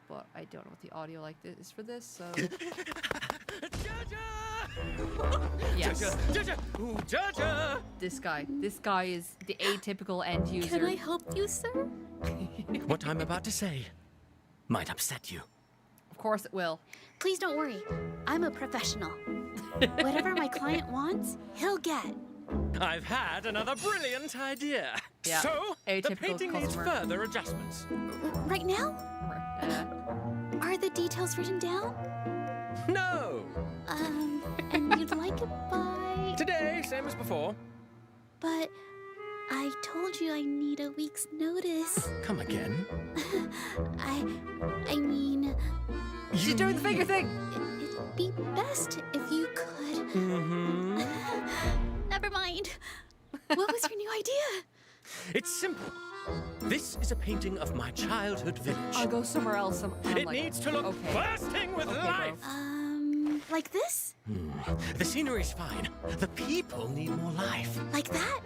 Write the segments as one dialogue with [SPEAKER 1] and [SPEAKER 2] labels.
[SPEAKER 1] but I don't know what the audio like is for this, so... Yes.
[SPEAKER 2] Ooh, Jaja.
[SPEAKER 1] This guy is the atypical end user.
[SPEAKER 3] Can I help you, sir?
[SPEAKER 2] What I'm about to say might upset you.
[SPEAKER 1] Of course it will.
[SPEAKER 3] Please don't worry. I'm a professional. Whatever my client wants, he'll get.
[SPEAKER 2] I've had another brilliant idea.
[SPEAKER 1] Yeah,
[SPEAKER 2] So, the
[SPEAKER 1] atypical
[SPEAKER 2] painting needs
[SPEAKER 1] customer.
[SPEAKER 2] further adjustments.
[SPEAKER 3] Right now? Are the details written down?
[SPEAKER 2] No!
[SPEAKER 3] And you'd like it by...
[SPEAKER 2] Today, same as before.
[SPEAKER 3] But I told you I need a week's notice.
[SPEAKER 2] Come again.
[SPEAKER 3] I mean...
[SPEAKER 1] She's doing the finger thing!
[SPEAKER 3] It'd be best if you could...
[SPEAKER 2] Mm-hmm.
[SPEAKER 3] Never mind. What was your new idea?
[SPEAKER 2] It's simple. This is a painting of my childhood village.
[SPEAKER 1] I'll go somewhere else.
[SPEAKER 2] It needs to look bursting with life.
[SPEAKER 3] Like this?
[SPEAKER 2] The scenery's fine. The people need more life.
[SPEAKER 3] Like that?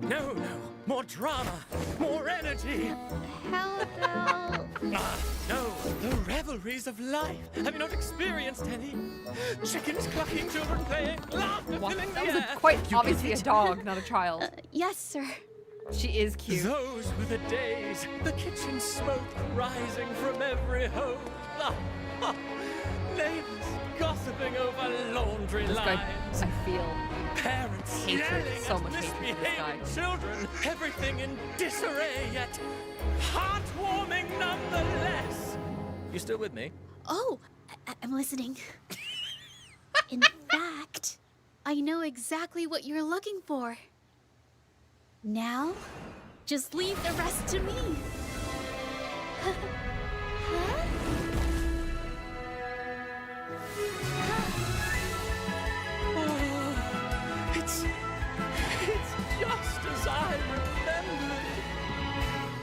[SPEAKER 2] No. More drama. More energy.
[SPEAKER 3] How about...
[SPEAKER 2] No. The revelries of life. Have you not experienced any? Chickens clucking, children playing, laughter filling the
[SPEAKER 1] That was
[SPEAKER 2] air.
[SPEAKER 1] quite
[SPEAKER 2] You
[SPEAKER 1] obviously
[SPEAKER 2] get
[SPEAKER 1] a
[SPEAKER 2] it?
[SPEAKER 1] dog, not a child.
[SPEAKER 3] Yes, sir.
[SPEAKER 1] She is cute.
[SPEAKER 2] Those were the days. The kitchen smoke rising from every home. Neighbors gossiping over laundry
[SPEAKER 1] This guy,
[SPEAKER 2] lines.
[SPEAKER 1] I feel
[SPEAKER 2] Parents
[SPEAKER 1] hatred,
[SPEAKER 2] yelling
[SPEAKER 1] so
[SPEAKER 2] at
[SPEAKER 1] much hatred for this
[SPEAKER 2] misbehaving
[SPEAKER 1] guy.
[SPEAKER 2] children. Everything in disarray, yet heartwarming nonetheless. You still with me?
[SPEAKER 3] Oh, I'm listening. In fact, I know exactly what you're looking for. Now, just leave the rest to me. Huh?
[SPEAKER 2] Oh, it's just as I remembered.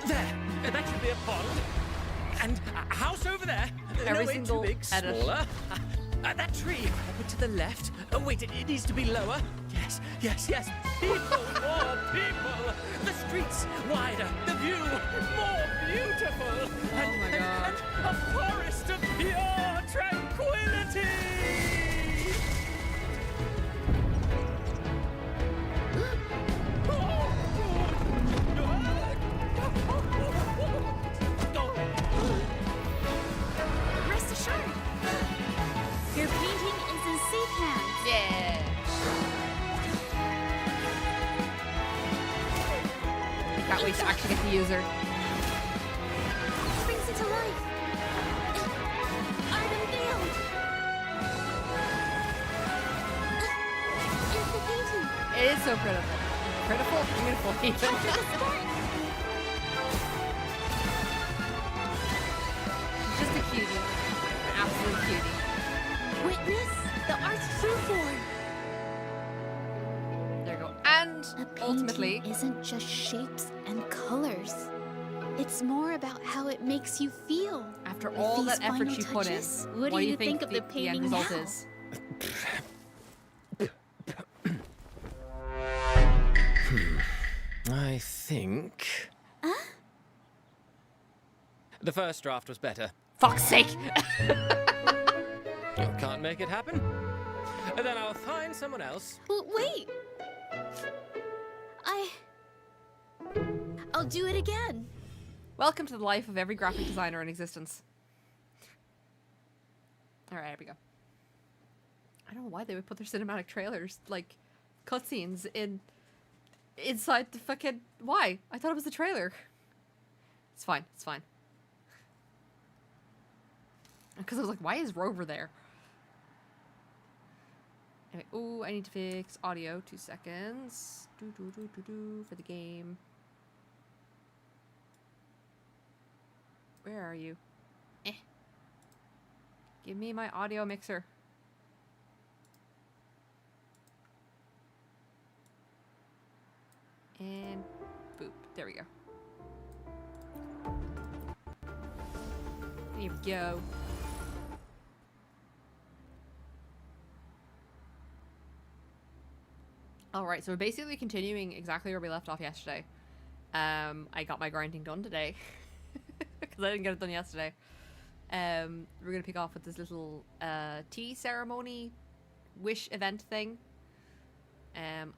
[SPEAKER 2] There, that should be a pond. And a house over there.
[SPEAKER 1] Every
[SPEAKER 2] no, way
[SPEAKER 1] single
[SPEAKER 2] too big,
[SPEAKER 1] edit.
[SPEAKER 2] smaller. That tree, a bit to the left. Oh, wait, it needs to be lower. Yes. People, more people. The streets wider, the view more beautiful.
[SPEAKER 1] Oh my God.
[SPEAKER 2] And a forest of pure tranquility.
[SPEAKER 3] Rest assured, your painting is in safe hands.
[SPEAKER 1] Yeah. I can't wait to actually get the user.
[SPEAKER 3] Brings it to life. Art unveiled. It's the painting.
[SPEAKER 1] It is so critical. Beautiful, even.
[SPEAKER 3] Capture the spark.
[SPEAKER 1] Just a cutie. An absolute cutie.
[SPEAKER 3] Witness the art's true form.
[SPEAKER 1] There you go. And
[SPEAKER 3] A painting
[SPEAKER 1] ultimately,
[SPEAKER 3] isn't just shapes and colors. It's more about how it makes you feel.
[SPEAKER 1] after
[SPEAKER 3] With
[SPEAKER 1] all
[SPEAKER 3] these
[SPEAKER 1] that effort
[SPEAKER 3] final
[SPEAKER 1] she put in,
[SPEAKER 3] touches, what do you think of the
[SPEAKER 1] end
[SPEAKER 3] painting
[SPEAKER 1] result
[SPEAKER 3] now?
[SPEAKER 1] is?
[SPEAKER 2] I think... The first draft was better.
[SPEAKER 1] Fuck's sake!
[SPEAKER 2] You can't make it happen? Then I'll find someone else.
[SPEAKER 3] Wait. I'll do it again.
[SPEAKER 1] Welcome to the life of every graphic designer in existence. Alright, here we go. I don't know why they would put their cinematic trailers, like, cutscenes inside the fucking... Why? I thought it was the trailer. It's fine. Because I was like, why is Rover there? Anyway, ooh, I need to fix audio. 2 seconds. For the game. Where are you? Give me my audio mixer. And boop. There we go. There we go. Alright, so we're basically continuing exactly where we left off yesterday. I got my grinding done today. Because I didn't get it done yesterday. We're gonna pick off with this little tea ceremony wish event thing.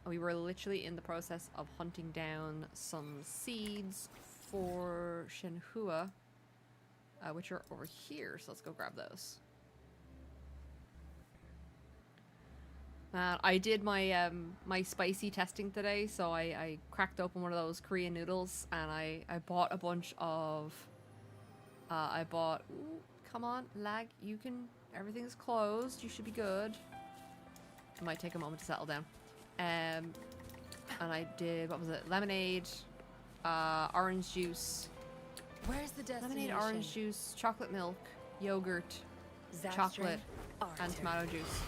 [SPEAKER 1] We were literally in the process of hunting down some seeds for Shenhua, which are over here. So let's go grab those. I did my my spicy testing today, so I cracked open one of those Korean noodles, and I bought a bunch of. I bought. Ooh, come on, lag. You can. Everything's closed. You should be good. It might take a moment to settle down. And I did, what was it? Lemonade, orange juice.
[SPEAKER 4] Where's the destination?
[SPEAKER 1] Lemonade, orange juice, chocolate milk, yogurt,
[SPEAKER 4] Zap
[SPEAKER 1] chocolate,
[SPEAKER 4] string,
[SPEAKER 1] and
[SPEAKER 4] R2.
[SPEAKER 1] tomato juice.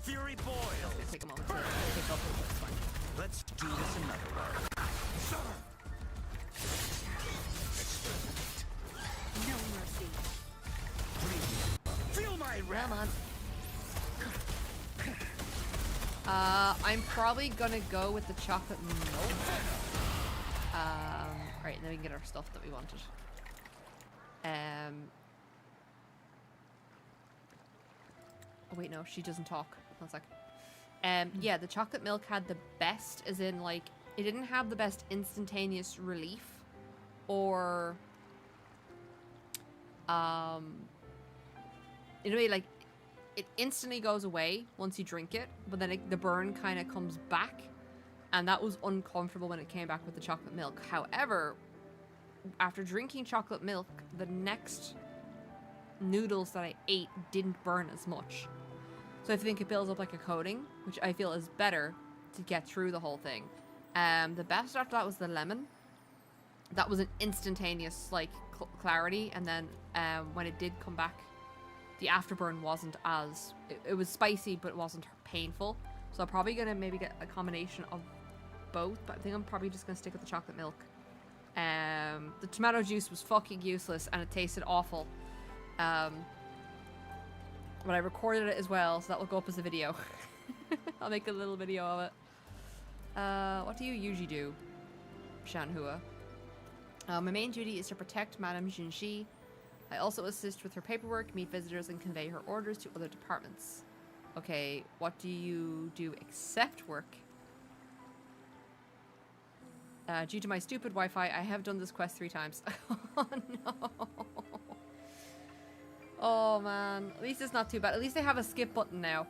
[SPEAKER 5] Fury boil.
[SPEAKER 1] It'll take a moment to pick up, but it's fine.
[SPEAKER 5] Let's do this another way.
[SPEAKER 4] No mercy.
[SPEAKER 5] Feel my
[SPEAKER 1] Come
[SPEAKER 5] wrath.
[SPEAKER 1] on. I'm probably gonna go with the chocolate milk. Right, and then we can get our stuff that we wanted. Oh wait, no, she doesn't talk. 1 sec. Yeah, the chocolate milk had the best, as in, like, it didn't have the best instantaneous relief, or, in a way, like, it instantly goes away once you drink it, but then the burn kind of comes back, and that was uncomfortable when it came back with the chocolate milk. However, after drinking chocolate milk, the next noodles that I ate didn't burn as much. So I think it builds up like a coating, which I feel is better to get through the whole thing. The best after that was the lemon. That was an instantaneous, like, clarity, and then when it did come back, the afterburn wasn't as... It was spicy, but it wasn't painful. So I'm probably going to maybe get a combination of both, but I think I'm probably just going to stick with the chocolate milk. The tomato juice was fucking useless, and it tasted awful. But I recorded it as well, so that will go up as a video. I'll make a little video of it. What do you usually do, Shanhua? My main duty is to protect Madame Jinxi. I also assist with her paperwork, meet visitors, and convey her orders to other departments. Okay, what do you do except work? Due to my stupid Wi-Fi, I have done this quest 3 times. Oh no. Oh man, at least it's not too bad. At least they have a skip button now.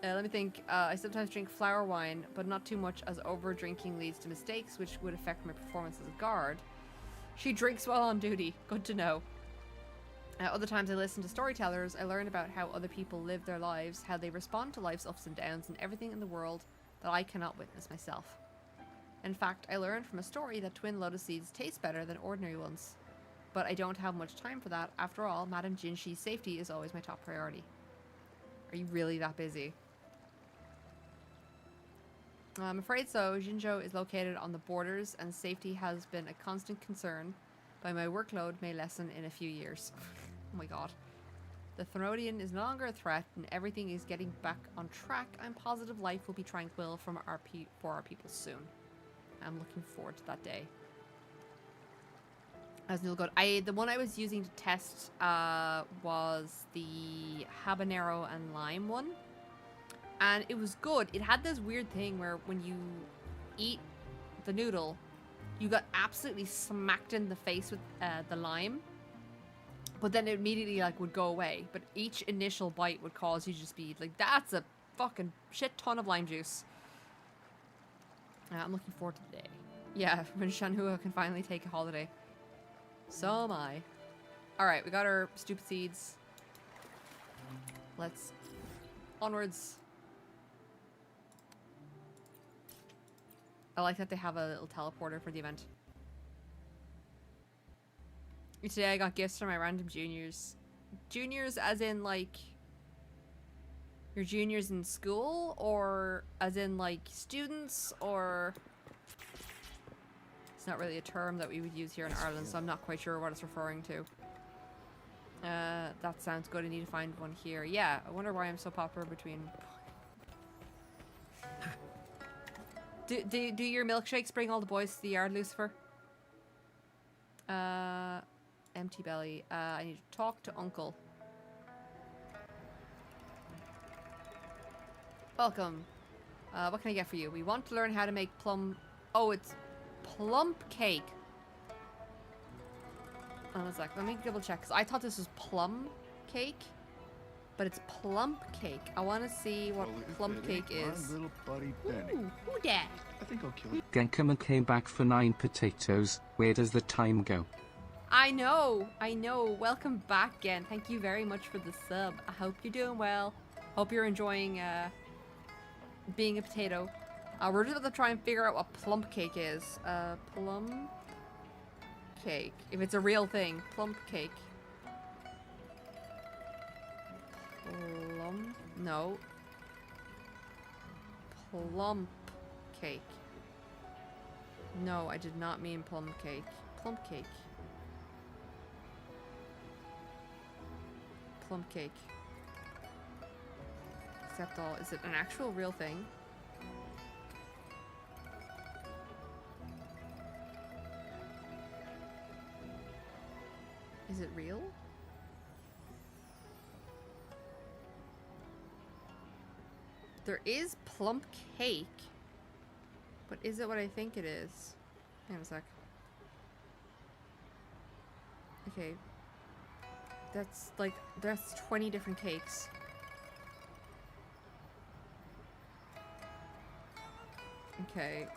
[SPEAKER 1] Let me think. I sometimes drink flower wine, but not too much, as over drinking leads to mistakes, which would affect my performance as a guard. She drinks while on duty. Good to know. Other times I listen to storytellers. I learn about how other people live their lives, how they respond to life's ups and downs, and everything in the world that I cannot witness myself. In fact, I learned from a story that twin lotus seeds taste better than ordinary ones. But I don't have much time for that. After all, Madame Jinxi's safety is always my top priority. Are you really that busy? I'm afraid so. Jinzhou is located on the borders, and safety has been a constant concern, but my workload may lessen in a few years. Oh my god. The Therodian is no longer a threat, and everything is getting back on track. I'm positive life will be tranquil for our people soon. I'm looking forward to that day. As Neil good. The one I was using to test was the habanero and lime one. And it was good. It had this weird thing where when you eat the noodle, you got absolutely smacked in the face with the lime. But then it immediately like would go away. But each initial bite would cause you to just be like, that's a fucking shit ton of lime juice. I'm looking forward to the day. Yeah, when Shanhua can finally take a holiday. So am I. Alright, we got our stupid seeds. Let's... onwards. I like that they have a little teleporter for the event. Today I got gifts from my random juniors. Juniors as in like... your juniors in school? Or as in like students? Or... it's not really a term that we would use here in Ireland, so I'm not quite sure what it's referring to. That sounds good. I need to find one here. Yeah, I wonder why I'm so popular between... Do your milkshakes bring all the boys to the yard, Lucifer? empty belly. I need to talk to Uncle. Welcome. What can I get for you? We want to learn how to make plum... Oh, it's plump cake. One sec. Let me double check. Because I thought this was plum cake. But it's plump cake. I want to see what plump cake is.
[SPEAKER 6] My little buddy Benny.
[SPEAKER 3] Ooh, who dat?
[SPEAKER 6] I think I'll kill him.
[SPEAKER 7] Genkama came back for 9 potatoes. Where does the time go?
[SPEAKER 1] I know. Welcome back again. Thank you very much for the sub. I hope you're doing well. Hope you're enjoying being a potato. We're just about to try and figure out what plump cake is. Plum cake. If it's a real thing. Plump cake. Plum? No. Plump cake. No, I did not mean plum cake. Plump cake. Plum cake. Except all. Is it an actual real thing? Is it real? There is plump cake. But is it what I think it is? Hang on a sec. Okay. That's like, that's 20 different cakes. Okay.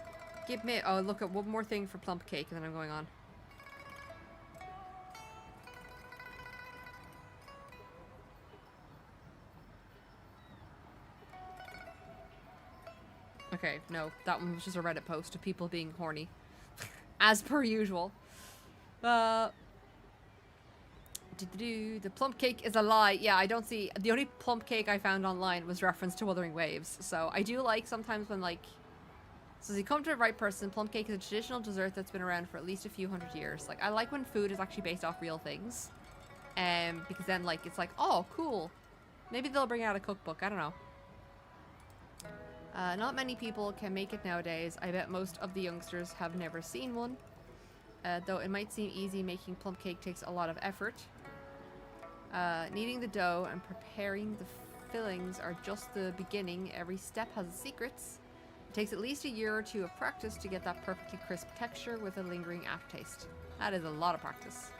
[SPEAKER 1] Give me, oh look at one more thing for plump cake and then I'm going on. Okay, no, that one was just a Reddit post of people being horny. As per usual. The plump cake is a lie. Yeah, I don't see... The only plump cake I found online was referenced to Wuthering Waves. So I do like sometimes when like... So as you come to the right person, plum cake is a traditional dessert that's been around for at least a few hundred years. Like, I like when food is actually based off real things. Because then like, it's like, oh, cool. Maybe they'll bring out a cookbook. I don't know. Not many people can make it nowadays. I bet most of the youngsters have never seen one. Though it might seem easy, making plum cake takes a lot of effort. Kneading the dough and preparing the fillings are just the beginning. Every step has its secrets. It takes at least a year or two of practice to get that perfectly crisp texture with a lingering aftertaste. That is a lot of practice.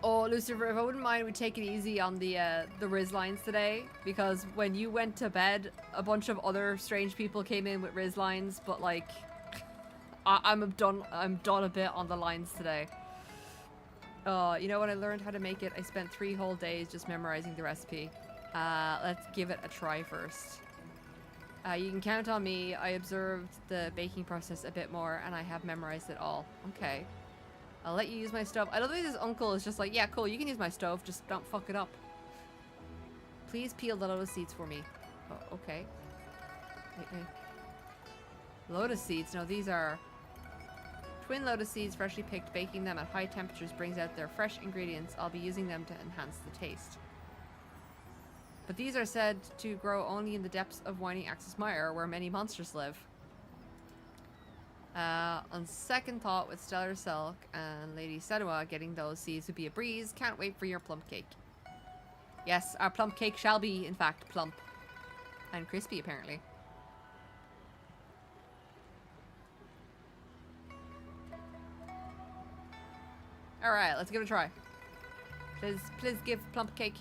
[SPEAKER 1] Oh, Lucifer, if I wouldn't mind, we'd take it easy on the Riz lines today. Because when you went to bed, a bunch of other strange people came in with Riz lines. But, like, I'm done a bit on the lines today. You know, when I learned how to make it, I spent 3 whole days just memorizing the recipe. Let's give it a try first. You can count on me. I observed the baking process a bit more, and I have memorized it all. Okay. I'll let you use my stove. I love the way this uncle is just like, yeah, cool, you can use my stove, just don't fuck it up. Please peel the lotus seeds for me. Oh, okay. Wait. Lotus seeds? No, these are twin lotus seeds, freshly picked. Baking them at high temperatures brings out their fresh ingredients. I'll be using them to enhance the taste. But these are said to grow only in the depths of Winding Axis Mire, where many monsters live. On second thought, with Stellar Silk and Lady Senua getting those seeds would be a breeze. Can't wait for your plump cake. Yes, our plump cake shall be, in fact, plump. And crispy, apparently. Alright, let's give it a try. Please give plump cake.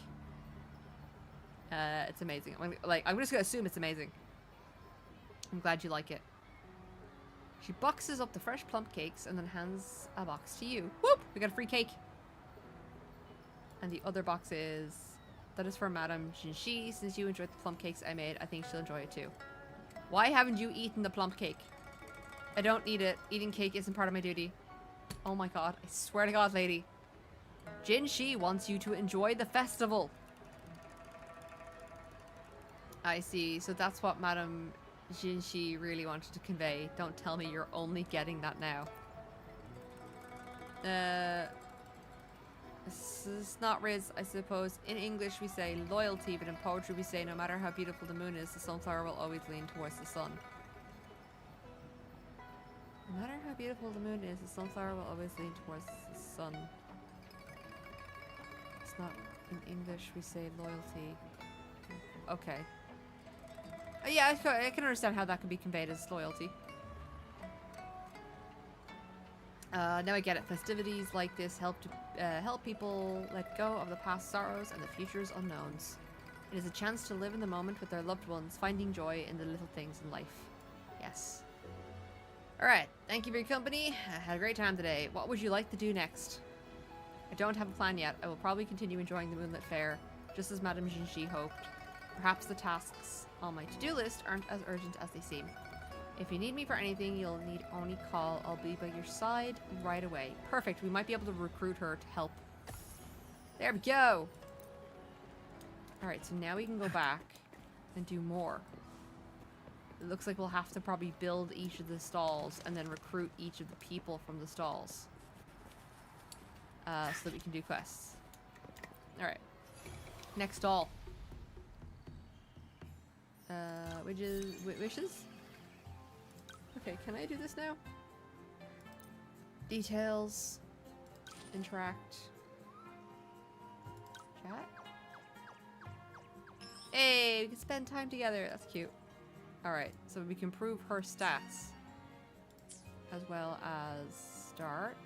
[SPEAKER 1] It's amazing. I'm just gonna assume it's amazing. I'm glad you like it. She boxes up the fresh plump cakes and then hands a box to you. Whoop! We got a free cake. And the other box is... That is for Madame Jinshi. Since you enjoyed the plum cakes I made, I think she'll enjoy it too. Why haven't you eaten the plump cake? I don't need it. Eating cake isn't part of my duty. Oh my god. I swear to god, lady. Jinshi wants you to enjoy the festival. I see. So that's what Madame Jinshi really wanted to convey. Don't tell me you're only getting that now. This is not Riz, I suppose. In English we say loyalty, but in poetry we say no matter how beautiful the moon is, the sunflower will always lean towards the sun. No matter how beautiful the moon is, the sunflower will always lean towards the sun. It's not in English we say loyalty. Okay. Yeah, I can understand how that can be conveyed as loyalty. Now I get it. Festivities like this help people let go of the past sorrows and the future's unknowns. It is a chance to live in the moment with their loved ones, finding joy in the little things in life. Yes. Alright, thank you for your company. I had a great time today. What would you like to do next? I don't have a plan yet. I will probably continue enjoying the Moonlit Fair, just as Madame Jinji hoped. Perhaps the tasks on my to-do list aren't as urgent as they seem. If you need me for anything, you'll need only call. I'll be by your side right away. Perfect. We might be able to recruit her to help. There we go. Alright, so now we can go back and do more. It looks like we'll have to probably build each of the stalls and then recruit each of the people from the stalls. So that we can do quests. Alright. Next stall. Wishes? Okay, can I do this now? Details. Interact. Chat. Hey, we can spend time together. That's cute. Alright, so we can improve her stats. As well as start.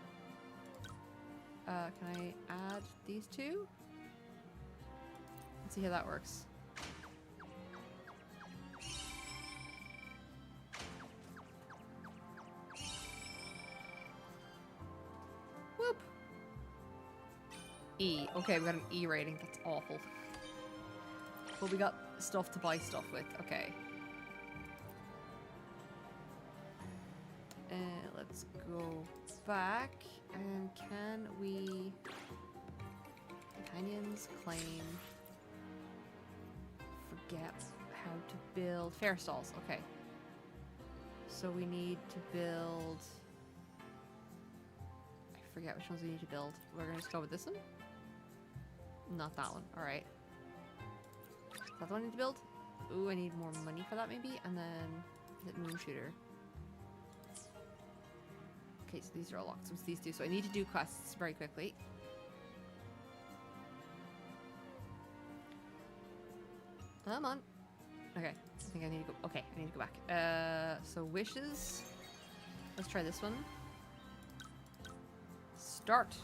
[SPEAKER 1] Can I add these two? Let's see how that works. Whoop. E. Okay, we got an E rating. That's awful. But we got stuff to buy stuff with. Okay. Let's go back. And can we... Companions, claim... Forget how to build... Fair stalls, okay. So we need to build... I forget which ones we need to build. We're gonna just go with this one? Not that one, alright. Is that the one I need to build? Ooh, I need more money for that maybe? And then... Is it Moon Shooter? Okay, so these are all locked. So it's these two. So I need to do quests very quickly. Come on. Okay. I think I need to go. Okay, I need to go back. So wishes. Let's try this one. Start.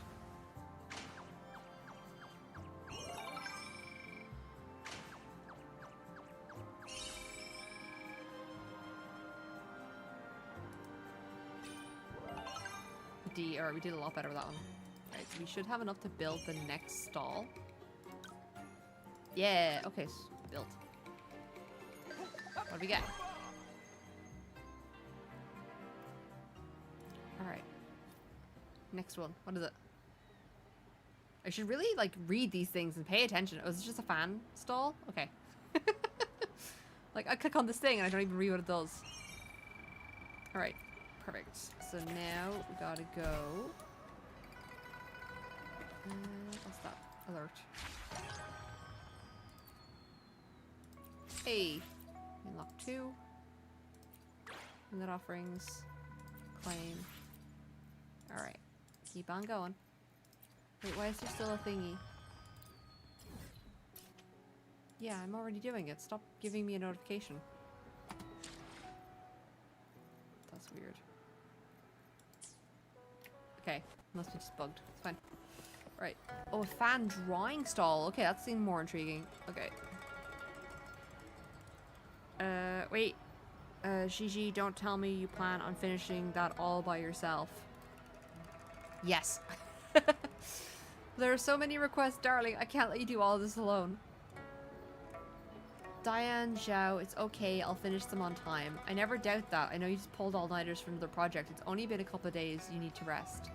[SPEAKER 1] D. Alright, we did a lot better with that one. Alright, so we should have enough to build the next stall. Yeah, okay, so built. What do we get? Alright. Next one. What is it? I should really, like, read these things and pay attention. Oh, is it just a fan stall? Okay. Like, I click on this thing and I don't even read what it does. Alright. Perfect. So now we gotta go. What's that? Alert. Hey! Unlock 2. And that offerings. Claim. Alright. Keep on going. Wait, why is there still a thingy? Yeah, I'm already doing it. Stop giving me a notification. That's weird. Okay, must be just bugged. It's fine. Right. Oh, a fan drawing stall. Okay, that seems more intriguing. Okay. Wait. Gigi, don't tell me you plan on finishing that all by yourself. Yes. There are so many requests, darling. I can't let you do all this alone. Diane, Zhao, it's okay. I'll finish them on time. I never doubt that. I know you just pulled all-nighters for another project. It's only been a couple of days. You need to rest.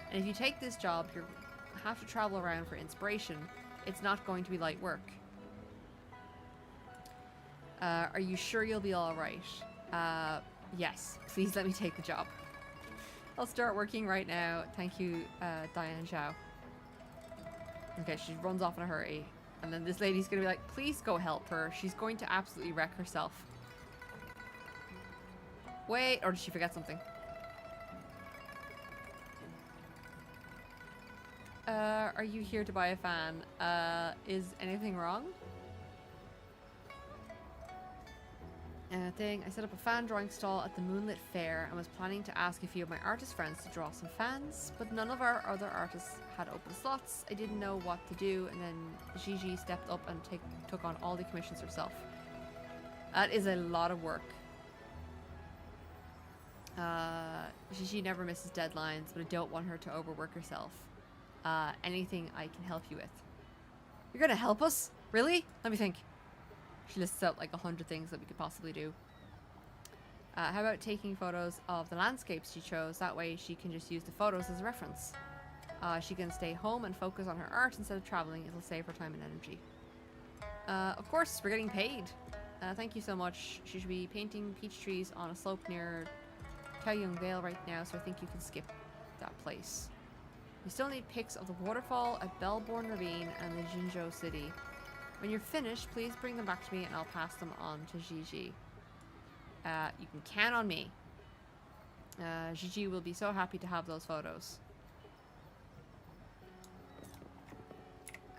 [SPEAKER 1] And if you take this job, you have to travel around for inspiration. It's not going to be light work. Are you sure you'll be alright? Yes. Please let me take the job. I'll start working right now. Thank you, Diane Zhao. Okay, she runs off in a hurry. And then this lady's gonna be like, please go help her. She's going to absolutely wreck herself. Wait, or did she forget something? are you here to buy a fan? Is anything wrong? Thing. I set up a fan drawing stall at the Moonlit Fair and was planning to ask a few of my artist friends to draw some fans, but none of our other artists had open slots. I didn't know what to do, and then Gigi stepped up and took on all the commissions herself. That is a lot of work. Gigi never misses deadlines, but I don't want her to overwork herself. Anything I can help you with. You're gonna help us? Really? Let me think. She lists out like 100 things that we could possibly do. How about taking photos of the landscapes she chose? That way she can just use the photos as a reference. She can stay home and focus on her art instead of traveling. It'll save her time and energy. Of course, we're getting paid. Thank you so much. She should be painting peach trees on a slope near Taoyuan Vale right now, so I think you can skip that place. You still need pics of the waterfall at Bellbourne Ravine and the Jinzhou City. When you're finished, please bring them back to me and I'll pass them on to Gigi. You can count on me. Gigi will be so happy to have those photos.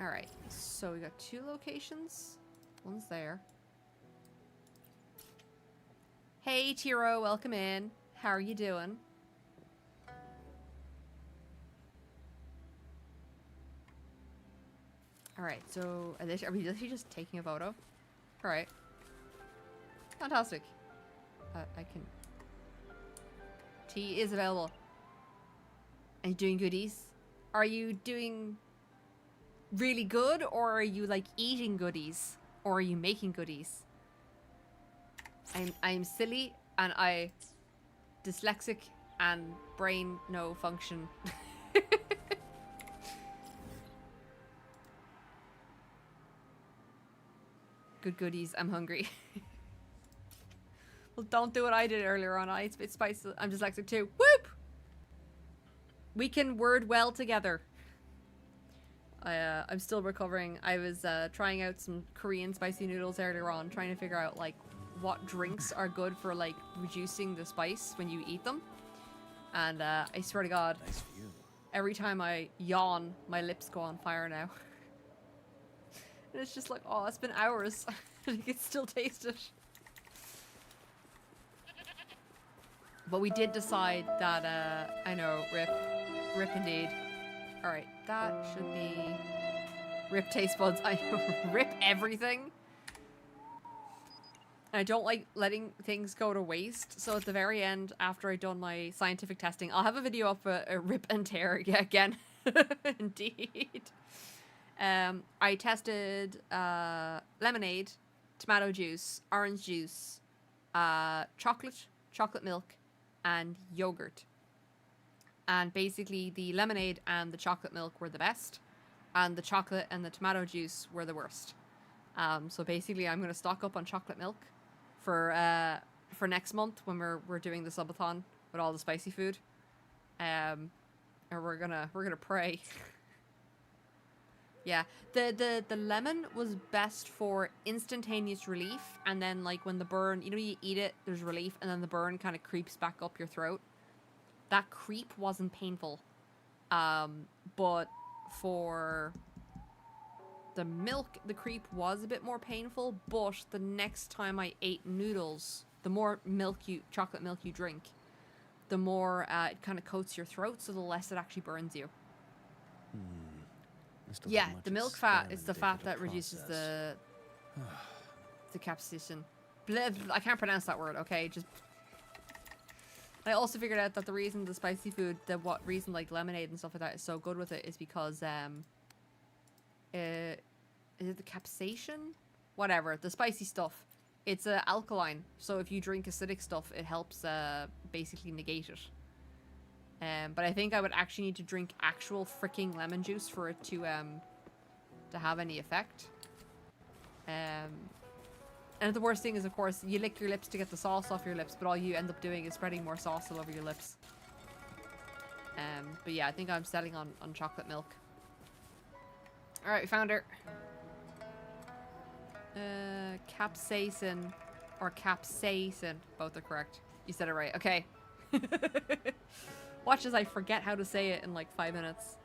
[SPEAKER 1] Alright, so we got 2 locations. One's there. Hey Tiro, welcome in. How are you doing? Alright, so are we literally just taking a photo? Alright. Fantastic. I can... Tea is available. Are you doing goodies? Are you doing really good, or are you like eating goodies? Or are you making goodies? I'm silly and I dyslexic and brain no function. Good goodies, I'm hungry. Well, don't do what I did earlier on. I spit spice. I'm dyslexic too. Whoop! We can word well together. I'm still recovering. I was trying out some Korean spicy noodles earlier on, trying to figure out like what drinks are good for like reducing the spice when you eat them. And I swear to God,
[SPEAKER 5] Nice view.
[SPEAKER 1] every time I yawn, my lips go on fire now. And it's just like, oh, it's been hours. And I can still taste it. But we did decide that, I know, rip indeed. Alright, that should be... Rip taste buds. I know, rip everything. And I don't like letting things go to waste. So at the very end, after I've done my scientific testing, I'll have a video up a rip and tear again. Indeed. I tested lemonade, tomato juice, orange juice, chocolate milk, and yogurt. And basically the lemonade and the chocolate milk were the best, and the chocolate and the tomato juice were the worst. So basically I'm going to stock up on chocolate milk for next month when we're doing the subathon with all the spicy food. And we're gonna pray. Yeah, the lemon was best for instantaneous relief, and then like when the burn, you know, you eat it, there's relief, and then the burn kind of creeps back up your throat. That creep wasn't painful, but for the milk, the creep was a bit more painful. But the next time I ate noodles, the more chocolate milk you drink, the more it kind of coats your throat, so the less it actually burns you. Yeah, the milk fat is the fat that reduces the capsaicin. I can't pronounce that word, okay? Just... I also figured out that the reason the spicy food, reason like lemonade and stuff like that is so good with it is because, is it the capsaicin? Whatever, the spicy stuff. It's alkaline, so if you drink acidic stuff, it helps basically negate it. But I think I would actually need to drink actual freaking lemon juice for it to have any effect. And the worst thing is, of course, you lick your lips to get the sauce off your lips, but all you end up doing is spreading more sauce all over your lips. But yeah, I think I'm settling on chocolate milk. Alright, we found her. Capsaicin or capsaicin. Both are correct. You said it right. Okay. Watch as I forget how to say it in like 5 minutes.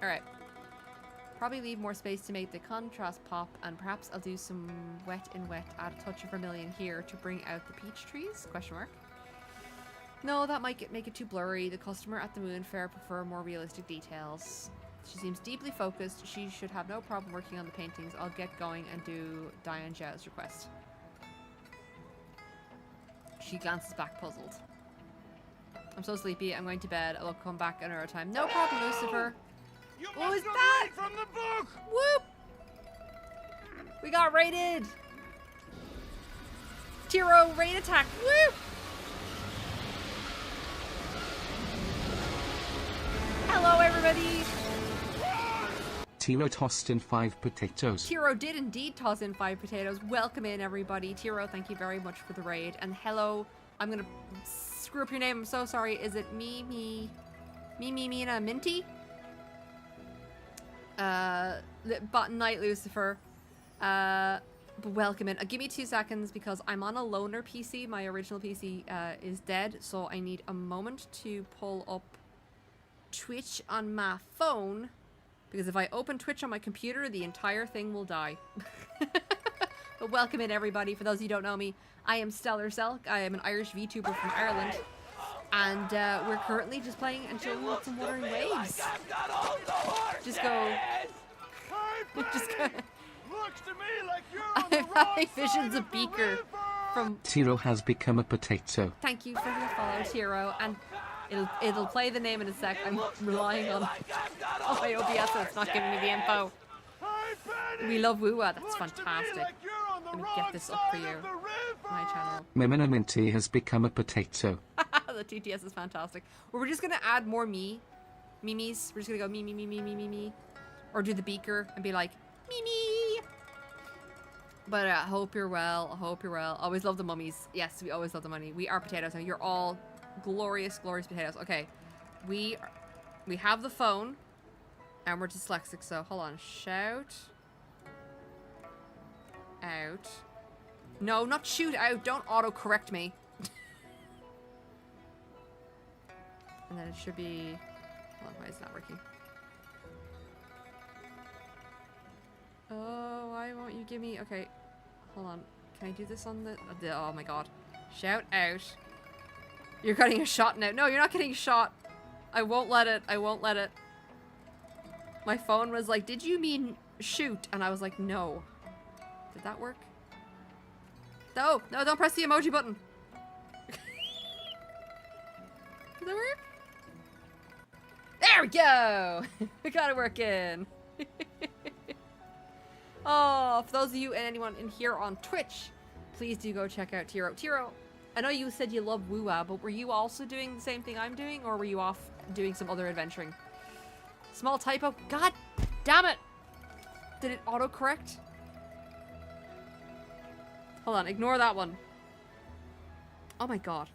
[SPEAKER 1] Alright. Probably leave more space to make the contrast pop, and perhaps I'll do some wet in wet, add a touch of vermilion here to bring out the peach trees, question mark. No, that might make it too blurry. The customer at the Moon Fair prefer more realistic details. She seems deeply focused. She should have no problem working on the paintings. I'll get going and do Diane Zhao's request. She glances back, puzzled. I'm so sleepy. I'm going to bed. I'll come back another time. No problem, Lucifer. What was that?
[SPEAKER 6] From the book.
[SPEAKER 1] Whoop! We got raided. Tiro raid attack. Whoop! Hello, everybody.
[SPEAKER 7] Tiro tossed in 5 potatoes.
[SPEAKER 1] Tiro did indeed toss in 5 potatoes. Welcome in, everybody. Tiro, thank you very much for the raid. And hello, I'm gonna screw up your name. I'm so sorry. Is it Mina Minty? But Night Lucifer. But welcome in. Give me 2 seconds because I'm on a loaner PC. My original PC is dead, so I need a moment to pull up Twitch on my phone. Because if I open Twitch on my computer, the entire thing will die. But welcome in, everybody. For those of you who don't know me, I am Stellar Selk. I am an Irish VTuber from Ireland. And we're currently just playing and chilling with some Wuthering Waves. Just go... just go...
[SPEAKER 6] Looks to me like you're on the
[SPEAKER 1] I'm
[SPEAKER 6] wrong
[SPEAKER 1] having
[SPEAKER 6] side
[SPEAKER 1] visions
[SPEAKER 6] of
[SPEAKER 1] of
[SPEAKER 6] the
[SPEAKER 1] Beaker
[SPEAKER 6] river.
[SPEAKER 1] from...
[SPEAKER 7] Tiro has become a potato.
[SPEAKER 1] Thank you for the follow, Tiro. And it'll play the name in a sec. I'm relying on my OBS, so it's not giving me the info.
[SPEAKER 6] Hey, Benny.
[SPEAKER 1] We love Wua. That's
[SPEAKER 6] Looks to me
[SPEAKER 1] fantastic.
[SPEAKER 6] like you're on the
[SPEAKER 1] Let me
[SPEAKER 6] wrong
[SPEAKER 1] get this up for
[SPEAKER 6] side
[SPEAKER 1] you.
[SPEAKER 6] of the river.
[SPEAKER 1] My channel.
[SPEAKER 7] Mimina Minty has become a potato.
[SPEAKER 1] The TTS is fantastic. Well, we're just gonna add more Mimis. We're just gonna go me. Or do the beaker and be like, me. But I hope you're well. I hope you're well. Always love the mummies. Yes, we always love the money. We are potatoes now. You're all glorious, glorious potatoes. Okay. We have the phone. And we're dyslexic, so hold on. Shout out. No, not shoot out. Don't auto-correct me. And then it should be... Hold on, why is it not working? Oh, why won't you give me... Okay, hold on. Can I do this on the... Oh my god. Shout out. You're getting a shot now. No, you're not getting a shot. I won't let it. I won't let it. My phone was like, did you mean shoot? And I was like, no. Did that work? No, no, don't press the emoji button. Did that work? There we go! We got it working. Oh, for those of you and anyone in here on Twitch, please do go check out Tiro. Tiro, I know you said you love Wua, but were you also doing the same thing I'm doing, or were you off doing some other adventuring? Small typo. God damn it! Did it autocorrect? Hold on, ignore that one. Oh my god.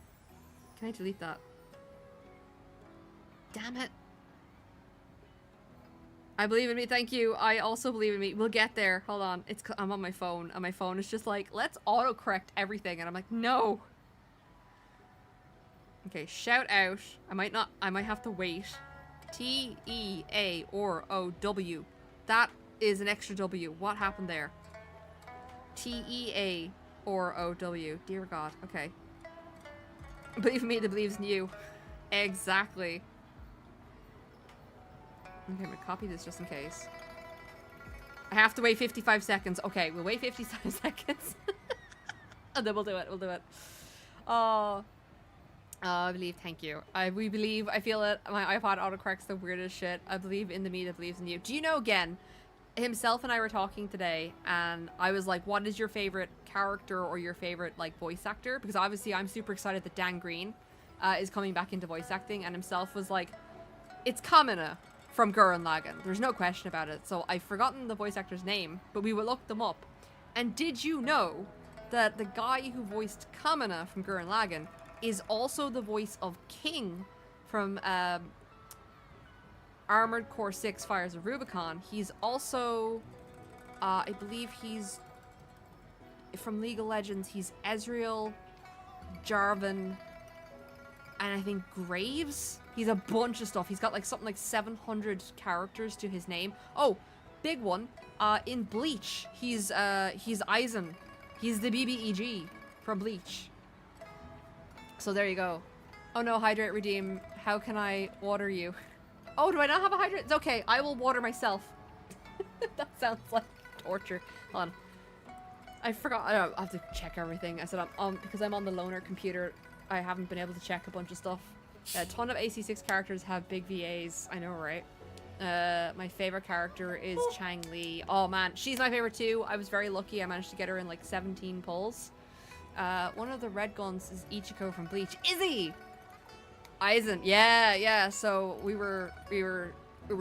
[SPEAKER 1] Can I delete that? Damn it. I believe in me, thank you. I also believe in me. We'll get there. Hold on. I'm on my phone, and my phone is just like, let's autocorrect everything. And I'm like, no. Okay, shout out. I might have to wait. T-E-A-R-O-W. That is an extra W. What happened there? T-E-A-R-O-W. Dear God. Okay. Believe in me that believes in you. Exactly. Okay, I'm gonna copy this just in case. I have to wait 55 seconds. Okay, we'll wait 55 seconds. And then we'll do it. We'll do it. Oh. I believe. Thank you. We believe. I feel it. My iPod autocorrects the weirdest shit. I believe in the me that believes in you. Do you know, again, himself and I were talking today, and I was like, what is your favorite character or your favorite, like, voice actor? Because obviously I'm super excited that Dan Green is coming back into voice acting, and himself was like, it's Kamina from Gurren Lagann. There's no question about it. So I've forgotten the voice actor's name, but we will look them up. And did you know that the guy who voiced Kamina from Gurren Lagann is also the voice of King from Armored Core 6 Fires of Rubicon? He's also, I believe he's, from League of Legends, he's Ezreal, Jarvan, and I think Graves? He's a bunch of stuff. He's got like something like 700 characters to his name. Oh, big one. In Bleach, he's Aizen. He's the BBEG from Bleach. So there you go. Oh no, hydrate, redeem. How can I water you? Oh, do I not have a hydrate? It's okay, I will water myself. That sounds like torture. Hold on. I forgot. I have to check everything. I said because I'm on the loaner computer, I haven't been able to check a bunch of stuff. A ton of AC6 characters have big VAs. I know, right? My favorite character is Chang Li. Oh man, she's my favorite too. I was very lucky. I managed to get her in like 17 pulls. One of the red guns is Ichiko from Bleach. Izzy! Aizen. Yeah. So we were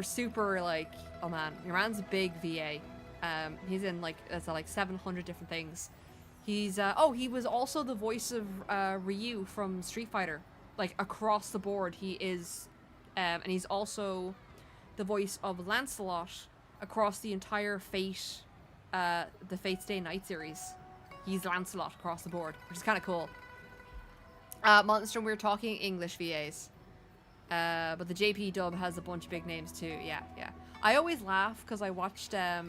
[SPEAKER 1] super like, oh man, your man's a big VA. He's in like, it's like 700 different things. He's, he was also the voice of Ryu from Street Fighter. Like, across the board, he is, and he's also the voice of Lancelot across the entire Fate, the Fate Stay Night series. He's Lancelot across the board, which is kind of cool. Monster, we're talking English VAs. But the JP dub has a bunch of big names too. Yeah. I always laugh because I watched the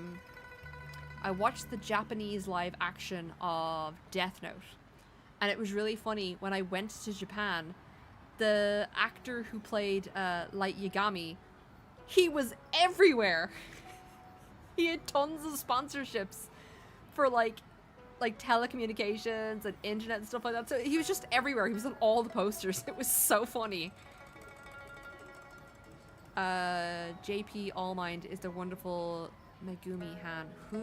[SPEAKER 1] Japanese live action of Death Note. And it was really funny when I went to Japan, the actor who played Light Yagami, he was everywhere. He had tons of sponsorships for like telecommunications and internet and stuff like that. So he was just everywhere. He was on all the posters. It was so funny. JP Allmind is the wonderful Megumi Han, who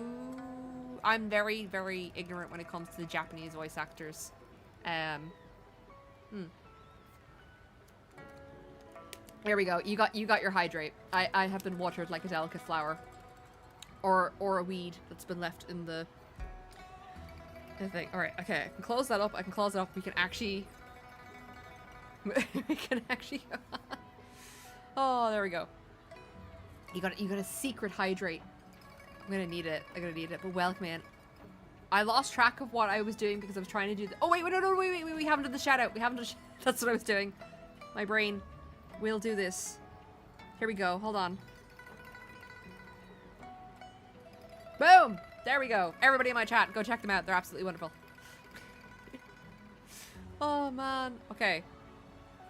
[SPEAKER 1] I'm very, very ignorant when it comes to the Japanese voice actors. Here we go. You got your hydrate. I have been watered like a delicate flower, or a weed that's been left in the thing. All right. Okay. I can close that up. We can actually. Oh, there we go. You got a secret hydrate. I'm gonna need it. But welcome in. I lost track of what I was doing because I was trying to do. Oh wait, no, wait. We haven't done the shout out. That's what I was doing. My brain. We'll do this. Here we go. Hold on. Boom! There we go. Everybody in my chat, go check them out. They're absolutely wonderful. Oh man. Okay.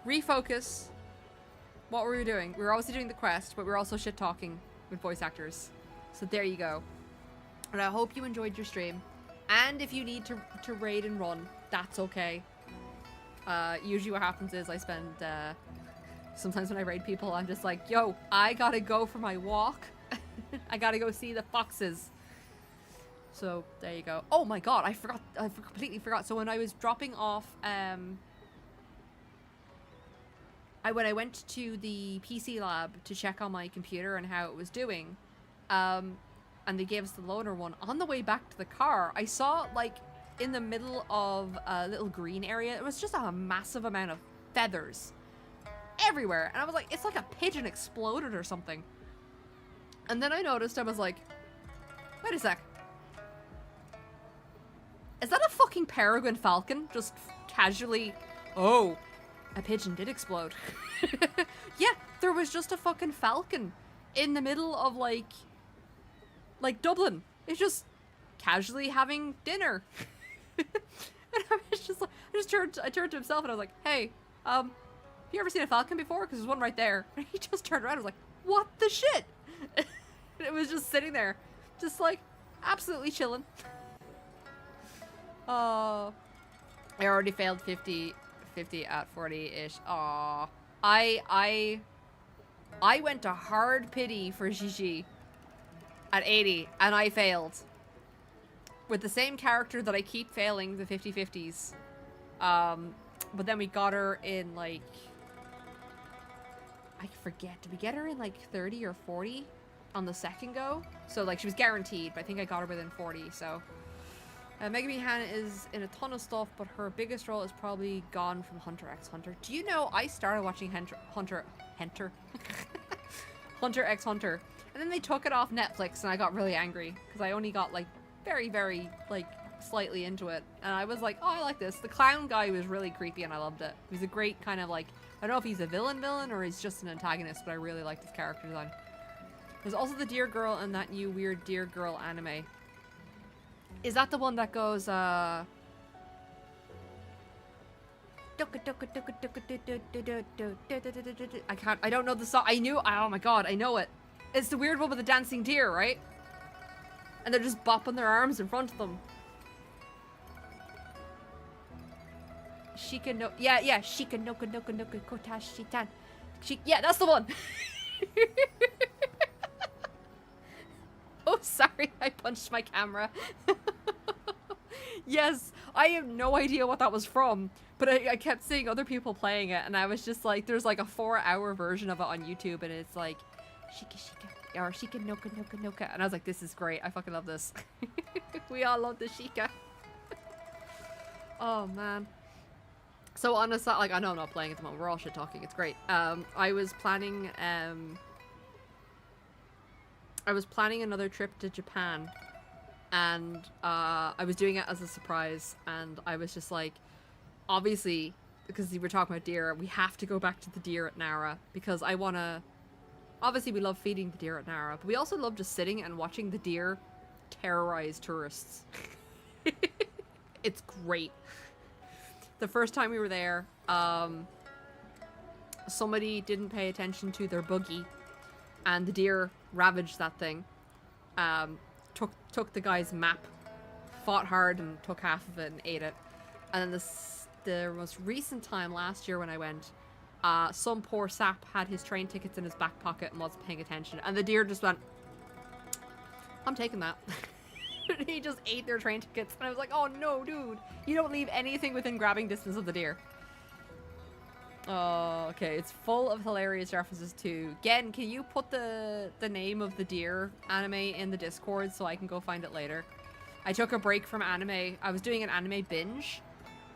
[SPEAKER 1] Refocus. What were we doing? We were obviously doing the quest, but we were also shit talking with voice actors. So there you go. And I hope you enjoyed your stream. And if you need to raid and run, that's okay. Usually what happens is I spend, sometimes when I raid people, I'm just like, yo, I gotta go for my walk. I gotta go see the foxes. So there you go. Oh my god, I completely forgot. So when I was dropping off, when I went to the PC lab to check on my computer and how it was doing, and they gave us the loaner one, on the way back to the car, I saw, like, in the middle of a little green area, it was just a massive amount of feathers everywhere. And I was like, it's like a pigeon exploded or something. And then I noticed, I was like, wait a sec. Is that a fucking peregrine falcon? Just casually, oh, a pigeon did explode. Yeah, there was just a fucking falcon in the middle of like Dublin. It's just casually having dinner. And I was just like, I turned to himself and I was like, hey, have you ever seen a falcon before? Because there's one right there. And he just turned around and was like, what the shit? And it was just sitting there, just like absolutely chilling. Oh, I already failed 50 at 40-ish. Aw. I went to hard pity for Gigi at 80, and I failed. With the same character that I keep failing the 50-50s. But then we got her in, like... I forget. Did we get her in, like, 30 or 40 on the second go? So, like, she was guaranteed, but I think I got her within 40, so... Megami Han is in a ton of stuff, but her biggest role is probably gone from Hunter x Hunter. Do you know I started watching Hunter x Hunter, and then they took it off Netflix, and I got really angry because I only got like very, very like slightly into it, and I was like, oh, I like this. The clown guy was really creepy, and I loved it. He was a great kind of like, I don't know if he's a villain or he's just an antagonist, but I really liked his character design. There's also the Deer Girl and that new weird Deer Girl anime. Is that the one that goes, I don't know the song. Oh my god, I know it. It's the weird one with the dancing deer, right? And they're just bopping their arms in front of them. Shika no, yeah, Shika noka noka noka kotashi tan. Yeah, that's the one. Oh, sorry, I punched my camera. Yes, I have no idea what that was from, but I kept seeing other people playing it, and I was just like, there's like a 4-hour version of it on YouTube, and it's like, Shika Shika, or Shika Noka Noka Noka, and I was like, this is great, I fucking love this. We all love the Shika. Oh, man. So on a side, like, I know I'm not playing at the moment, we're all shit talking, it's great. I was planning another trip to Japan, and I was doing it as a surprise, and I was just like, obviously, because we were talking about deer, we have to go back to the deer at Nara, because I want to, obviously we love feeding the deer at Nara, but we also love just sitting and watching the deer terrorize tourists. It's great. The first time we were there, somebody didn't pay attention to their buggy, and the deer ravaged that thing. Took the guy's map, fought hard, and took half of it and ate it. And then the most recent time last year when I went, some poor sap had his train tickets in his back pocket and wasn't paying attention, and the deer just went, I'm taking that. He just ate their train tickets, and I was like, oh no, dude, you don't leave anything within grabbing distance of the deer. Oh, okay, it's full of hilarious references to. Gen, can you put the name of the deer anime in the Discord so I can go find it later? I took a break from anime. I was doing an anime binge,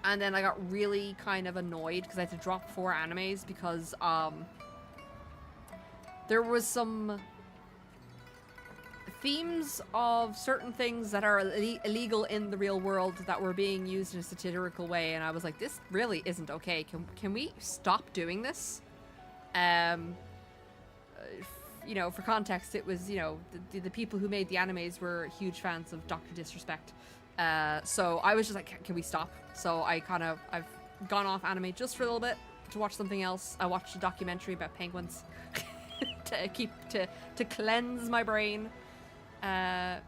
[SPEAKER 1] and then I got really kind of annoyed because I had to drop 4 animes because there was some themes of certain things that are illegal in the real world that were being used in a satirical way, and I was like, this really isn't okay. Can we stop doing this? You know, for context, it was, you know, the people who made the animes were huge fans of Dr. Disrespect. So I was just like, can we stop? So I've gone off anime just for a little bit to watch something else. I watched a documentary about penguins to cleanse my brain. Yeah.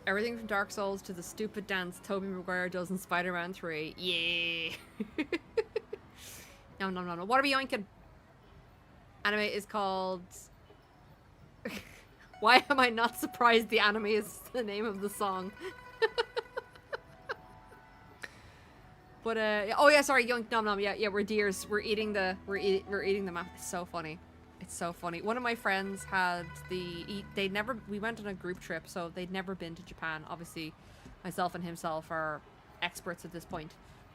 [SPEAKER 1] Everything from Dark Souls to the stupid dance Tobey Maguire does in Spider-Man 3. Yeah. No. What are we yoinking? Anime is called... Why am I not surprised the anime is the name of the song? But, oh yeah, sorry, yoink nom nom. Yeah, we're deers. We're eating the map. It's so funny. It's so funny. One of my friends had we went on a group trip, so they'd never been to Japan. Obviously, myself and himself are experts at this point.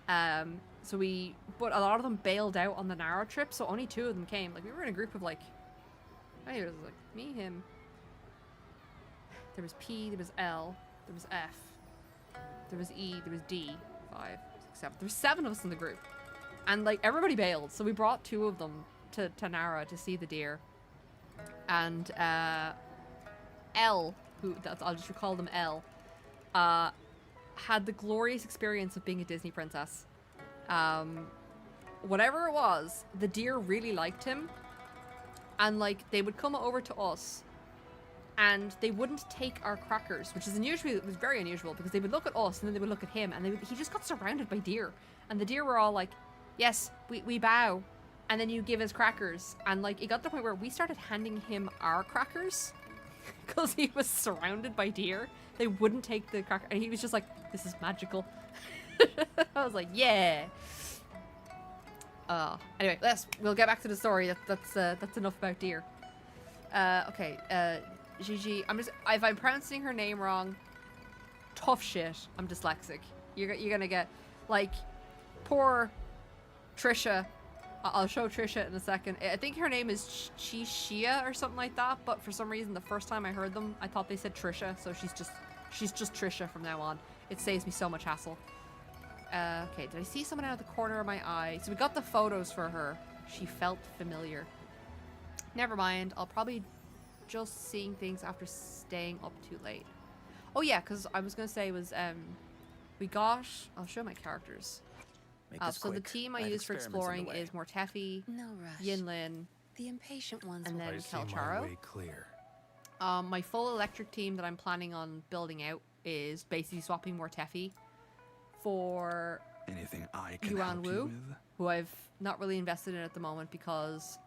[SPEAKER 1] But a lot of them bailed out on the Nara trip, so only 2 of them came. Like, we were in a group of like, I think it was like me, him. There was P, there was L, there was F, there was E, there was D, 5, 6, 7. There was 7 of us in the group. And like, everybody bailed, so we brought 2 of them to Nara to see the deer. And L, I'll just recall them L, had the glorious experience of being a Disney princess. Whatever it was, the deer really liked him, and like, they would come over to us and they wouldn't take our crackers, which is unusual. It was very unusual, because they would look at us and then they would look at him, and he just got surrounded by deer, and the deer were all like, yes, we bow. And then you give his crackers, and like, it got to the point where we started handing him our crackers because he was surrounded by deer. They wouldn't take the cracker, and he was just like, this is magical. I was like, yeah. Anyway, we'll get back to the story. That's enough about deer. Okay, Gigi, if I'm pronouncing her name wrong, tough shit. I'm dyslexic. You're gonna get, like, poor Trisha. I'll show Trisha in a second. I think her name is Shia or something like that, but for some reason the first time I heard them, I thought they said Trisha, so she's just Trisha from now on. It saves me so much hassle. Okay, did I see someone out of the corner of my eye? So we got the photos for her. She felt familiar. Never mind. I'll probably just seeing things after staying up too late. Oh yeah, because I was gonna say was we got. I'll show my characters.
[SPEAKER 5] Make this
[SPEAKER 1] So the
[SPEAKER 5] quick.
[SPEAKER 1] team I
[SPEAKER 5] have
[SPEAKER 1] use for
[SPEAKER 5] experiments
[SPEAKER 1] exploring
[SPEAKER 5] underway.
[SPEAKER 1] is Mortefi,
[SPEAKER 4] No rush.
[SPEAKER 1] Yinlin,
[SPEAKER 4] The impatient ones
[SPEAKER 1] and
[SPEAKER 4] will
[SPEAKER 1] then
[SPEAKER 6] I see my
[SPEAKER 1] Kelcharo.
[SPEAKER 6] way clear.
[SPEAKER 1] My full electric team that I'm planning on building out is basically swapping Mortefi for
[SPEAKER 6] Anything I can
[SPEAKER 1] Yuan
[SPEAKER 6] help you
[SPEAKER 1] Wu,
[SPEAKER 6] with?
[SPEAKER 1] who I've not really invested in at the moment because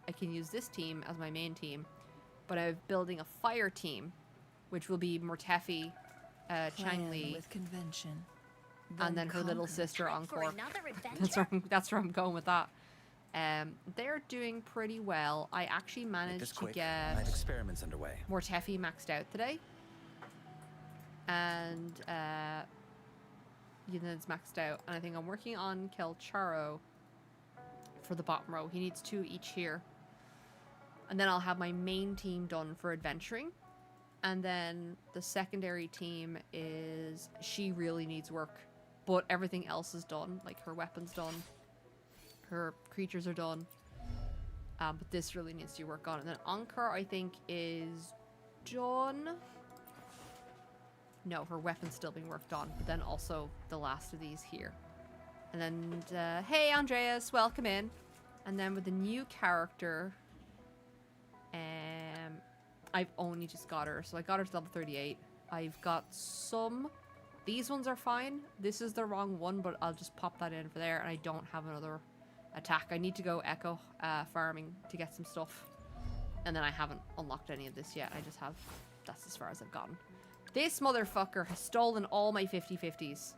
[SPEAKER 1] I can use this team as my main team, but I'm building a fire team, which will be Mortefi,
[SPEAKER 4] plan
[SPEAKER 1] Changli,
[SPEAKER 4] with convention.
[SPEAKER 1] and then her little
[SPEAKER 4] conquer.
[SPEAKER 1] sister
[SPEAKER 3] For
[SPEAKER 1] Encore.
[SPEAKER 3] another adventure?
[SPEAKER 1] That's where I'm going with that. They're doing pretty well. I actually
[SPEAKER 5] Make
[SPEAKER 1] managed
[SPEAKER 5] this
[SPEAKER 1] to
[SPEAKER 5] quick.
[SPEAKER 1] get
[SPEAKER 5] I have experiments underway.
[SPEAKER 1] Mortefi maxed out today. And Yinlin's maxed out. And I think I'm working on Kelcharo for the bottom row. He needs 2 each here. And then I'll have my main team done for adventuring. And then the secondary team is she really needs work. But everything else is done. Like her weapon's done. Her creatures are done. But this really needs to work on. And then Ankar, I think, is done. No, her weapon's still being worked on. But then also the last of these here. And then, hey, Andreas, welcome in. And then with the new character, I've only just got her. So I got her to level 38. I've got some. These ones are fine. This is the wrong one, but I'll just pop that in for there. And I don't have another attack. I need to go echo farming to get some stuff. And then I haven't unlocked any of this yet. I just have. That's as far as I've gotten. This motherfucker has stolen all my 50/50s.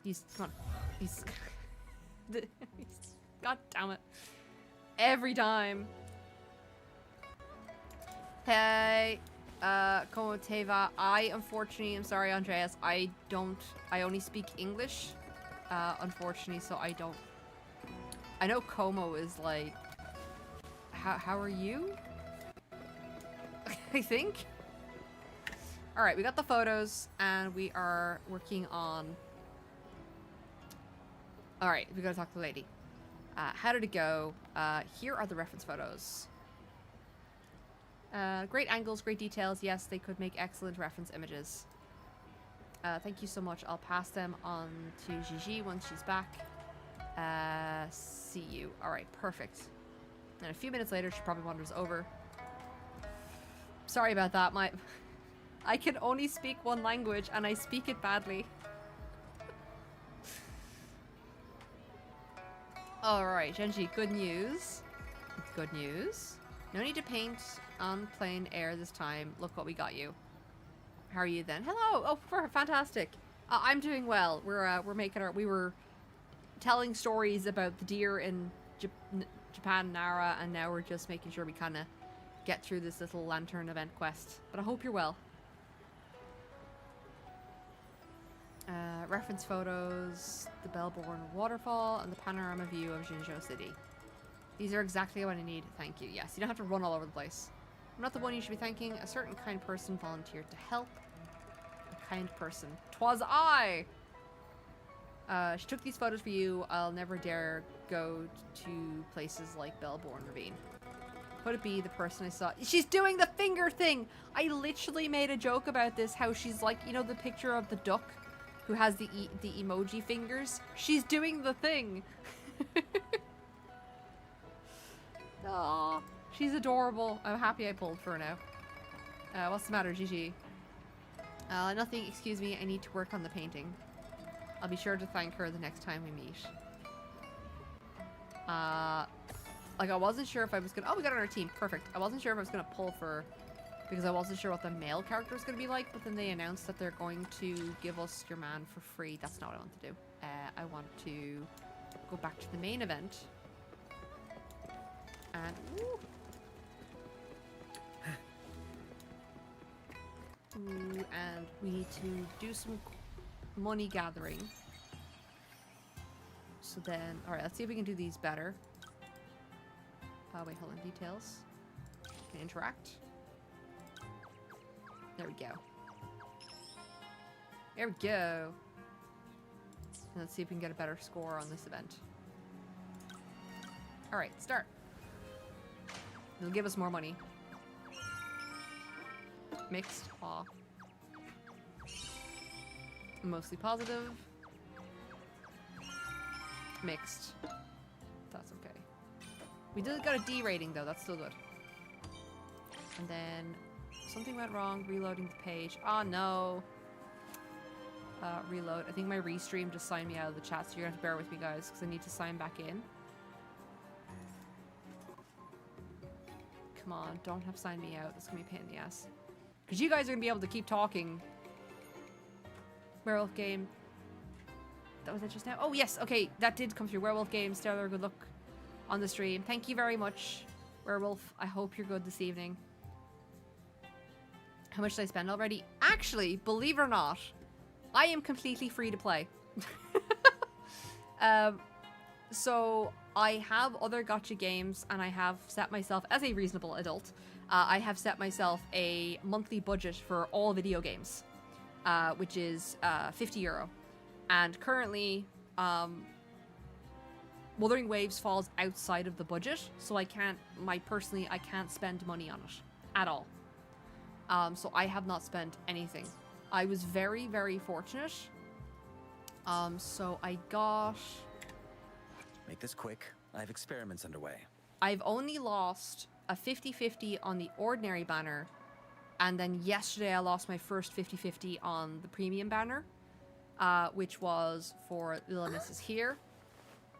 [SPEAKER 1] He's. Come on. He's. God damn it. Every time. Hey, como te va? I unfortunately, I'm sorry, Andreas. I only speak English, unfortunately, so I don't. I know como is like, how are you? I think. All right, we got the photos, and we are working on. All right, we gotta talk to the lady. How did it go? Here are the reference photos. Great angles, great details. Yes, they could make excellent reference images. Thank you so much. I'll pass them on to Gigi once she's back. See you. All right, perfect. And a few minutes later, she probably wanders over. Sorry about that. I can only speak one language, and I speak it badly. All right, Genji, good news. Good news. No need to paint on plain air this time. Look what we got you. How are you then? Hello. Oh, fantastic. I'm doing well. We're making our. We were telling stories about the deer in Japan, Nara, and now we're just making sure we kind of get through this little lantern event quest. But I hope you're well. Reference photos, the Bellborn waterfall, and the panorama view of Jinzhou City. These are exactly what I need. Thank you. Yes, you don't have to run all over the place. I'm not the one you should be thanking. A certain kind person volunteered to help. A kind person. 'Twas I! She took these photos for you. I'll never dare go to places like Bellborn Ravine. Could it be the person I saw? She's doing the finger thing! I literally made a joke about this, how she's like, you know, the picture of the duck who has the emoji fingers? She's doing the thing! Aww, she's adorable. I'm happy I pulled for her now. What's the matter, Gigi? Nothing, excuse me, I need to work on the painting. I'll be sure to thank her the next time we meet. Like I wasn't sure if I was gonna, oh, we got on our team, perfect. I wasn't sure if I was gonna pull for, because I wasn't sure what the male character was gonna be like, but then they announced that they're going to give us your man for free. That's not what I want to do. I want to go back to the main event. And and we need to do some money gathering. So then, all right, let's see if we can do these better. Wait, hold on, details. Can interact. There we go. There we go. Let's see if we can get a better score on this event. All right, start. It'll give us more money. Mixed. Aw. Mostly positive. Mixed. That's okay. We did got a D rating though, that's still good. And then something went wrong reloading the page. Oh no. Reload. I think my restream just signed me out of the chat, so you're gonna have to bear with me guys because I need to sign back in. Come on, don't have signed me out. That's gonna be a pain in the ass. Because you guys are gonna be able to keep talking. Werewolf game. That was it just now? Oh yes, okay, that did come through. Werewolf game, Stellar, good luck on the stream. Thank you very much, Werewolf. I hope you're good this evening. How much did I spend already? Actually, believe it or not, I am completely free to play. So I have other gacha games, and I have set myself, as a reasonable adult, I have set myself a monthly budget for all video games, which is €50. And currently, Wuthering Waves falls outside of the budget, so I can't, personally, I can't spend money on it at all. So I have not spent anything. I was very, very fortunate. So I got...
[SPEAKER 5] Make this quick. I have experiments underway.
[SPEAKER 1] I've only lost a 50-50 on the ordinary banner, and then yesterday I lost my first 50-50 on the premium banner, which was for Little Mrs. Here.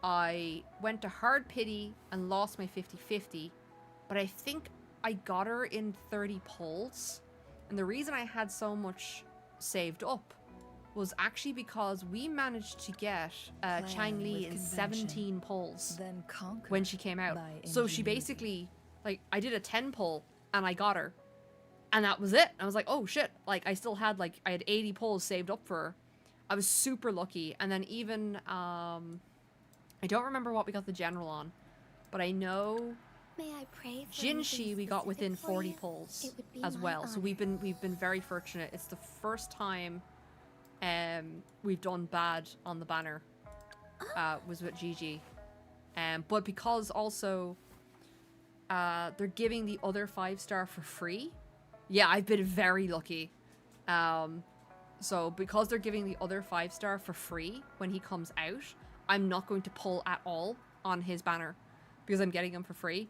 [SPEAKER 1] I went to Hard Pity and lost my 50-50, but I think I got her in 30 pulls, and the reason I had so much saved up was actually because we managed to get Chang Li in 17 pulls
[SPEAKER 4] Then conquer
[SPEAKER 1] when she came out.
[SPEAKER 4] by
[SPEAKER 1] So she
[SPEAKER 4] ingenuity.
[SPEAKER 1] basically, like, I did a 10 pull and I got her. And that was it. I was like, oh shit. Like, I still had, like, I had 80 pulls saved up for her. I was super lucky. And then even, I don't remember what we got the general on, but I know
[SPEAKER 3] May I pray for
[SPEAKER 1] Jinshi
[SPEAKER 3] anything
[SPEAKER 1] we got
[SPEAKER 3] specific
[SPEAKER 1] within
[SPEAKER 3] for
[SPEAKER 1] 40
[SPEAKER 3] you?
[SPEAKER 1] pulls
[SPEAKER 3] It would be
[SPEAKER 1] as
[SPEAKER 3] my
[SPEAKER 1] well. So
[SPEAKER 3] honor.
[SPEAKER 1] we've been very fortunate. It's the first time we've done bad on the banner. Was with GG. But because also they're giving the other 5-star for free. Yeah, I've been very lucky. So because they're giving the other 5-star for free when he comes out, I'm not going to pull at all on his banner because I'm getting him for free.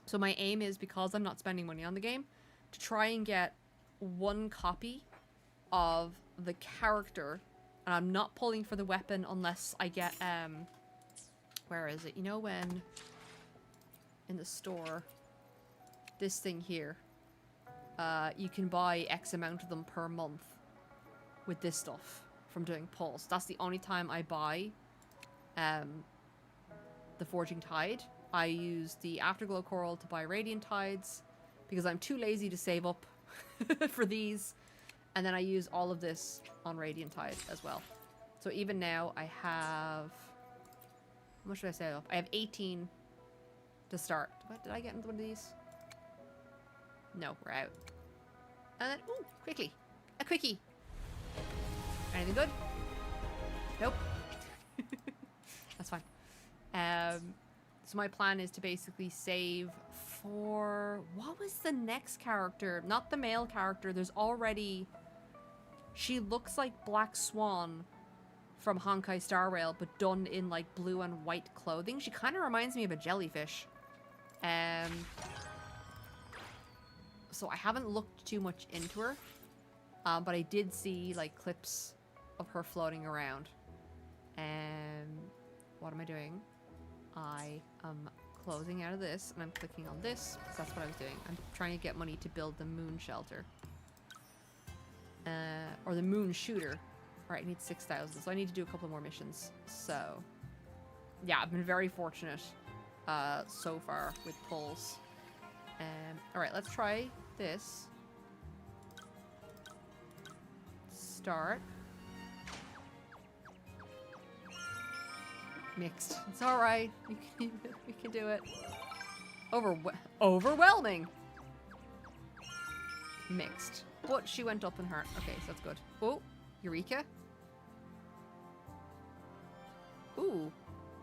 [SPEAKER 1] So my aim is, because I'm not spending money on the game, to try and get one copy of the character, and I'm not pulling for the weapon unless I get where is it? You know when in the store, this thing here, you can buy X amount of them per month with this stuff from doing pulls. That's the only time I buy the Forging Tide. I use the Afterglow Coral to buy Radiant Tides because I'm too lazy to save up for these. And then I use all of this on Radiant Tide as well. So even now I have... How much did I save up? I have 18 to start. What, did I get into one of these? No, we're out. And then, ooh, quickly. A quickie. Anything good? Nope. That's fine. So my plan is to basically save for... What was the next character? Not the male character. There's already... She looks like Black Swan from Honkai Star Rail, but done in like blue and white clothing. She kind of reminds me of a jellyfish. So I haven't looked too much into her. But I did see like clips of her floating around. What am I doing? I am closing out of this and I'm clicking on this because that's what I was doing. I'm trying to get money to build the moon shelter. Or the moon shooter. Alright, I need 6,000, so I need to do a couple more missions. So, yeah, I've been very fortunate so far with pulls. Alright, let's try this. Start. Mixed. It's alright. We can do it. Overwhelming! Mixed. But she went up in heart. Okay, so that's good. Oh, Eureka. Ooh.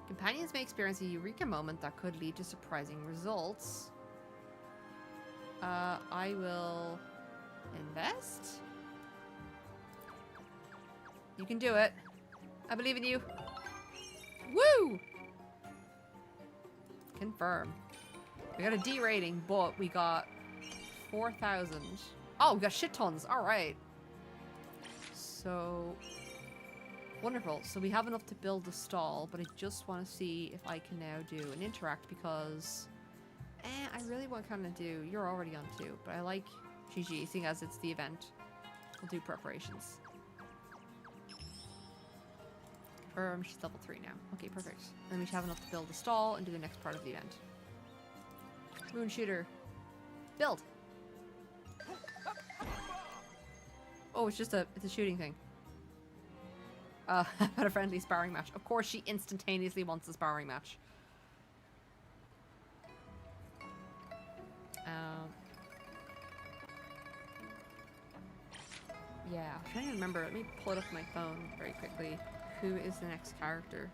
[SPEAKER 1] Companions may experience a Eureka moment that could lead to surprising results. I will invest. You can do it. I believe in you. Woo! Confirm. We got a D rating, but we got 4,000. Oh, we got shit tons. All right. So, wonderful. So we have enough to build a stall, but I just want to see if I can now do an interact because I really want to kind of do, you're already on 2, but I like GG, seeing as it's the event. We'll do preparations. She's level 3 now. Okay, perfect. Then we should have enough to build a stall and do the next part of the event. Moon shooter. Build! Oh, it's just it's a shooting thing. Had a friendly sparring match. Of course she instantaneously wants a sparring match. Yeah, I'm trying to remember. Let me pull it up on my phone very quickly. Who is the next character?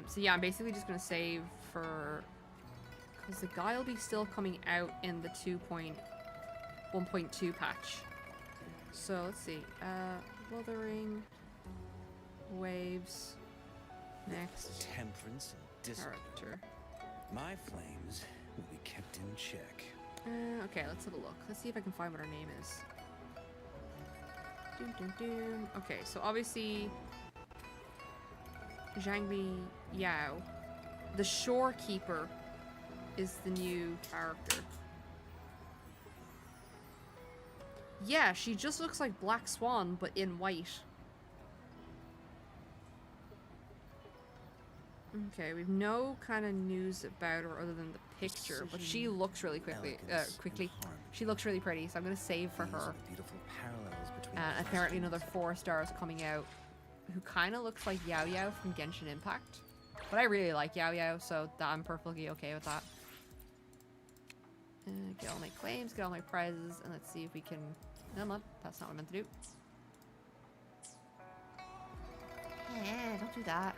[SPEAKER 1] So yeah, I'm basically just gonna save for, because the guy will be still coming out in the 2.1.2 patch. So let's see. Wuthering, waves, next
[SPEAKER 5] Temperance and discipline.
[SPEAKER 1] character.
[SPEAKER 5] My flames will be kept in check.
[SPEAKER 1] Okay, let's have a look. Let's see if I can find what her name is. Doom, doom, doom. Okay, so obviously Zhangli Yao, the shorekeeper, is the new character. Yeah, she just looks like Black Swan, but in white. Okay, we've no kind of news about her other than the picture, but she looks really quickly. She looks really pretty, so I'm gonna save for her.
[SPEAKER 5] Beautiful parallels between
[SPEAKER 1] And apparently another 4 stars coming out, who kind of looks like Yao Yao from Genshin Impact. But I really like Yao Yao, so I'm perfectly okay with that. Get all my claims, get all my prizes, and let's see if we can... No, that's not what I meant to do. Yeah, don't do that.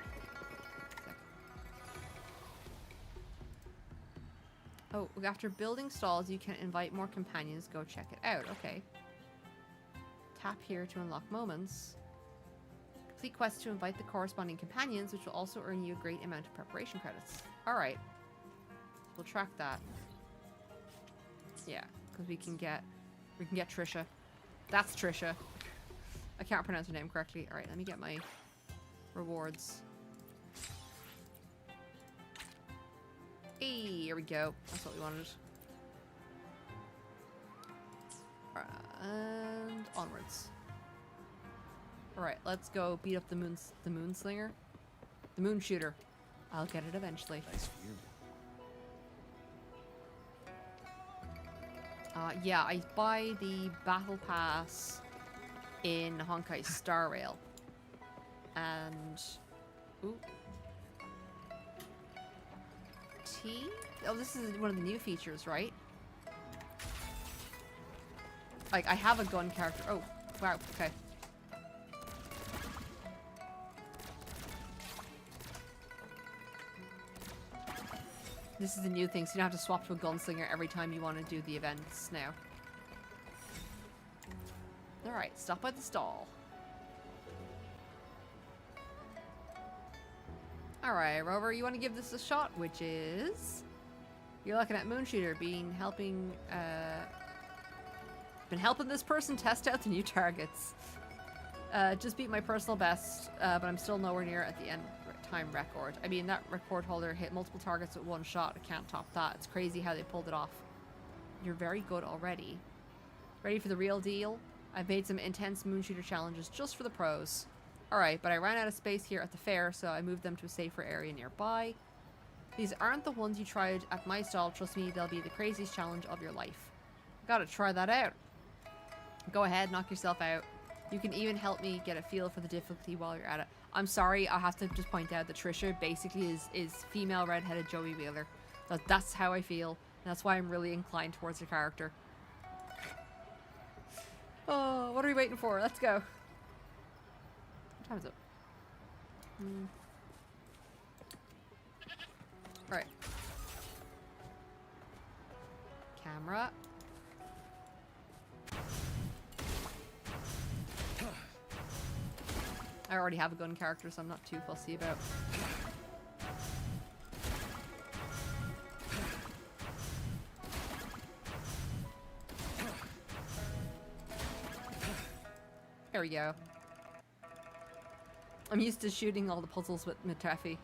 [SPEAKER 1] Oh, after building stalls, you can invite more companions. Go check it out. Okay. Tap here to unlock moments. Complete quests to invite the corresponding companions, which will also earn you a great amount of preparation credits. Alright. We'll track that. Yeah, because we can get Trisha. That's Trisha. I can't pronounce her name correctly. Alright, let me get my rewards. Hey, here we go. That's what we wanted. And onwards. Alright, let's go beat up the moonslinger. The moon shooter. I'll get it eventually.
[SPEAKER 5] Nice view.
[SPEAKER 1] Yeah, I buy the battle pass in Honkai Star Rail. And... Ooh. T? Oh, this is one of the new features, right? Like, I have a gun character. Oh, wow, okay. This is the new thing, so you don't have to swap to a gunslinger every time you want to do the events now. Alright, stop by the stall. Alright, Rover, you want to give this a shot, which is... You're looking at Moonshooter been helping this person test out the new targets. Just beat my personal best, but I'm still nowhere near at the end time record. I mean, that record holder hit multiple targets with one shot. I can't top that. It's crazy how they pulled it off. You're very good already. Ready for the real deal? I've made some intense Moonshooter challenges just for the pros. Alright, but I ran out of space here at the fair, so I moved them to a safer area nearby. These aren't the ones you tried at my stall. Trust me, they'll be the craziest challenge of your life. Gotta try that out. Go ahead, knock yourself out. You can even help me get a feel for the difficulty while you're at it. I'm sorry, I have to just point out that Trisha basically is female redheaded Joey Wheeler. That's how I feel. And that's why I'm really inclined towards the character. Oh, what are we waiting for? Let's go. What time is it? Right. Come camera. I already have a gun character, so I'm not too fussy about. There we go. I'm used to shooting all the puzzles with Taffy.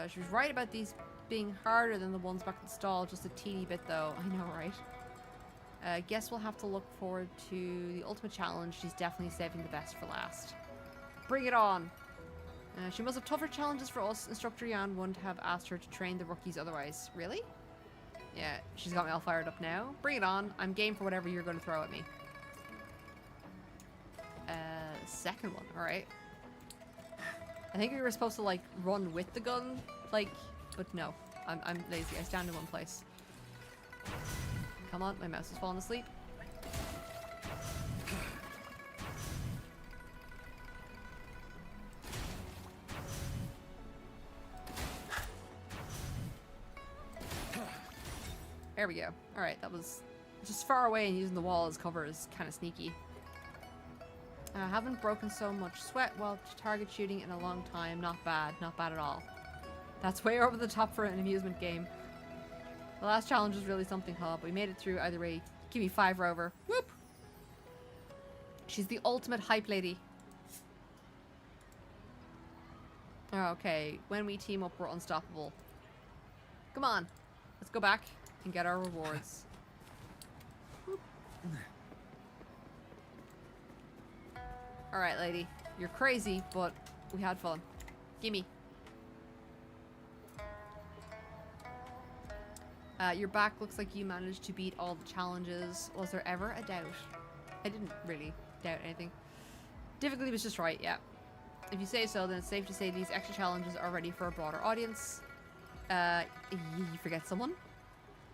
[SPEAKER 1] She was right about these being harder than the ones back in the stall, just a teeny bit though. I know, right? Guess we'll have to look forward to the ultimate challenge. She's definitely saving the best for last. Bring it on! She must have tougher challenges for us. Instructor Jan wouldn't have asked her to train the rookies otherwise. Really? Yeah, she's got me all fired up now. Bring it on. I'm game for whatever you're going to throw at me. Second one, alright. I think we were supposed to, like, run with the gun, like, but no. I'm lazy. I stand in one place. Come on, my mouse is falling asleep. There we go. Alright, that was just far away, and using the wall as cover is kind of sneaky. I haven't broken so much sweat while target shooting in a long time. Not bad. Not bad at all. That's way over the top for an amusement game. The last challenge was really something, huh? But we made it through either way. Give me 5 Rover. Whoop! She's the ultimate hype lady. Okay, when we team up, we're unstoppable. Come on. Let's go back and get our rewards. Alright, lady. You're crazy, but we had fun. Gimme. Your back looks like you managed to beat all the challenges. Was there ever a doubt? I didn't really doubt anything. Difficulty was just right, yeah. If you say so, then it's safe to say these extra challenges are ready for a broader audience. You forget someone?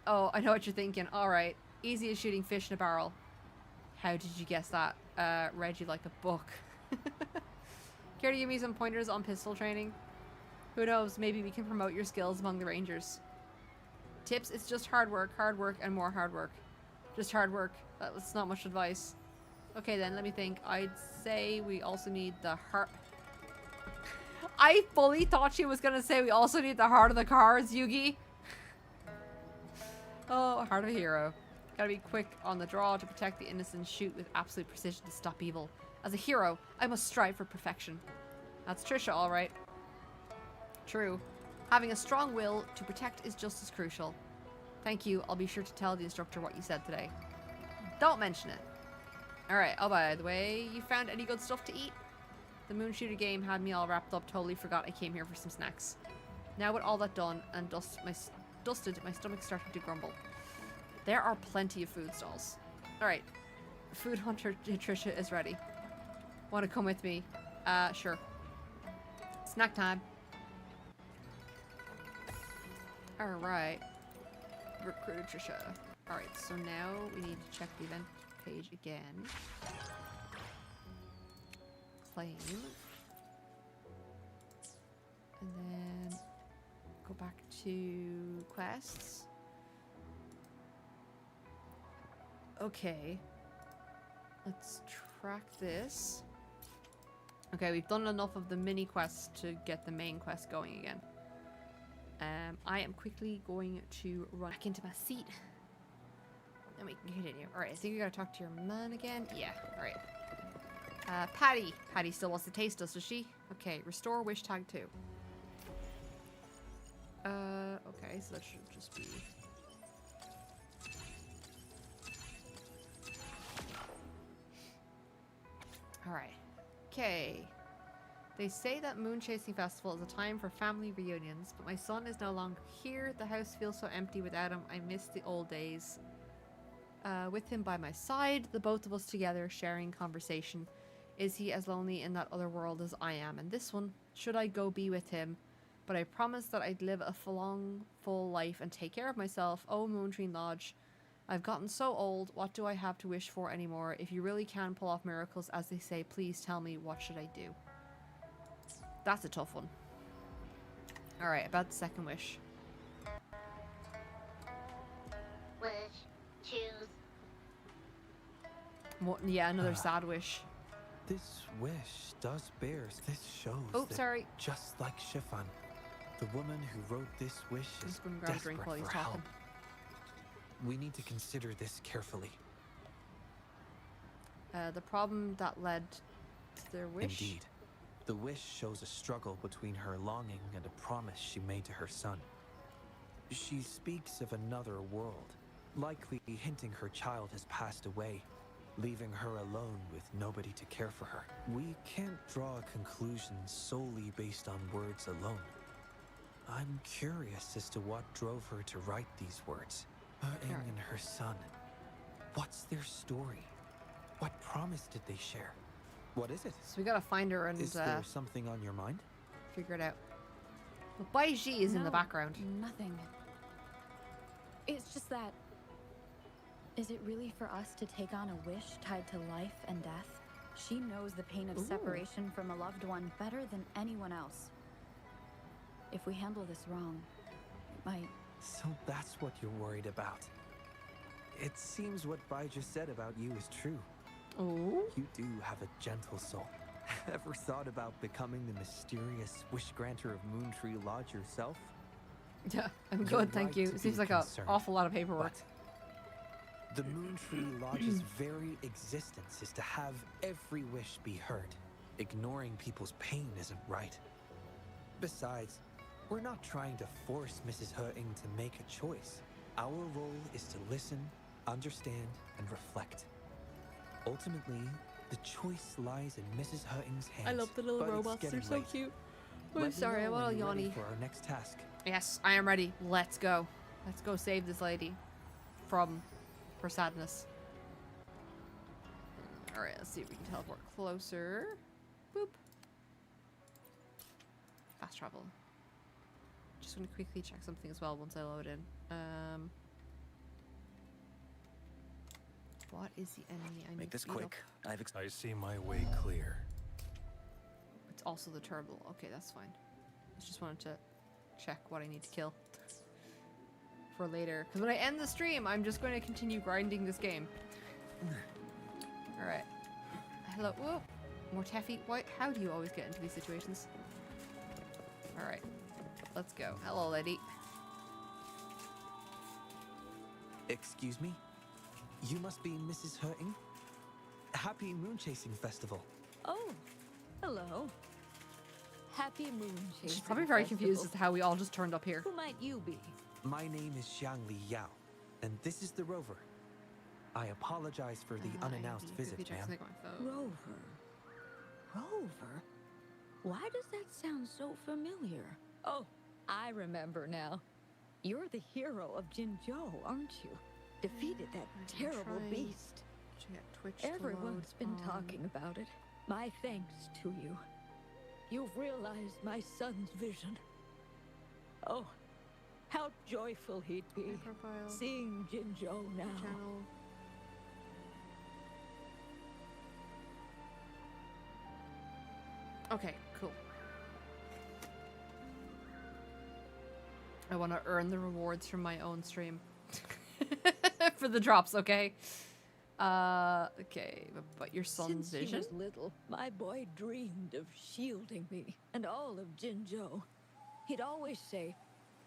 [SPEAKER 1] Oh, I know what you're thinking. Alright. Easy as shooting fish in a barrel. How did you guess that? Read you like a book. Care to give me some pointers on pistol training? Who knows, maybe we can promote your skills among the rangers. Tips, it's just hard work, and more hard work. Just hard work. That's not much advice. Okay then, let me think. I'd say we also need the heart. I fully thought she was gonna say we also need the heart of the cars, Yugi. Oh, heart of a hero. Gotta be quick on the draw to protect the innocent, shoot with absolute precision to stop evil. As a hero, I must strive for perfection. That's Trisha, alright. True. Having a strong will to protect is just as crucial. Thank you, I'll be sure to tell the instructor what you said today. Don't mention it. Alright, oh by the way, you found any good stuff to eat? The moon shooter game had me all wrapped up, totally forgot I came here for some snacks. Now with all that done and dusted, my stomach started to grumble. There are plenty of food stalls. Alright. Food Hunter Trisha is ready. Want to come with me? Sure. Snack time. Alright. Recruiter Trisha. Alright, so now we need to check the event page again. Claim. And then go back to quests. Okay. Let's track this. Okay, we've done enough of the mini quests to get the main quest going again. I am quickly going to run back into my seat. And we can continue. Alright, I think we gotta talk to your man again. Yeah, alright. Patty. Patty still wants to taste us, does she? Okay, restore wish tag 2. Okay, so that should just be... Alright. Okay. They say that Moon Chasing Festival is a time for family reunions, but my son is no longer here. The house feels so empty without him. I miss the old days. With him by my side, the both of us together sharing conversation. Is he as lonely in that other world as I am in this one? Should I go be with him? But I promised that I'd live a long, full life and take care of myself. Oh, Moontree Lodge. I've gotten so old. What do I have to wish for anymore? If you really can pull off miracles, as they say, please tell me, what should I do? That's a tough one. Alright, about the second wish. Yeah, another sad wish.
[SPEAKER 8] This wish does bear. This shows
[SPEAKER 1] Oh,
[SPEAKER 8] that
[SPEAKER 1] sorry.
[SPEAKER 8] just like Chiffon, the woman who wrote this wish
[SPEAKER 1] I'm
[SPEAKER 8] is
[SPEAKER 1] just gonna grab a
[SPEAKER 8] desperate
[SPEAKER 1] drink while he's
[SPEAKER 8] for
[SPEAKER 1] talking.
[SPEAKER 8] help. We need to consider this carefully.
[SPEAKER 1] The problem that led to their wish.
[SPEAKER 8] Indeed. The wish shows a struggle between her longing and a promise she made to her son. She speaks of another world, likely hinting her child has passed away, leaving her alone with nobody to care for her. We can't draw a conclusion solely based on words alone. I'm curious as to what drove her to write these words. Wuthering and her son. What's their story? What promise did they share? What is it?
[SPEAKER 1] So we gotta find her and
[SPEAKER 8] Is there something on your mind?
[SPEAKER 1] figure it out. Well, Bai Ji is in the
[SPEAKER 3] No,
[SPEAKER 1] background.
[SPEAKER 3] Nothing. It's just that. Is it really for us to take on a wish tied to life and death? She knows the pain of separation from a loved one better than anyone else. If we handle this wrong, it might.
[SPEAKER 8] So that's what you're worried about. It seems what Bai just said about you is true.
[SPEAKER 1] Oh.
[SPEAKER 8] You do have a gentle soul. Ever thought about becoming the mysterious wish granter of Moontree Lodge yourself?
[SPEAKER 1] Yeah, I'm
[SPEAKER 8] You're
[SPEAKER 1] good, thank
[SPEAKER 8] right
[SPEAKER 1] you.
[SPEAKER 8] to
[SPEAKER 1] It seems
[SPEAKER 8] be
[SPEAKER 1] like an
[SPEAKER 8] concerned,
[SPEAKER 1] awful lot of paperwork.
[SPEAKER 8] But the Moontree Lodge's very existence is to have every wish be heard. Ignoring people's pain isn't right. Besides, we're not trying to force Mrs. Wuthering to make a choice. Our role is to listen, understand, and reflect. Ultimately, the choice lies in Mrs. Wuthering's hands.
[SPEAKER 1] I love the little
[SPEAKER 8] but it's
[SPEAKER 1] robots, they're
[SPEAKER 8] getting
[SPEAKER 1] so
[SPEAKER 8] late.
[SPEAKER 1] cute.
[SPEAKER 8] Let
[SPEAKER 1] I'm
[SPEAKER 8] me
[SPEAKER 1] sorry,
[SPEAKER 8] know
[SPEAKER 1] I'm
[SPEAKER 8] when
[SPEAKER 1] all
[SPEAKER 8] you're ready
[SPEAKER 1] yawny.
[SPEAKER 8] for our next task.
[SPEAKER 1] Yes, I am ready. Let's go. Let's go save this lady from her sadness. Alright, let's see if we can teleport closer. Boop. Fast travel. Just want to quickly check something as well once I load in. What is the enemy I need
[SPEAKER 5] Make this
[SPEAKER 1] to beat
[SPEAKER 5] quick.
[SPEAKER 1] up?
[SPEAKER 6] I see my way clear.
[SPEAKER 1] It's also the turtle. Okay, that's fine. I just wanted to check what I need to kill for later. Because when I end the stream, I'm just going to continue grinding this game. Alright. Hello. Whoa. More taffy. What? How do you always get into these situations? Alright. Let's go. Hello, lady.
[SPEAKER 8] Excuse me? You must be Mrs. Wuthering? Happy Moon Chasing Festival.
[SPEAKER 9] Oh, hello. Happy Moon Chasing
[SPEAKER 1] She's probably very confused as
[SPEAKER 9] Festival.
[SPEAKER 1] to how we all just turned up here.
[SPEAKER 9] Who might you be?
[SPEAKER 8] My name is Xiangli Yao, and this is the Rover. I apologize for the unannounced visit, ma'am.
[SPEAKER 9] Rover. Rover? Why does that sound so familiar? Oh, I remember now. You're the hero of Jinzhou, aren't you? Defeated that terrible beast. Everyone's been talking about it. My thanks to you. You've realized my son's vision. Oh, how joyful he'd be seeing Jinzhou now.
[SPEAKER 1] Okay, cool. I want to earn the rewards from my own stream. For the drops, okay? Okay, but your son's
[SPEAKER 9] Since
[SPEAKER 1] vision?
[SPEAKER 9] he was little, my boy dreamed of shielding me and all of Jinzhou. He'd always say,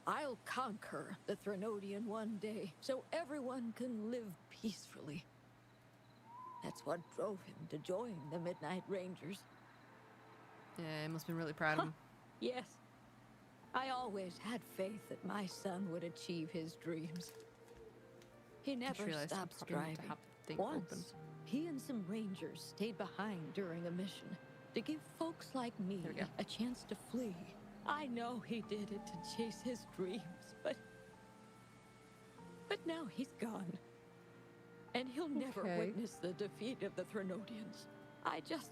[SPEAKER 9] I'll conquer the Threnodian one day, so everyone can live peacefully. That's what drove him to join the Midnight Rangers.
[SPEAKER 1] Yeah, I must have been really proud of him.
[SPEAKER 9] Yes. I always had faith that my son would achieve his dreams. He never
[SPEAKER 1] realized I'm
[SPEAKER 9] stopped
[SPEAKER 1] probably meant to
[SPEAKER 9] striving.
[SPEAKER 1] have the thing
[SPEAKER 9] Once,
[SPEAKER 1] open.
[SPEAKER 9] he and some rangers stayed behind during a mission to give folks like me
[SPEAKER 1] There we go.
[SPEAKER 9] a chance to flee. I know he did it to chase his dreams, but now he's gone. And he'll never
[SPEAKER 1] Okay.
[SPEAKER 9] witness the defeat of the Threnodians. I just...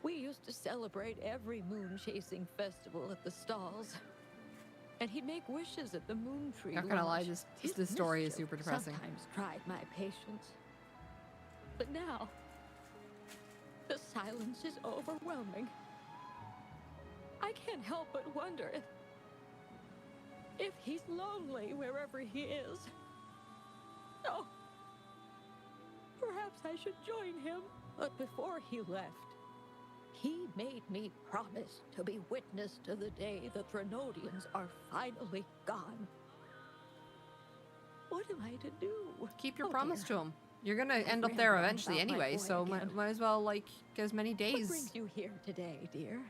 [SPEAKER 9] We used to celebrate every moon-chasing festival at the stalls. And he'd make wishes at the Moontree
[SPEAKER 1] Not gonna lie,
[SPEAKER 9] Lodge.
[SPEAKER 1] this
[SPEAKER 9] His
[SPEAKER 1] story is
[SPEAKER 9] mischief
[SPEAKER 1] super depressing.
[SPEAKER 9] Sometimes tried my patience. But now, the silence is overwhelming. I can't help but wonder if he's lonely wherever he is. No. Perhaps I should join him. But before he left, he made me promise to be witness to the day the Threnodians are finally gone. What am I to do?
[SPEAKER 1] Keep your
[SPEAKER 9] Oh,
[SPEAKER 1] promise
[SPEAKER 9] dear.
[SPEAKER 1] to him. You're gonna end up
[SPEAKER 9] ran
[SPEAKER 1] there
[SPEAKER 9] around
[SPEAKER 1] eventually
[SPEAKER 9] about my
[SPEAKER 1] anyway,
[SPEAKER 9] boy
[SPEAKER 1] so
[SPEAKER 9] again.
[SPEAKER 1] might as well, like, get as many
[SPEAKER 9] What
[SPEAKER 1] days.
[SPEAKER 9] brings you here today, dear?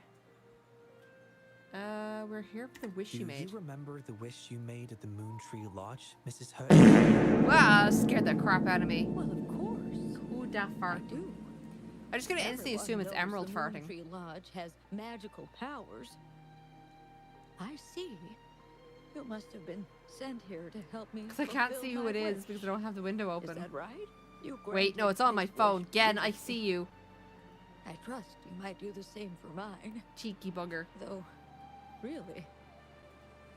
[SPEAKER 1] We're here for the wish
[SPEAKER 8] Do
[SPEAKER 1] you made.
[SPEAKER 8] you remember the wish you made at the Moon Tree Lodge, Mrs. Hurting?
[SPEAKER 1] Wow, scared the crap out of me.
[SPEAKER 9] Well, of course.
[SPEAKER 1] Who da
[SPEAKER 9] I
[SPEAKER 1] fart?
[SPEAKER 9] do.
[SPEAKER 1] I'm just gonna instantly
[SPEAKER 9] Everyone
[SPEAKER 1] assume it's
[SPEAKER 9] knows
[SPEAKER 1] Emerald
[SPEAKER 9] the
[SPEAKER 1] farting.
[SPEAKER 9] Moontree Lodge has magical powers. I see. You must have been sent here to help me.
[SPEAKER 1] Because I can't
[SPEAKER 9] fulfill
[SPEAKER 1] see who
[SPEAKER 9] my
[SPEAKER 1] it is
[SPEAKER 9] wish.
[SPEAKER 1] because I don't have the window
[SPEAKER 9] Is
[SPEAKER 1] open.
[SPEAKER 9] that right? You
[SPEAKER 1] Wait, no,
[SPEAKER 9] granted
[SPEAKER 1] it's on my
[SPEAKER 9] his wish
[SPEAKER 1] phone. Again, I
[SPEAKER 9] previously.
[SPEAKER 1] see you.
[SPEAKER 9] I trust you might do the same for mine.
[SPEAKER 1] Cheeky bugger.
[SPEAKER 9] Though, really,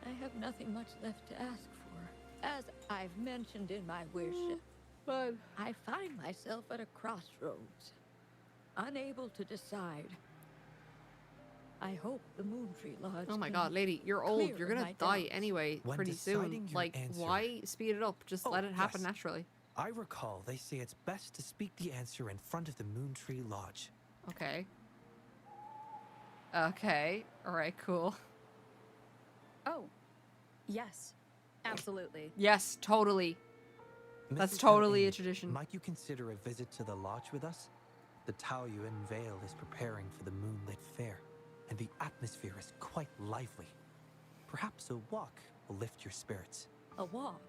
[SPEAKER 9] I have nothing much left to ask for. As I've mentioned in my wish,
[SPEAKER 1] But
[SPEAKER 9] I find myself at a crossroads, unable to decide. I hope the Moontree Lodge.
[SPEAKER 1] oh my
[SPEAKER 9] can
[SPEAKER 1] god, lady, you're old.
[SPEAKER 9] clear
[SPEAKER 1] You're gonna
[SPEAKER 9] my
[SPEAKER 1] die
[SPEAKER 9] doubts.
[SPEAKER 1] anyway
[SPEAKER 8] When
[SPEAKER 1] pretty soon.
[SPEAKER 8] deciding your
[SPEAKER 1] Like,
[SPEAKER 8] answer-
[SPEAKER 1] why speed it up? Just
[SPEAKER 8] Oh,
[SPEAKER 1] let it happen
[SPEAKER 8] yes.
[SPEAKER 1] naturally.
[SPEAKER 8] I recall they say it's best to speak the answer in front of the Moon Tree Lodge.
[SPEAKER 1] Okay. Okay. Alright, cool.
[SPEAKER 4] Oh, yes, absolutely.
[SPEAKER 1] Yes, totally. That's
[SPEAKER 8] Mrs.
[SPEAKER 1] totally a
[SPEAKER 8] Hurting,
[SPEAKER 1] tradition.
[SPEAKER 8] Might you consider a visit to the lodge with us? The Taoyuan Vale is preparing for the moonlit fair, and the atmosphere is quite lively. Perhaps a walk will lift your spirits.
[SPEAKER 9] A walk.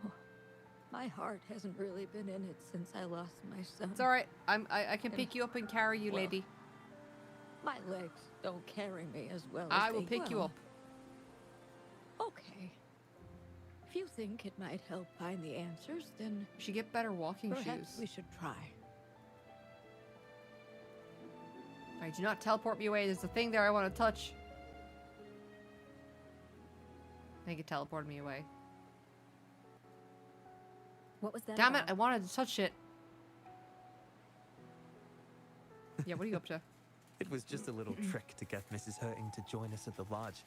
[SPEAKER 9] Oh, my heart hasn't really been in it since I lost my son.
[SPEAKER 1] It's alright. I can pick you up and carry you,
[SPEAKER 9] Well,
[SPEAKER 1] lady.
[SPEAKER 9] My legs don't carry me as well as
[SPEAKER 1] I will
[SPEAKER 9] they
[SPEAKER 1] pick you
[SPEAKER 9] will.
[SPEAKER 1] up.
[SPEAKER 9] Okay. If you think it might help find the answers, then
[SPEAKER 1] You should get better walking
[SPEAKER 9] perhaps
[SPEAKER 1] shoes.
[SPEAKER 9] we should try.
[SPEAKER 1] Alright, do not teleport me away. There's a thing there I want to touch. I think it teleported me away.
[SPEAKER 4] What was that?
[SPEAKER 1] Damn it, I
[SPEAKER 4] about?
[SPEAKER 1] wanted to touch it. Yeah, what are you up to?
[SPEAKER 8] It was just a little trick to get Mrs. Hurting to join us at the lodge.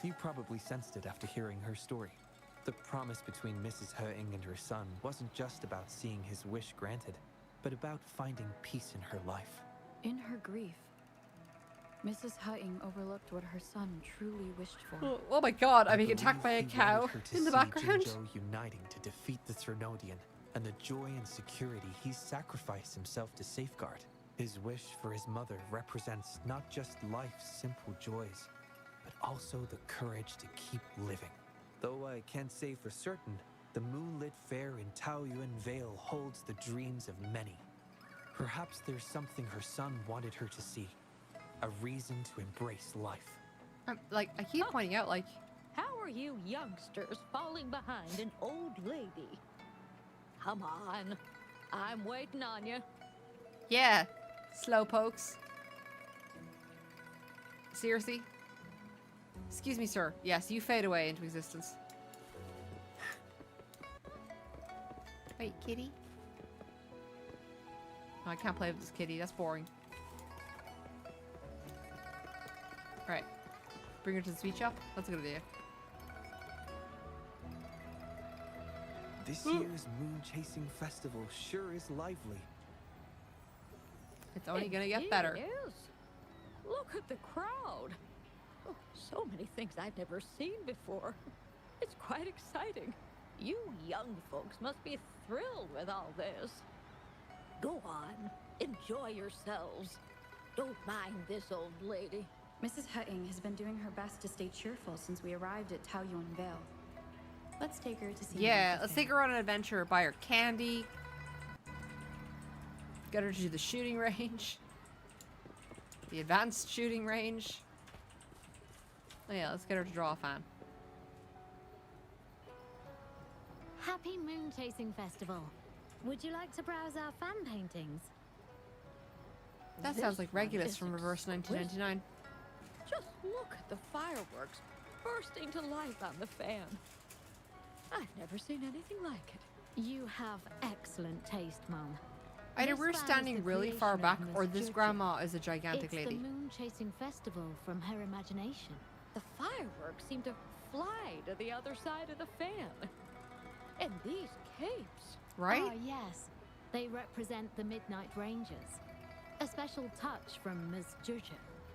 [SPEAKER 8] You probably sensed it after hearing her story. The promise between Mrs. Hurting and her son wasn't just about seeing his wish granted, but about finding peace in her life.
[SPEAKER 3] In her grief, Mrs. Hutting overlooked what her son truly wished for.
[SPEAKER 1] Oh my god, I'm
[SPEAKER 8] I
[SPEAKER 1] being attacked by a
[SPEAKER 8] believe he wanted
[SPEAKER 1] cow
[SPEAKER 8] her to
[SPEAKER 1] in the
[SPEAKER 8] see
[SPEAKER 1] background.
[SPEAKER 8] Jinzhou uniting to defeat the Threnodian, and the joy and security he sacrificed himself to safeguard. His wish for his mother represents not just life's simple joys, but also the courage to keep living. Though I can't say for certain, the moonlit fair in Taoyuan Vale holds the dreams of many. Perhaps there's something her son wanted her to see, a reason to embrace life.
[SPEAKER 1] Like, I keep pointing out, like,
[SPEAKER 9] How are you youngsters falling behind an old lady? Come on. I'm waiting on you.
[SPEAKER 1] yeah, slow pokes. Seriously? Excuse me, sir. Yes, you fade away into existence. Wait, kitty? Oh, I can't play with this kitty. That's boring. Alright. Bring her to the sweet shop? That's a good idea.
[SPEAKER 8] This year's moon chasing festival sure is lively.
[SPEAKER 1] It's only gonna
[SPEAKER 9] It
[SPEAKER 1] get better.
[SPEAKER 9] is. Look at the crowd. Oh, so many things I've never seen before. It's quite exciting. You young folks must be thrilled with all this. Go on. Enjoy yourselves. Don't mind this old lady.
[SPEAKER 3] Mrs. Hutting has been doing her best to stay cheerful since we arrived at Taoyuan Vale. Let's take her to see.
[SPEAKER 1] Yeah, let's take her on an adventure. Buy her candy. Get her to the shooting range. The advanced shooting range. Oh yeah, let's get her to draw a fan.
[SPEAKER 10] Happy Moon Chasing Festival. Would you like to browse our fan paintings?
[SPEAKER 1] That
[SPEAKER 9] This
[SPEAKER 1] sounds like
[SPEAKER 9] one
[SPEAKER 1] Regulus
[SPEAKER 9] is
[SPEAKER 1] from Reverse
[SPEAKER 9] exquisite.
[SPEAKER 1] 1999.
[SPEAKER 9] Just look at the fireworks bursting to life on the fan. I've never seen anything like it.
[SPEAKER 10] You have excellent taste, Mum.
[SPEAKER 1] Either
[SPEAKER 10] This
[SPEAKER 1] we're
[SPEAKER 10] fan is
[SPEAKER 1] standing
[SPEAKER 10] the
[SPEAKER 1] really
[SPEAKER 10] creation
[SPEAKER 1] far
[SPEAKER 10] of
[SPEAKER 1] back,
[SPEAKER 10] Miss
[SPEAKER 1] or this
[SPEAKER 10] Juju.
[SPEAKER 1] grandma is a gigantic
[SPEAKER 10] It's
[SPEAKER 1] lady.
[SPEAKER 10] the Moon Chasing Festival from her imagination.
[SPEAKER 9] The fireworks seem to fly to the other side of the fan. And these capes.
[SPEAKER 1] Right?
[SPEAKER 10] Ah, yes. They represent the Midnight Rangers. A special touch from Ms. Juju.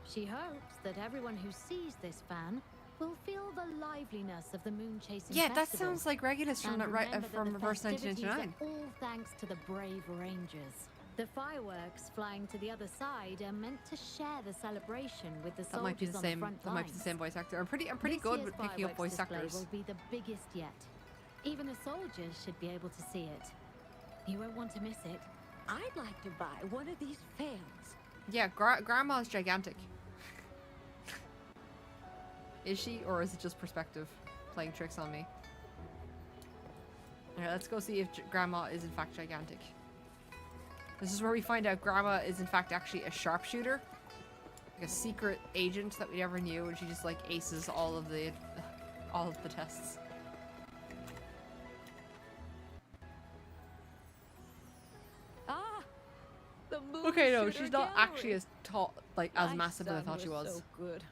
[SPEAKER 10] She hopes that everyone who sees this fan will feel the liveliness of the moon chasing
[SPEAKER 1] Yeah, that
[SPEAKER 10] festival.
[SPEAKER 1] sounds like Regulus from,
[SPEAKER 10] And remember that
[SPEAKER 1] from
[SPEAKER 10] the
[SPEAKER 1] Reverse
[SPEAKER 10] festivities
[SPEAKER 1] 1999.
[SPEAKER 10] are all thanks to the brave Rangers. The fireworks flying to the other side are meant to share the celebration with the
[SPEAKER 1] That might be
[SPEAKER 10] soldiers
[SPEAKER 1] the
[SPEAKER 10] on the
[SPEAKER 1] same.
[SPEAKER 10] front
[SPEAKER 1] That might be the
[SPEAKER 10] lines.
[SPEAKER 1] same voice actor. I'm pretty
[SPEAKER 10] This
[SPEAKER 1] good
[SPEAKER 10] year's
[SPEAKER 1] with picking up
[SPEAKER 10] fireworks
[SPEAKER 1] voice
[SPEAKER 10] display
[SPEAKER 1] actors.
[SPEAKER 10] will be the biggest yet. Even the soldiers should be able to see it. You won't want to miss it.
[SPEAKER 9] I'd like to buy one of these fans.
[SPEAKER 1] Yeah, Grandma's gigantic. Is she, or is it just perspective playing tricks on me? Alright, let's go see if Grandma is in fact gigantic. This is where we find out Grandma is in fact actually a sharpshooter. Like a secret agent that we never knew, and she just like aces all of the tests.
[SPEAKER 9] Ah, the moon.
[SPEAKER 1] Okay, no,
[SPEAKER 9] shooter
[SPEAKER 1] she's not
[SPEAKER 9] gallery.
[SPEAKER 1] actually as tall, like as
[SPEAKER 9] My
[SPEAKER 1] massive as I
[SPEAKER 9] son
[SPEAKER 1] thought she was.
[SPEAKER 9] So good.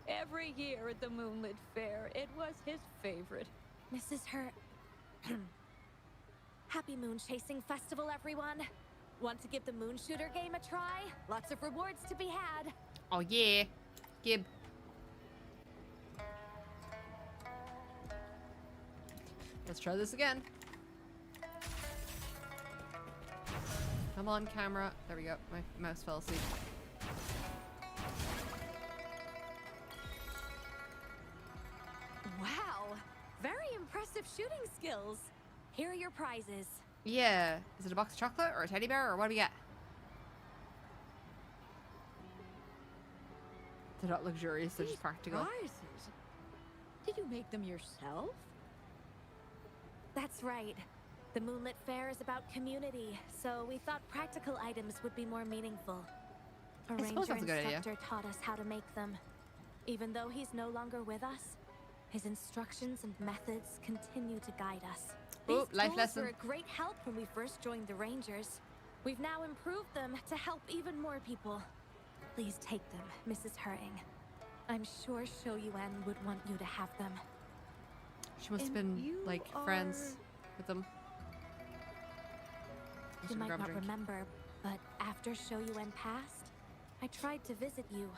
[SPEAKER 9] Every year at the Moonlit Fair, it was his favorite.
[SPEAKER 11] Mrs. Her... Happy Moon Chasing Festival, everyone! Want to give the moon shooter game a try? Lots of rewards to be had.
[SPEAKER 1] Oh yeah, Gib. Let's try this again. Come on, camera. There we go. My mouse fell asleep.
[SPEAKER 11] Wow! Very impressive shooting skills. Here are your prizes.
[SPEAKER 1] Yeah. Is it a box of chocolate or a teddy bear or what do we get? They're not luxurious, they're just practical.
[SPEAKER 9] Prizes? Did you make them yourself?
[SPEAKER 11] That's right. The Moonlit Fair is about community, so we thought practical items would be more meaningful. A
[SPEAKER 1] I suppose
[SPEAKER 11] ranger
[SPEAKER 1] that's a good idea.
[SPEAKER 11] instructor taught us how to make them. Even though he's no longer with us, his instructions and methods continue to guide us.
[SPEAKER 1] Oh,
[SPEAKER 11] These
[SPEAKER 1] life
[SPEAKER 11] tools
[SPEAKER 1] lesson.
[SPEAKER 11] were a great help when we first joined the Rangers. We've now improved them to help even more people. Please take them, Mrs. Hering. I'm sure Shou Yuan would want you to have them.
[SPEAKER 1] She must have
[SPEAKER 9] And
[SPEAKER 1] been
[SPEAKER 9] you
[SPEAKER 1] like friends with them.
[SPEAKER 11] You
[SPEAKER 1] Just
[SPEAKER 11] might
[SPEAKER 1] grab a
[SPEAKER 11] not
[SPEAKER 1] drink.
[SPEAKER 11] remember, but after Shou Yuan passed, I tried to visit you.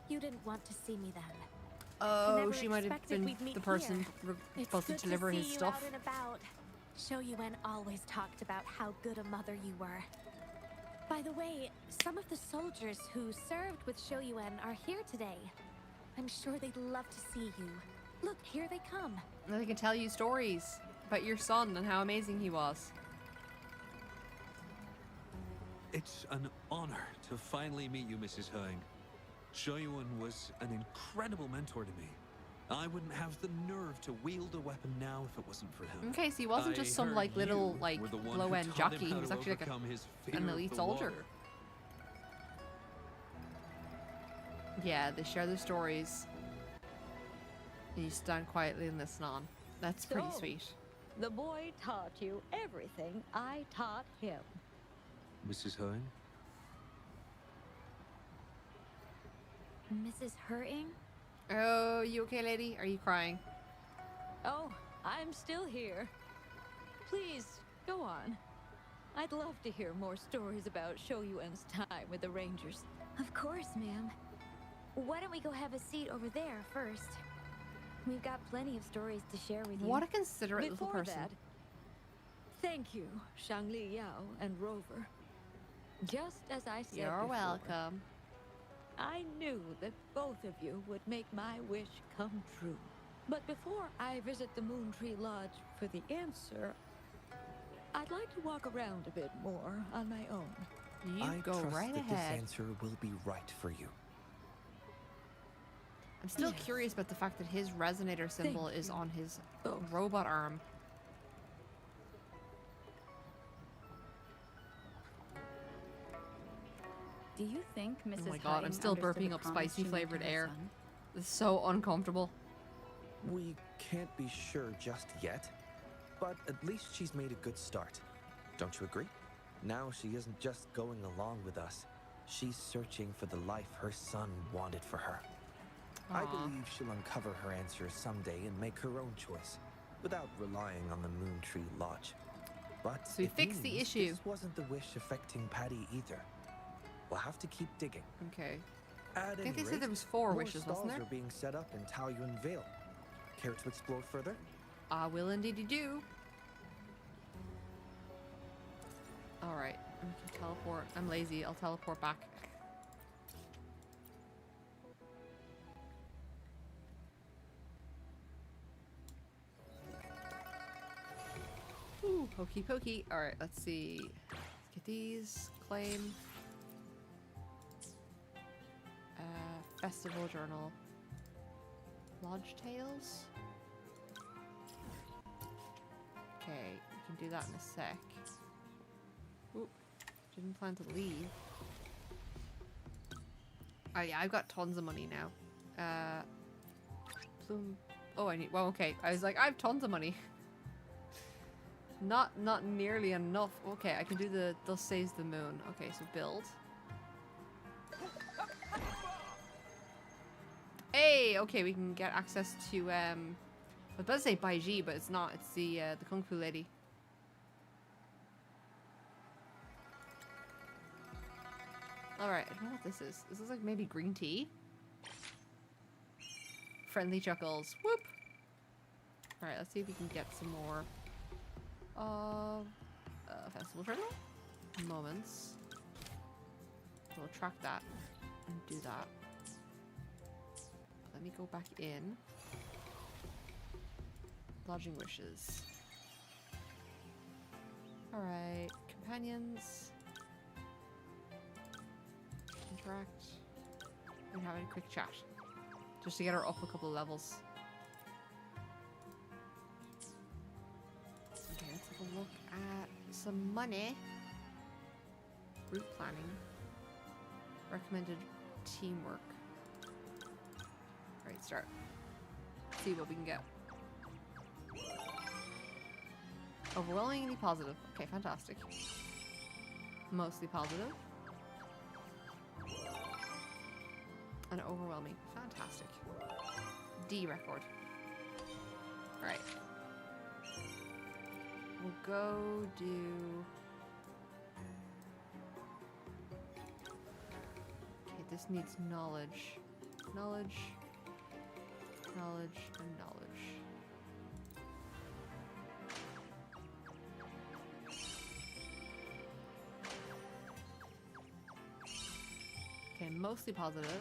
[SPEAKER 11] You didn't want to see me then.
[SPEAKER 1] Oh,
[SPEAKER 11] never
[SPEAKER 1] she might have
[SPEAKER 11] expected
[SPEAKER 1] been
[SPEAKER 11] we'd meet
[SPEAKER 1] the person
[SPEAKER 11] It's
[SPEAKER 1] supposed to
[SPEAKER 11] good
[SPEAKER 1] deliver
[SPEAKER 11] see
[SPEAKER 1] his
[SPEAKER 11] you
[SPEAKER 1] stuff.
[SPEAKER 11] Out and about. Shou Yuan always talked about how good a mother you were. By the way, some of the soldiers who served with Shou Yuan are here today. I'm sure they'd love to see you. Look, here they come.
[SPEAKER 1] And they can tell you stories about your son and how amazing he was.
[SPEAKER 12] It's an honor to finally meet you, Mrs. Hering. Shoyuan was an incredible mentor to me. I wouldn't have the nerve to wield a weapon now if it wasn't for him.
[SPEAKER 1] Okay, so he wasn't just some
[SPEAKER 12] heard
[SPEAKER 1] like little
[SPEAKER 12] you
[SPEAKER 1] like
[SPEAKER 12] were the one who
[SPEAKER 1] low-end
[SPEAKER 12] taught him
[SPEAKER 1] jockey. He
[SPEAKER 12] how
[SPEAKER 1] was
[SPEAKER 12] to
[SPEAKER 1] actually like
[SPEAKER 12] overcome his fear
[SPEAKER 1] an
[SPEAKER 12] of
[SPEAKER 1] elite
[SPEAKER 12] the
[SPEAKER 1] soldier.
[SPEAKER 12] water.
[SPEAKER 1] Yeah, they share their stories. And you stand quietly and listen on. That's pretty
[SPEAKER 9] So,
[SPEAKER 1] sweet.
[SPEAKER 9] The boy taught you everything I taught him.
[SPEAKER 12] Mrs. Hering?
[SPEAKER 11] Mrs. Hering?
[SPEAKER 1] Oh, you okay, lady? Are you crying?
[SPEAKER 9] Oh, I'm still here. Please, go on. I'd love to hear more stories about Shou Yuan's time with the Rangers.
[SPEAKER 11] Of course, ma'am. Why don't we go have a seat over there first? We've got plenty of stories to share with you.
[SPEAKER 1] What a considerate little
[SPEAKER 9] Before
[SPEAKER 1] person.
[SPEAKER 9] that, thank you, Shangli Yao and Rover. Just as I said
[SPEAKER 1] You're
[SPEAKER 9] before,
[SPEAKER 1] welcome.
[SPEAKER 9] I knew that both of you would make my wish come true. But before I visit the Moon Tree Lodge for the answer, I'd like to walk around a bit more on my own.
[SPEAKER 1] You
[SPEAKER 5] I
[SPEAKER 1] go
[SPEAKER 5] trust
[SPEAKER 1] right
[SPEAKER 5] that this
[SPEAKER 1] ahead.
[SPEAKER 5] answer will be right for you.
[SPEAKER 1] I'm still
[SPEAKER 9] Yes.
[SPEAKER 1] curious about the fact that his resonator symbol is
[SPEAKER 9] you
[SPEAKER 1] on his
[SPEAKER 9] both.
[SPEAKER 1] robot arm.
[SPEAKER 4] Do you think Mrs.
[SPEAKER 1] Oh my god, I'm
[SPEAKER 4] Harding
[SPEAKER 1] still
[SPEAKER 4] understood
[SPEAKER 1] burping
[SPEAKER 4] the
[SPEAKER 1] up
[SPEAKER 4] promise
[SPEAKER 1] spicy
[SPEAKER 4] she made
[SPEAKER 1] flavored
[SPEAKER 4] to her
[SPEAKER 1] air.
[SPEAKER 4] son?
[SPEAKER 1] It's so uncomfortable.
[SPEAKER 5] We can't be sure just yet, but at least she's made a good start. Don't you agree? Now she isn't just going along with us. She's searching for the life her son wanted for her. I
[SPEAKER 1] Aw.
[SPEAKER 5] believe she'll uncover her answers someday and make her own choice. without relying on the Moon Tree Lodge. But
[SPEAKER 1] So we
[SPEAKER 5] it
[SPEAKER 1] fixed the
[SPEAKER 5] means
[SPEAKER 1] issue.
[SPEAKER 5] This wasn't the wish affecting Patty either. We'll have to keep digging.
[SPEAKER 1] Okay.
[SPEAKER 5] At
[SPEAKER 1] I think
[SPEAKER 5] any
[SPEAKER 1] they said
[SPEAKER 5] rate,
[SPEAKER 1] there was 4
[SPEAKER 5] more
[SPEAKER 1] wishes, wasn't
[SPEAKER 5] stalls
[SPEAKER 1] there?
[SPEAKER 5] are being set up in Taoyuan Vale. Care to explore further?
[SPEAKER 1] I will indeed do. Alright, we can teleport. I'm lazy, I'll teleport back. Ooh, hokey pokey. Alright, let's see. Let's get these. Claim. Festival Journal. Lodge Tales. Okay, we can do that in a sec. Oop, didn't plan to leave. Oh yeah, I've got tons of money now. Plume. Oh, I need. Well, okay. I was like, I have tons of money. Not nearly enough. Okay, I can do the. Thus saves the moon. Okay, so build. Hey, okay, we can get access to. I was about to say Baiji, but it's not. It's the Kung Fu lady. Alright, I don't know what this is. This is like maybe green tea? Friendly chuckles. Whoop! Alright, let's see if we can get some more Festival Journal? Moments. We'll track that and do that. Let me go back in. Lodging wishes. Alright, companions. Interact. We have a quick chat. Just to get her up a couple of levels. Okay, let's have a look at some money. Route planning. Recommended teamwork. Alright, start. See what we can get. Overwhelmingly positive. Okay, fantastic. Mostly positive. And overwhelming. Fantastic. D record. Alright. We'll go do... Okay, this needs knowledge. Knowledge. Knowledge and knowledge. Okay, mostly positive.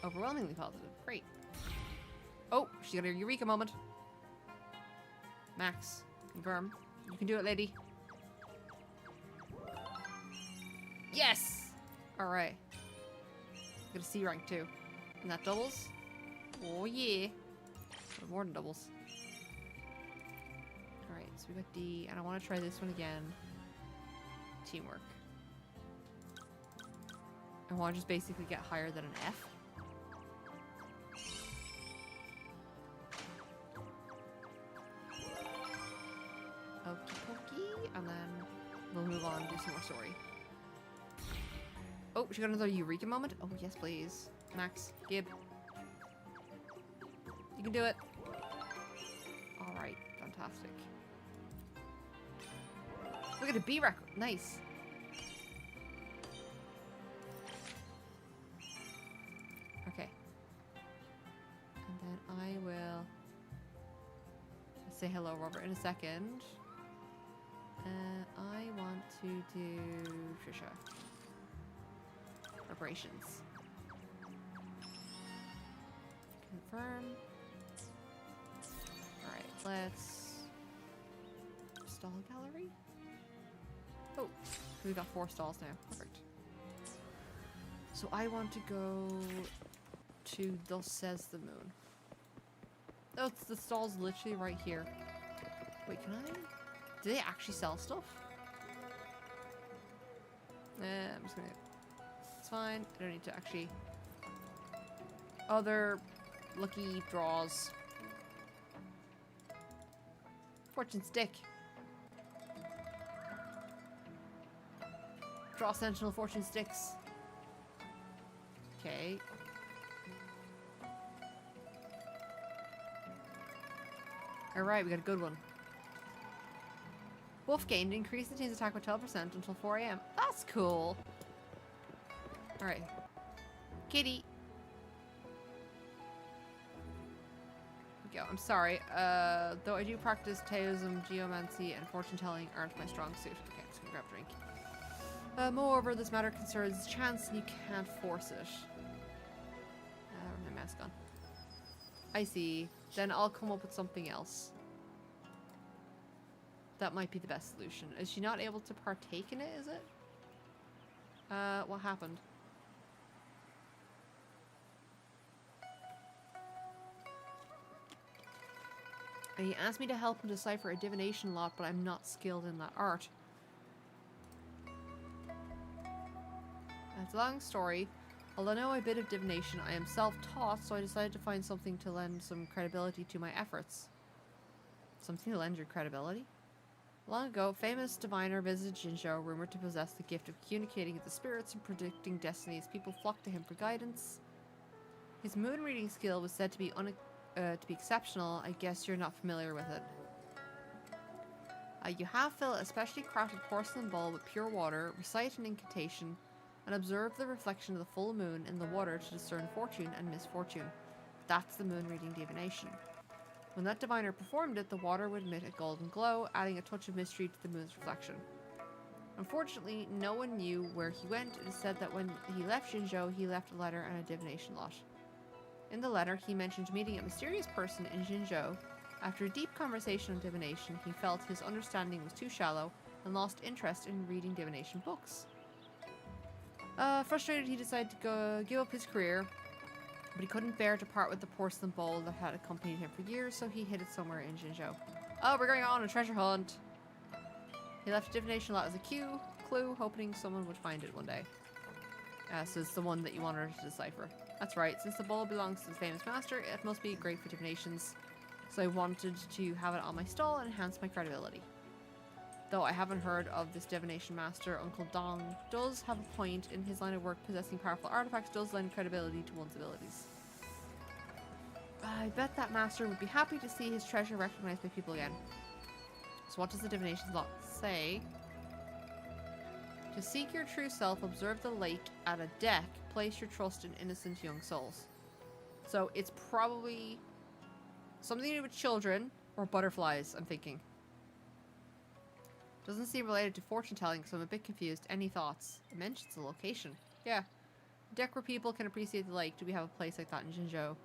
[SPEAKER 1] Overwhelmingly positive. Great. Oh, she got her eureka moment. Max, confirm. You can do it, lady. Yes! Alright. Got a C rank too. And that doubles? Oh yeah. Or more than doubles. Alright, so we got D, and I want to try this one again. Teamwork. I want to just basically get higher than an F. Okie dokie, and then we'll move on and do some more story. Oh, she got another eureka moment? Oh, yes, please. Max, Gib. You can do it. Alright, fantastic. Look at a B record. Nice. Okay. And then I will say hello, Robert, in a second. I want to do Trisha. Preparations. Confirm. Alright, let's... Stall gallery? Oh, we got 4 stalls now. Perfect. So I want to go to Thus Says the Moon. Oh, it's the stall's literally right here. Wait, can I... Do they actually sell stuff? I'm just gonna... It's fine. I don't need to actually... Other lucky draws. Fortune stick. Draw sentinel fortune sticks. Okay. Alright, we got a good one. Wolf gained. Increase the team's attack by 12% until 4 AM. That's cool. Alright. Kitty. Go. I'm sorry. Though I do practice Taoism, geomancy, and fortune telling aren't my strong suit. Okay, I'm just gonna grab a drink. Moreover, this matter concerns chance and you can't force it. Where's my mask on? I see. Then I'll come up with something else. That might be the best solution. Is she not able to partake in it, is it? What happened? He asked me to help him decipher a divination lot, but I'm not skilled in that art. It's a long story. Although I know a bit of divination, I am self-taught, so I decided to find something to lend some credibility to my efforts. Something to lend your credibility? Long ago, famous diviner visited Jinzhou, rumored to possess the gift of communicating with the spirits and predicting destinies. People flocked to him for guidance. His moon reading skill was said to be exceptional. I guess you're not familiar with it. You have fill a specially crafted porcelain bowl with pure water, recite an incantation, and observe the reflection of the full moon in the water to discern fortune and misfortune. That's the moon reading divination. When that diviner performed it, the water would emit a golden glow, adding a touch of mystery to the moon's reflection. Unfortunately, no one knew where he went. It is said that when he left Jinzhou, he left a letter and a divination lot. In the letter, he mentioned meeting a mysterious person in Jinzhou. After a deep conversation on divination, he felt his understanding was too shallow and lost interest in reading divination books. Frustrated, he decided to give up his career, but he couldn't bear to part with the porcelain bowl that had accompanied him for years, so he hid it somewhere in Jinzhou. Oh, we're going on a treasure hunt! He left a divination lot as a clue, hoping someone would find it one day. So it's the one that you want her to decipher. That's right, since the bowl belongs to the famous master, it must be great for divinations. So I wanted to have it on my stall and enhance my credibility. Though I haven't heard of this divination master, Uncle Dong does have a point. In his line of work, possessing powerful artifacts does lend credibility to one's abilities. I bet that master would be happy to see his treasure recognized by people again. So what does the divination lot say? To seek your true self, observe the lake at a deck. Place your trust in innocent young souls. So it's probably something to do with children or butterflies, I'm thinking. Doesn't seem related to fortune telling, so I'm a bit confused. Any thoughts? It mentions the location. Yeah. A deck where people can appreciate the lake. Do we have a place like that in Jinzhou?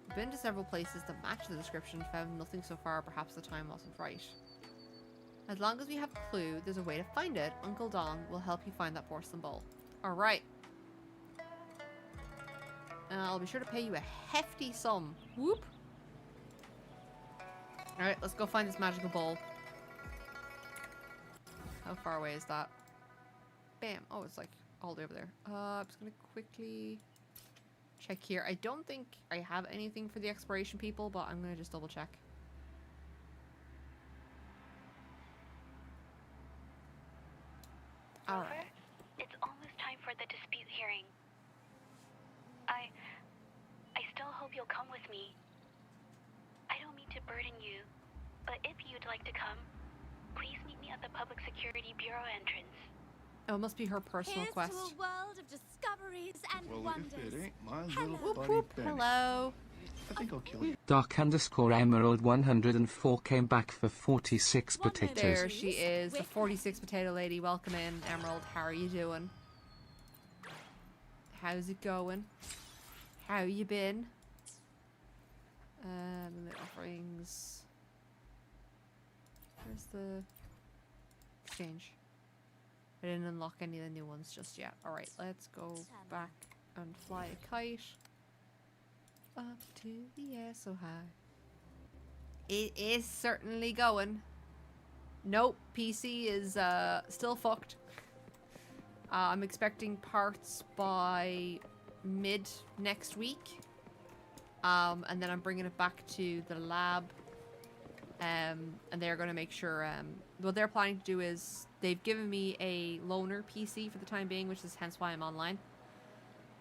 [SPEAKER 1] I've been to several places that match the description, found nothing so far. Perhaps the time wasn't right. As long as we have a clue, there's a way to find it. Uncle Dong will help you find that porcelain bowl. Alright. I'll be sure to pay you a hefty sum. Whoop! Alright, let's go find this magical bowl. How far away is that? Bam! Oh, it's like all the way over there. I'm just gonna quickly check here. I don't think I have anything for the exploration people, but I'm gonna just double check. Alright.
[SPEAKER 13] It's almost time for the dispute hearing. I still hope you'll come with me. I don't mean to burden you, but if you'd like to come, please meet me at the Public Security Bureau entrance.
[SPEAKER 1] Oh, it must be her personal
[SPEAKER 3] Here's
[SPEAKER 1] quest.
[SPEAKER 3] to a world of discoveries and
[SPEAKER 14] Well,
[SPEAKER 3] wonders.
[SPEAKER 14] if it ain't my
[SPEAKER 3] Hello.
[SPEAKER 14] little
[SPEAKER 1] Whoop
[SPEAKER 14] buddy
[SPEAKER 1] whoop,
[SPEAKER 14] Benny.
[SPEAKER 1] hello.
[SPEAKER 14] I think I'll kill you.
[SPEAKER 7] Dark_Emerald 104 came back for 46
[SPEAKER 3] One moment.
[SPEAKER 7] potatoes.
[SPEAKER 1] There she is, the 46 potato lady. Welcome in, Emerald. How are you doing? How's it going? How you been? The offerings. Where's the exchange? I didn't unlock any of the new ones just yet. Alright, let's go back and fly a kite. Up to the air so high. It is certainly going. Nope, PC is still fucked. I'm expecting parts by mid next week. And then I'm bringing it back to the lab. And they're going to make sure, what they're planning to do is, they've given me a loaner PC for the time being, which is hence why I'm online.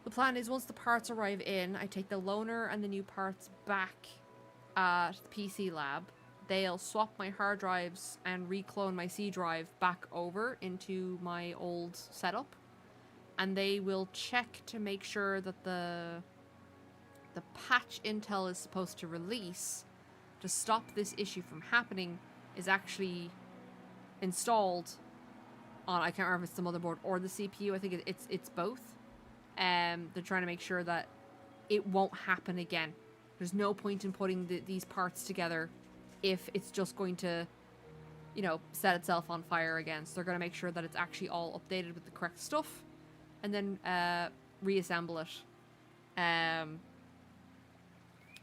[SPEAKER 1] The plan is once the parts arrive in, I take the loaner and the new parts back at the PC lab. They'll swap my hard drives and reclone my C drive back over into my old setup. And they will check to make sure that the patch Intel is supposed to release to stop this issue from happening is actually installed on, I can't remember if it's the motherboard or the CPU. I think it's both. They're trying to make sure that it won't happen again. There's no point in putting these parts together if it's just going to, you know, set itself on fire again. So they're going to make sure that it's actually all updated with the correct stuff and then reassemble it. And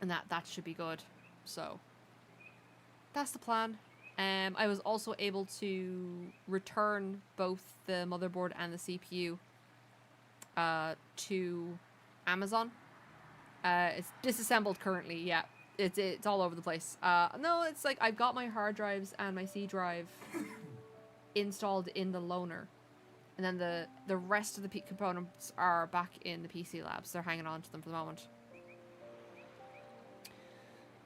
[SPEAKER 1] that should be good. So that's the plan. I was also able to return both the motherboard and the CPU to Amazon. It's disassembled currently, yeah. It's all over the place. No, it's like I've got my hard drives and my C drive installed in the loaner. And then the rest of the components are back in the PC labs. They're hanging on to them for the moment.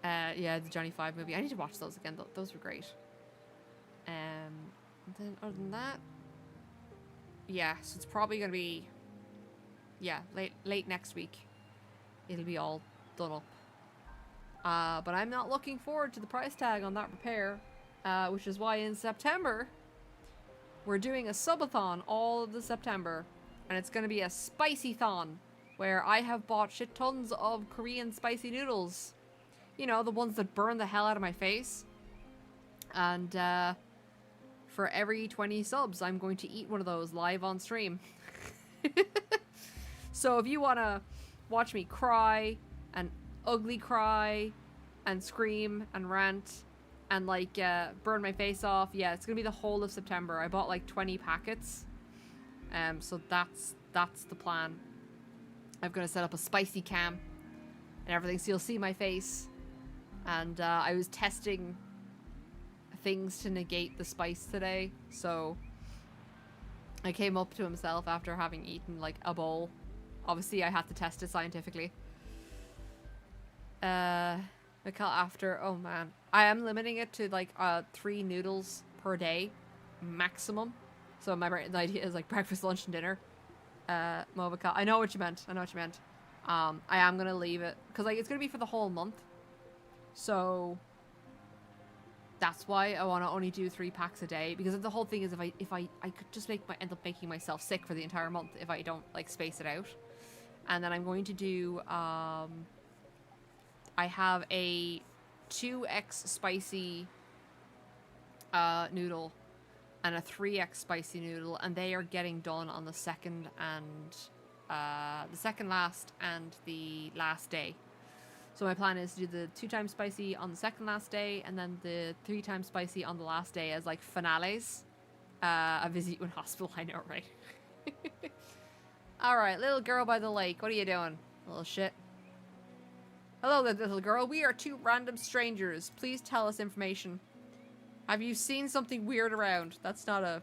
[SPEAKER 1] Yeah, the Johnny 5 movie. I need to watch those again. Those were great. Then other than that, yeah, so it's probably gonna be, yeah, late next week. It'll be all done up. But I'm not looking forward to the price tag on that repair, which is why in September we're doing a subathon all of the September, and it's gonna be a spicy-thon where I have bought shit tons of Korean spicy noodles. You know, the ones that burn the hell out of my face. And for every 20 subs, I'm going to eat one of those live on stream. So if you want to watch me cry and ugly cry and scream and rant and like burn my face off, yeah, it's going to be the whole of September. I bought like 20 packets. So that's the plan. I'm going to set up a spicy cam and everything so you'll see my face. And I was testing things to negate the spice today, so I came up to himself after having eaten like a bowl. Obviously, I had to test it scientifically. After, oh man, I am limiting it to like 3 noodles per day, maximum. So the idea is like breakfast, lunch, and dinner. Mobica, I know what you meant. I am gonna leave it because like it's gonna be for the whole month. So that's why I want to only do 3 packs a day, because the whole thing is if I could just end up making myself sick for the entire month if I don't like space it out. And then I'm going to do I have a 2x spicy noodle and a 3x spicy noodle, and they are getting done on the second last and the last day. So my plan is to do the 2 times spicy on the second last day, and then the 3 times spicy on the last day as like finales. A visit in hospital, I know, right? Alright, little girl by the lake, what are you doing? Little shit. Hello there, little girl. We are 2 random strangers. Please tell us information. Have you seen something weird around? That's not a...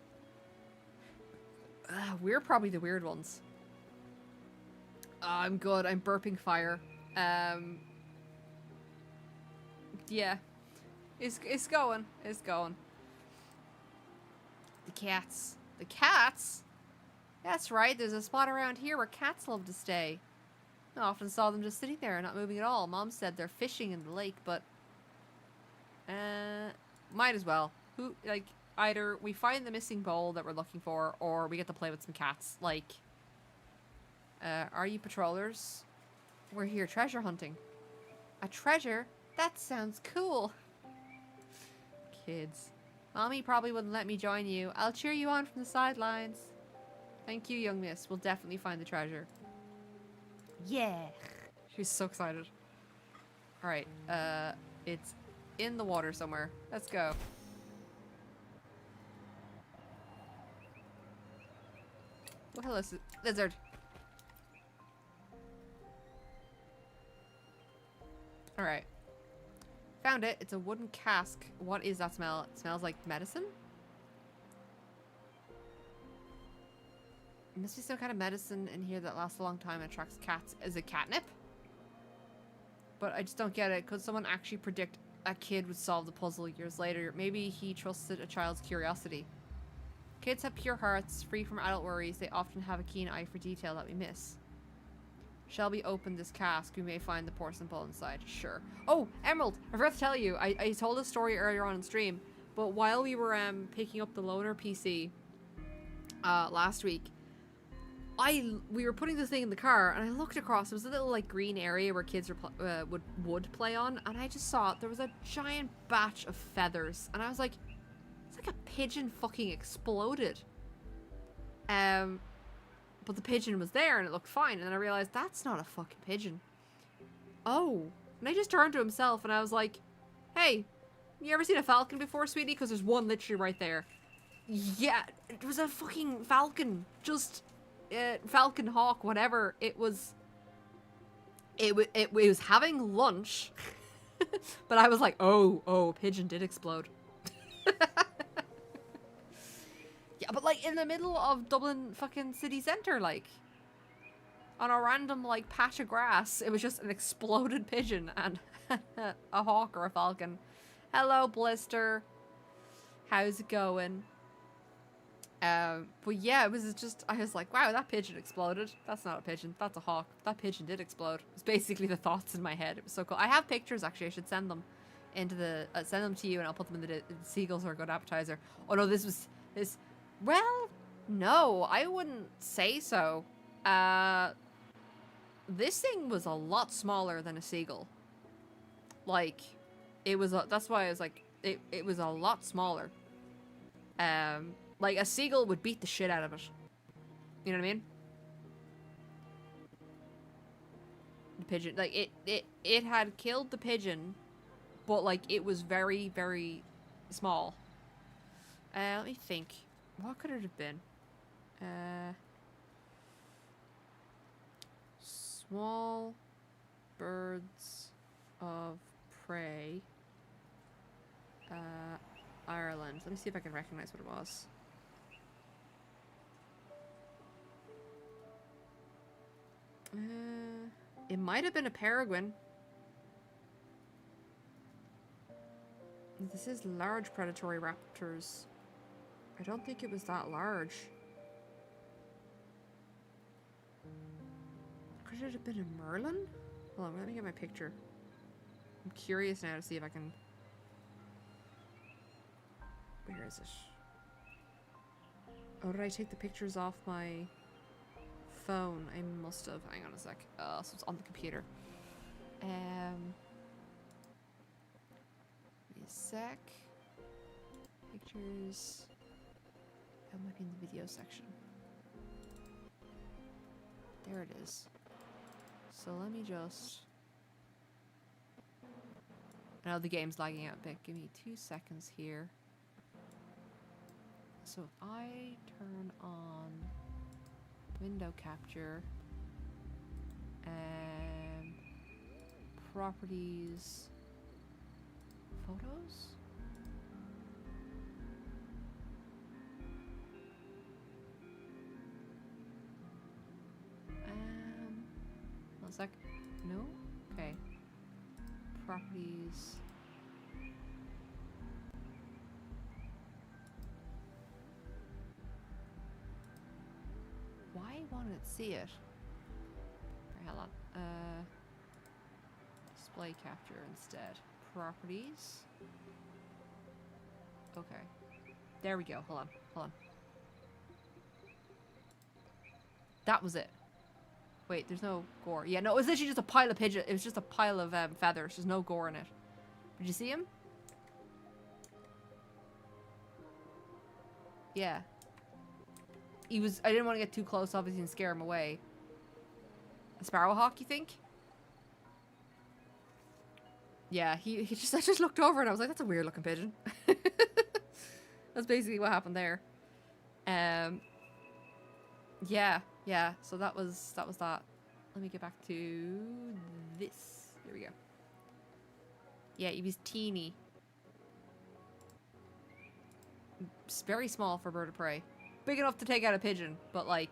[SPEAKER 1] we're probably the weird ones. I'm good. I'm burping fire. Yeah. It's going. It's going. The cats. The cats? That's right. There's a spot around here where cats love to stay. I often saw them just sitting there and not moving at all. Mom said they're fishing in the lake, but... might as well. Either we find the missing bowl that we're looking for, or we get to play with some cats. Like... are you patrollers? We're here treasure hunting. A treasure? That sounds cool. Kids. Mommy probably wouldn't let me join you. I'll cheer you on from the sidelines. Thank you, young miss. We'll definitely find the treasure. Yeah. She's so excited. Alright, it's in the water somewhere. Let's go. Oh, hello, lizard. Alright. Found it. It's a wooden cask. What is that smell? It smells like medicine? There must be some kind of medicine in here that lasts a long time and attracts cats. Is it catnip? but I just don't get it. Could someone actually predict a kid would solve the puzzle years later? Maybe he trusted a child's curiosity. Kids have pure hearts, free from adult worries. They often have a keen eye for detail that we miss. Shall we open this cask? We may find the porcelain bowl inside. Sure. Oh, Emerald! I forgot to tell you. I told a story earlier on stream, but while we were picking up the loaner PC last week, we were putting the thing in the car, and I looked across. There was a little like green area where kids would play on, and I just saw there was a giant batch of feathers, and I was like, it's like a pigeon fucking exploded. But the pigeon was there, and it looked fine, and then I realized that's not a fucking pigeon. Oh, and I just turned to himself, and I was like, hey, you ever seen a falcon before, sweetie? Because there's one literally right there. Yeah, it was a fucking falcon. Just falcon, hawk, whatever. It was having lunch. But I was like, oh, pigeon did explode. Yeah, but like in the middle of Dublin fucking city centre, like on a random like patch of grass, it was just an exploded pigeon and a hawk or a falcon. Hello, Blister. How's it going? But yeah, it was just, I was like, wow, that pigeon exploded. That's not a pigeon, that's a hawk. That pigeon did explode. It was basically the thoughts in my head. It was so cool. I have pictures, actually. I should send them into the, send them to you, and I'll put them in the seagulls are a good appetizer. Oh no, this, well, no, I wouldn't say so. This thing was a lot smaller than a seagull. Like, it was, that's why I was like, it was a lot smaller. Like, a seagull would beat the shit out of it. You know what I mean? The pigeon, like, it had killed the pigeon, but, like, it was very, very small. Let me think. What could it have been? Small birds of prey. Ireland. Let me see if I can recognize what it was. It might have been a peregrine. This is large predatory raptors. I don't think it was that large. Could it have been a merlin? Hold on, let me get my picture. I'm curious now to see if I can... Where is it? Oh, did I take the pictures off my phone? I must have. Hang on a sec. So it's on the computer. Give me a sec. Pictures. That might be in the video section. There it is. So let me just... I know the game's lagging out a bit. Give me 2 seconds here. So if I turn on window capture and properties, photos? One sec. No? Okay. Properties. Why won't it see it? Right, hold on. Display capture instead. Properties. Okay. There we go. Hold on. Hold on. That was it. Wait, there's no gore. Yeah, no, it was literally just a pile of pigeon. It was just a pile of feathers. There's no gore in it. Did you see him? Yeah. He was... I didn't want to get too close, obviously, and scare him away. A sparrowhawk, you think? Yeah, he just... I just looked over and I was like, that's a weird looking pigeon. That's basically what happened there. Yeah, so that was that. Let me get back to this. Here we go. Yeah, he was teeny. It's very small for a bird of prey. Big enough to take out a pigeon, but like...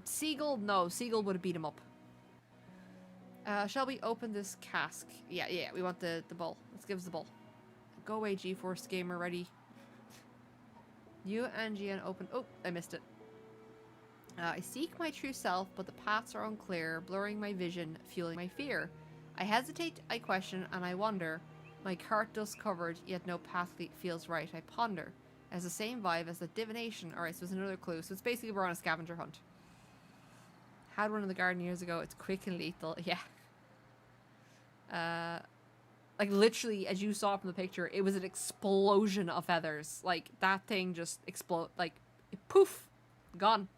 [SPEAKER 1] Seagull? No, seagull would have beat him up. Shall we open this cask? Yeah, we want the bowl. Let's give us the bowl. Go away, GeForce Gamer, ready. You and Gian open... Oh, I missed it. I seek my true self, but the paths are unclear, blurring my vision, fueling my fear. I hesitate, I question, and I wonder. My cart dust covered, yet no path feels right. I ponder. It has the same vibe as the divination. Alright, so it's another clue. So it's basically we're on a scavenger hunt. Had one in the garden years ago. It's quick and lethal. Yeah. Like literally, as you saw from the picture, it was an explosion of feathers. Like that thing just explode. Like poof, gone.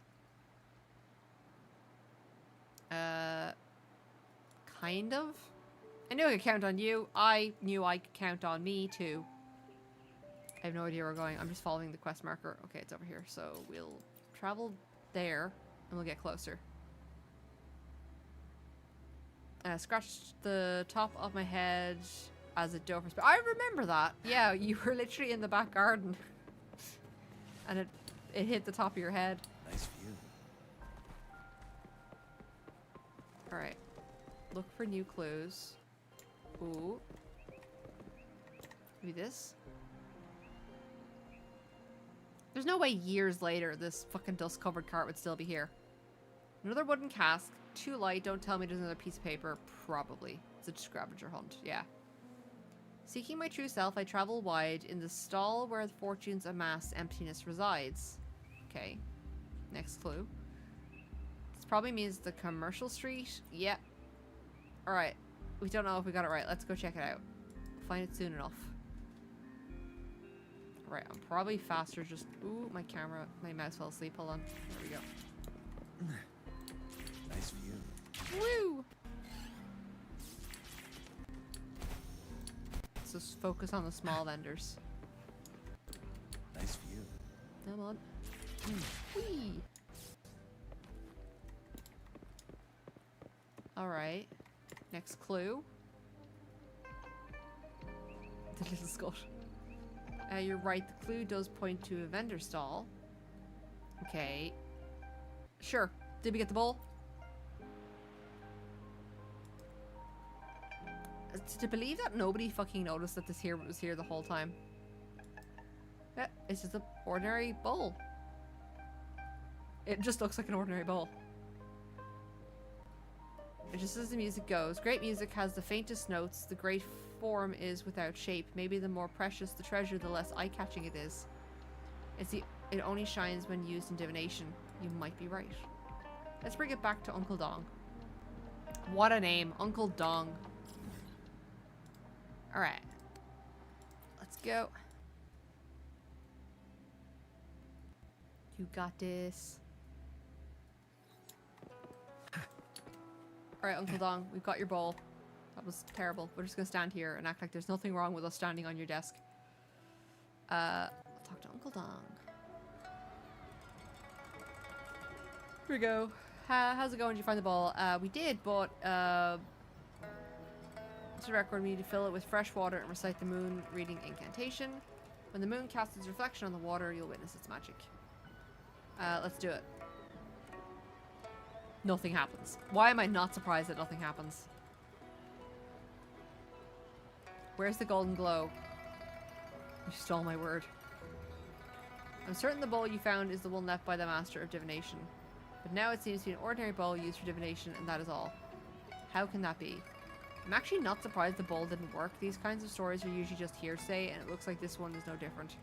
[SPEAKER 1] Kind of. I knew I could count on you. I knew I could count on me too. I have no idea where we're going. I'm just following the quest marker. Okay, it's over here. So we'll travel there and we'll get closer. Scratch the top of my head as a doe for I remember that. Yeah, you were literally in the back garden. And it hit the top of your head.
[SPEAKER 12] Nice view.
[SPEAKER 1] Alright. Look for new clues. Ooh. Maybe this? There's no way years later this fucking dust-covered cart would still be here. Another wooden cask. Too light. Don't tell me there's another piece of paper. Probably. It's a scavenger hunt. Yeah. Seeking my true self, I travel wide. In the stall where the fortunes amass, emptiness resides. Okay. Next clue. This probably means the commercial street. Yep. Alright. We don't know if we got it right. Let's go check it out. We'll find it soon enough. Right, I'm probably faster just... Ooh, my camera, my mouse fell asleep. Hold on. There we go.
[SPEAKER 12] Nice view.
[SPEAKER 1] Woo! Let's just focus on the small vendors.
[SPEAKER 12] Nice view.
[SPEAKER 1] Come on. Whee! Alright. Next clue. The little Scot. You're right, the clue does point to a vendor stall. Okay. Sure. Did we get the bowl? To believe that nobody fucking noticed that this here was here the whole time. Yeah, it's just an ordinary bowl. It just looks like an ordinary bowl. Just as the music goes. Great music has the faintest notes. The great form is without shape. Maybe the more precious the treasure, the less eye-catching it is. It only shines when used in divination. You might be right. Let's bring it back to Uncle Dong. What a name. Uncle Dong. Alright. Let's go. You got this. Alright, Uncle Dong, we've got your bowl. That was terrible. We're just gonna stand here and act like there's nothing wrong with us standing on your desk. I'll talk to Uncle Dong. Here we go. How's it going? Did you find the bowl? We did, but to record, we need to fill it with fresh water and recite the moon reading incantation. When the moon casts its reflection on the water, you'll witness its magic. Let's do it. Nothing happens. Why am I not surprised that nothing happens? Where's the golden glow? You stole my word. I'm certain the bowl you found is the one left by the master of divination. But now it seems to be an ordinary bowl used for divination, and that is all. How can that be? I'm actually not surprised the bowl didn't work. These kinds of stories are usually just hearsay, and it looks like this one is no different.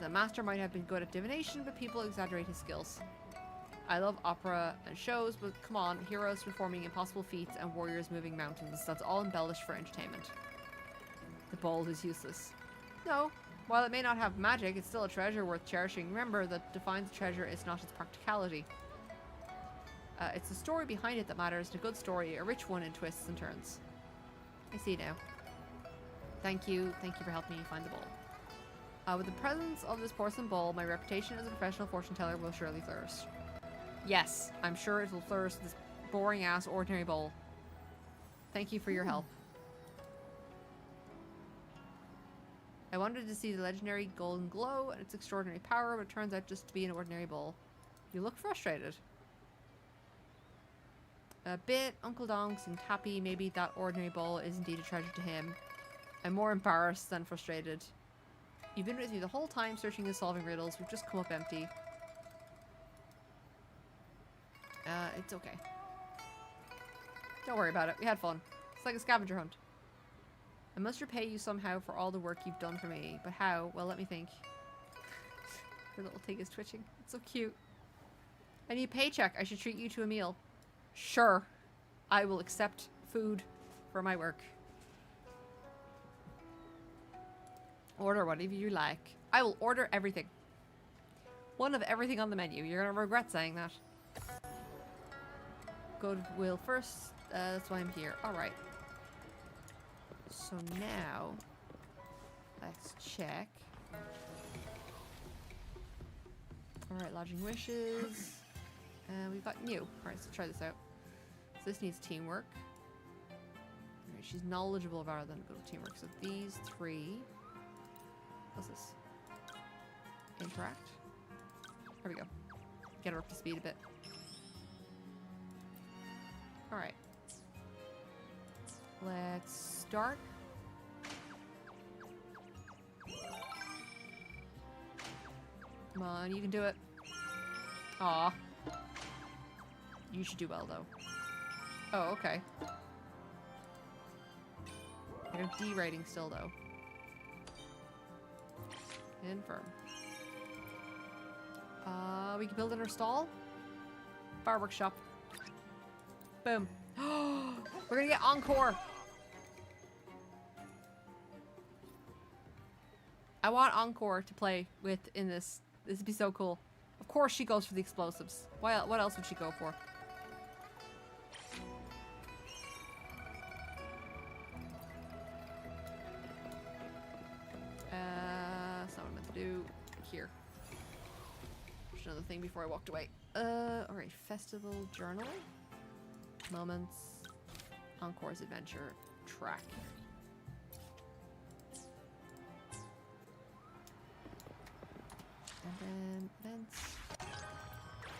[SPEAKER 1] The master might have been good at divination, but people exaggerate his skills. I love opera and shows, but come on, heroes performing impossible feats and warriors moving mountains. That's all embellished for entertainment. The bowl is useless. No, while it may not have magic, it's still a treasure worth cherishing. Remember that defines a treasure is not its practicality. It's the story behind it that matters, and a good story, a rich one in twists and turns. I see now. Thank you for helping me find the bowl. With the presence of this porcelain bowl, my reputation as a professional fortune teller will surely flourish. Yes, I'm sure it will flourish this boring ass ordinary bowl. Thank you for your help. I wanted to see the legendary golden glow and its extraordinary power, but it turns out just to be an ordinary bowl. You look frustrated. A bit. Uncle Dong seemed happy. Maybe that ordinary bowl is indeed a treasure to him. I'm more embarrassed than frustrated. You've been with me the whole time, searching and solving riddles. We've just come up empty. It's okay. Don't worry about it. We had fun. It's like a scavenger hunt. I must repay you somehow for all the work you've done for me. But how? Well, let me think. Her little thing is twitching. It's so cute. I need a paycheck. I should treat you to a meal. Sure. I will accept food for my work. Order whatever you like. I will order everything. One of everything on the menu. You're gonna regret saying that. Goodwill first. That's why I'm here. Alright. So now, let's check. Alright, lodging wishes. We've got new. Alright, so try this out. So this needs teamwork. Alright, she's knowledgeable rather than good with teamwork. So these three. What's this? Interact. There we go. Get her up to speed a bit. Alright. Let's start. Come on, you can do it. Aw. You should do well, though. Oh, okay. I have D rating still, though. Infirm. We can build in our stall. Fireworks shop. Boom. We're gonna get encore. I want encore to play with in this. This would be so cool. Of course she goes for the explosives. What else would she go for? That's not what I meant to do. Here. There's another thing before I walked away. Alright. Festival journal. Moments. Encore's adventure. Track. And then events.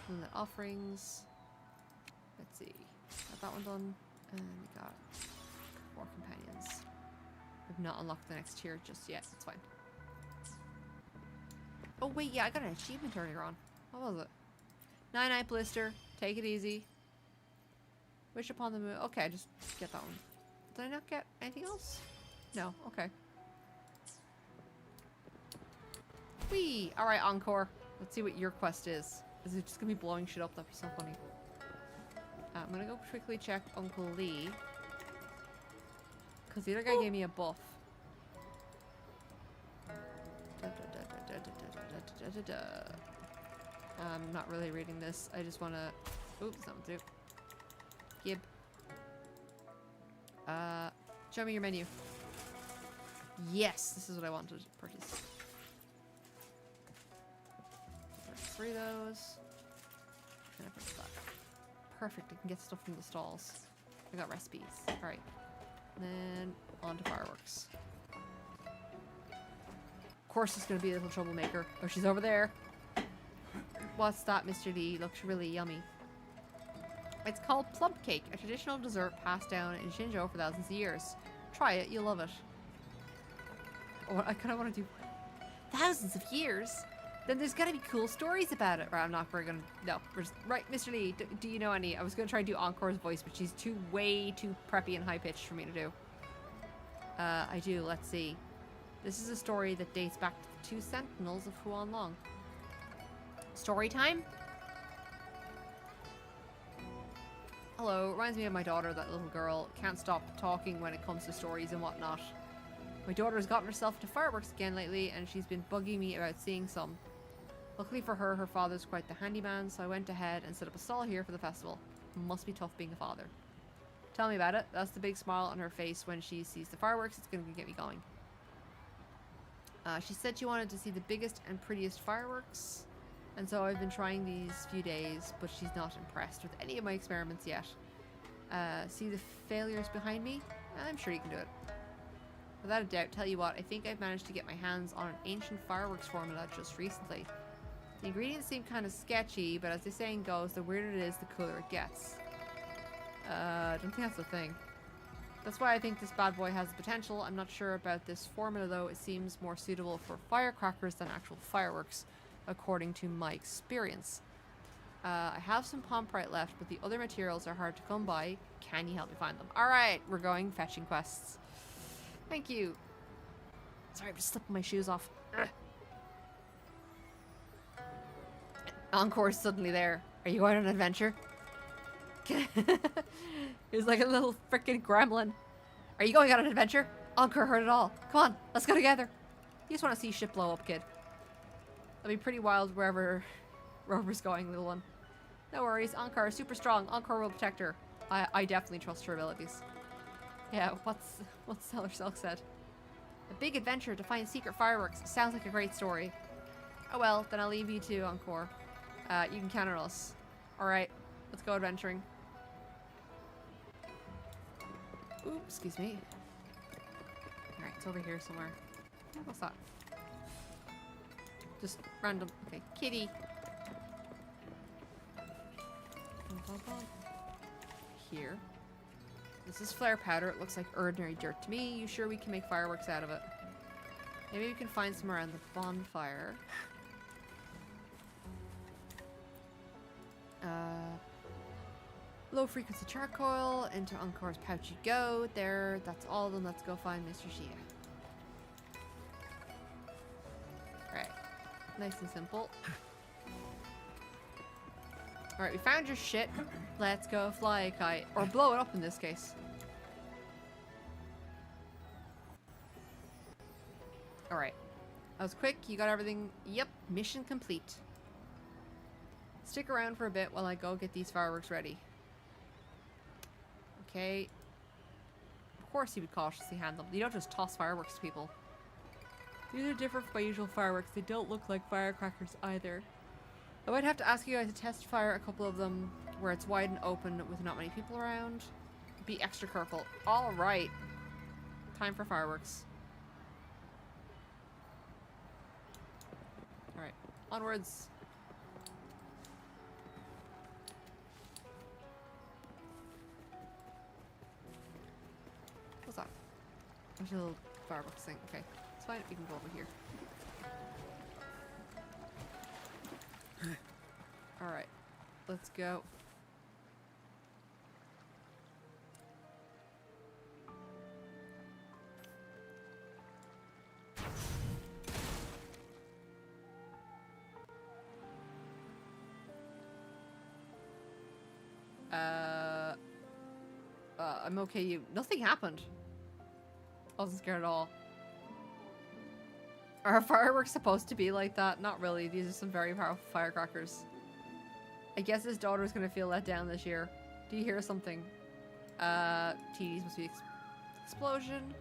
[SPEAKER 1] And the offerings. Let's see. Got that one done. And we got 4 companions. We've not unlocked the next tier just yet. It's fine. Oh wait, yeah, I got an achievement earlier on. What was it? 9-Night Blister. Take it easy. Wish upon the moon. Okay, just get that one. Did I not get anything else? No. Okay. Whee! Alright, Encore. Let's see what your quest is. Is it just gonna be blowing shit up? That'd be so funny. I'm gonna go quickly check Uncle Lee. Because the other guy gave me a buff. I'm not really reading this. I just wanna... Oops, something to do. Gib. Show me your menu. Yes, this is what I wanted to purchase. Purchase 3 of those. And I purchase that. Perfect, I can get stuff from the stalls. I got recipes. Alright. Then on to fireworks. Of course it's gonna be a little troublemaker. Oh, she's over there. What's that, Mr. Lee? Looks really yummy. It's called plump cake, a traditional dessert passed down in Xinzhou for thousands of years. Try it, you'll love it. Oh, I kind of want to do thousands of years. Then there's gotta be cool stories about it. Right, I'm not. We're gonna. No, we're just, right, Mr. Lee. Do you know any? I was gonna try and do Encore's voice, but she's way too preppy and high pitched for me to do. I do. Let's see. This is a story that dates back to the 2 sentinels of Huan Long. Story time. Hello, reminds me of my daughter, that little girl. Can't stop talking when it comes to stories and whatnot. My daughter has gotten herself into fireworks again lately, and she's been bugging me about seeing some. Luckily for her, her father's quite the handyman, so I went ahead and set up a stall here for the festival. Must be tough being a father. Tell me about it. That's the big smile on her face when she sees the fireworks. It's going to get me going. She said she wanted to see the biggest and prettiest fireworks. And so I've been trying these few days, but she's not impressed with any of my experiments yet. See the failures behind me? I'm sure you can do it. Without a doubt, tell you what, I think I've managed to get my hands on an ancient fireworks formula just recently. The ingredients seem kind of sketchy, but as the saying goes, the weirder it is, the cooler it gets. I don't think that's the thing. That's why I think this bad boy has the potential. I'm not sure about this formula though. It seems more suitable for firecrackers than actual fireworks, according to my experience. I have some pomprite left, but the other materials are hard to come by. Can you help me find them? Alright, we're going fetching quests. Thank you. Sorry, I'm just slipping my shoes off. Ugh. Encore's suddenly there. Are you going on an adventure? He's like a little freaking gremlin. Are you going on an adventure? Encore heard it all. Come on, let's go together. You just want to see shit blow up, kid. That'll be pretty wild wherever Rover's going, little one. No worries, Encore is super strong. Encore will protect her. I definitely trust her abilities. Yeah, what's Stellar Silk said? A big adventure to find secret fireworks. Sounds like a great story. Oh well, then I'll leave you to Encore. You can count on us. Alright, let's go adventuring. Ooh, excuse me. Alright, it's over here somewhere. What's that? Just random. Okay, kitty. Here. This is flare powder. It looks like ordinary dirt to me. You sure we can make fireworks out of it? Maybe we can find some around the bonfire. Low frequency charcoal. Into Encore's pouch you go. There, that's all of them. Let's go find Mr. Shia. Alright. Nice and simple. Alright, we found your shit. Let's go fly a kite. Or blow it up in this case. Alright. That was quick. You got everything. Yep. Mission complete. Stick around for a bit while I go get these fireworks ready. Okay. Of course you would cautiously handle them. You don't just toss fireworks to people. These are different from my usual fireworks. They don't look like firecrackers either. I might have to ask you guys to test fire a couple of them where it's wide and open with not many people around. Be extra careful. Alright. Time for fireworks. Alright. Onwards. What's that? There's a little fireworks thing. Okay. It's fine. We can go over here. Alright, let's go. I'm okay. Nothing happened. I wasn't scared at all. Are fireworks supposed to be like that? Not really. These are some very powerful firecrackers. I guess his daughter's gonna feel let down this year. Do you hear something? TDs must be explosion.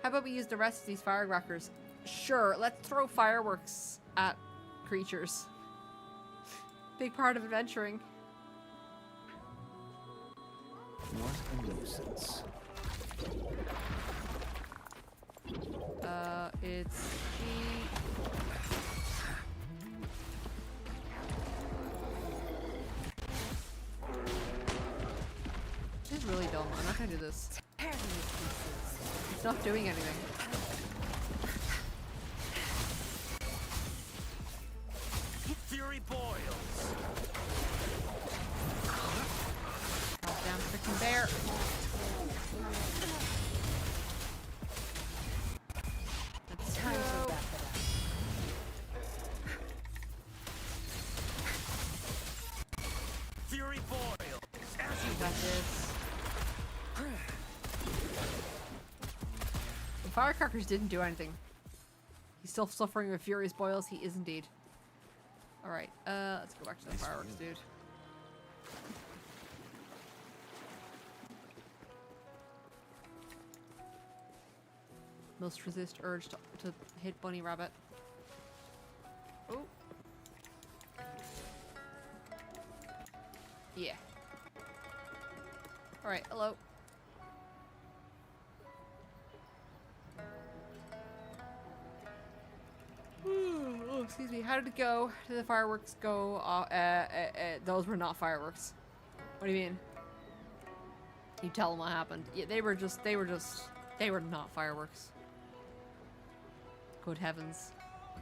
[SPEAKER 1] How about we use the rest of these firecrackers? Sure, let's throw fireworks at creatures. Big part of adventuring.
[SPEAKER 6] What a nuisance.
[SPEAKER 1] It's This is really dumb. I'm not gonna do this. It's not doing anything.
[SPEAKER 2] Fury boils.
[SPEAKER 1] Goddamn freaking bear. Let's
[SPEAKER 9] Time to
[SPEAKER 1] go.
[SPEAKER 9] wrap it up.
[SPEAKER 2] Fury boils. As you
[SPEAKER 1] Got this. The firecrackers didn't do anything. He's still suffering with furious boils. He is indeed. Alright, let's go back to the fireworks, dude. Must resist urge to hit Bunny Rabbit. Oh. Yeah. Alright, hello. Oh, excuse me. How did it go? Did the fireworks go? Those were not fireworks. What do you mean? You tell them what happened. Yeah, they were not fireworks. Good heavens.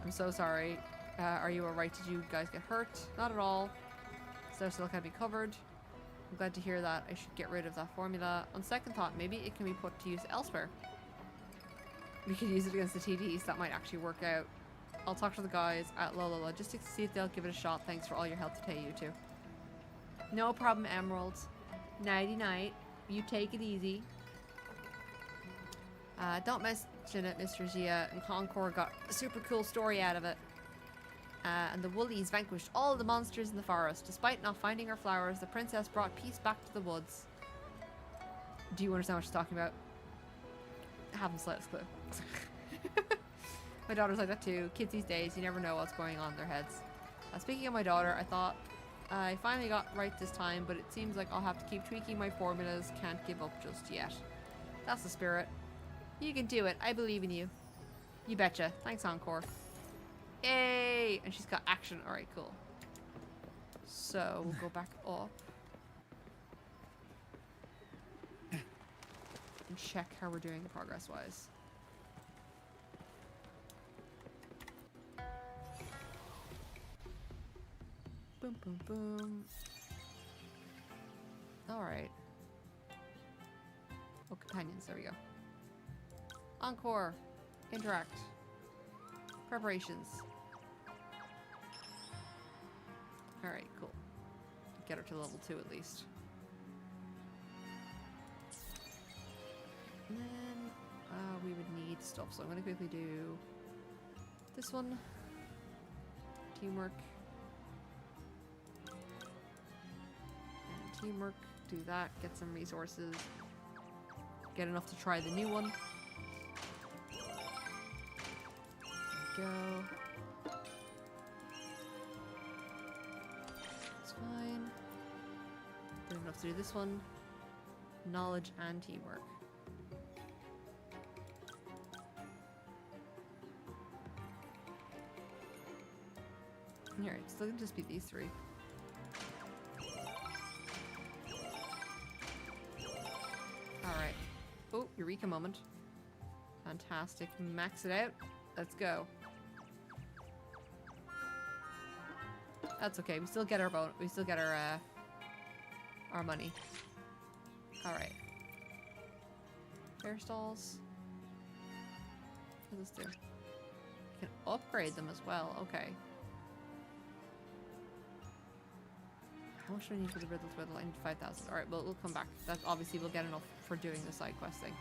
[SPEAKER 1] I'm so sorry. Are you alright? Did you guys get hurt? Not at all. So still can be covered. I'm glad to hear that. I should get rid of that formula. On second thought, maybe it can be put to use elsewhere. We could use it against the TDs. That might actually work out. I'll talk to the guys at Lola Logistics to see if they'll give it a shot. Thanks for all your help today, you two. No problem, Emerald. Nighty night. You take it easy. Don't mention it, Mr. Gia. And Concord got a super cool story out of it. And the Woolies vanquished all of the monsters in the forest. Despite not finding her flowers, the princess brought peace back to the woods. Do you understand what she's talking about? I haven't the slightest clue. My daughter's like that too. Kids these days, you never know what's going on in their heads. Speaking of my daughter, I thought I finally got right this time, but it seems like I'll have to keep tweaking my formulas. Can't give up just yet. That's the spirit. You can do it. I believe in you. You betcha. Thanks, Encore. Yay! And she's got action. Alright, cool. So, we'll go back up. And check how we're doing progress-wise. Boom, boom, boom. Alright. Oh, companions. There we go. Encore. Interact. Preparations. Alright, cool. Get her to level 2 at least. And then we would need stuff, so I'm going to quickly do this one. Teamwork. And teamwork. Do that. Get some resources. Get enough to try the new one. Go. It's fine. Good enough to do this one. Knowledge and teamwork. Alright, still gonna just be these three. Alright. Oh, Eureka moment. Fantastic. Max it out. Let's go. That's okay. We still get our we still get our money. All right. Hairstalls. What does this do? You can upgrade them as well. Okay. How much do I need for the Riddle Twiddle? I need 5,000. All right. Well, we'll come back. That's obviously we'll get enough for doing the side quest thing.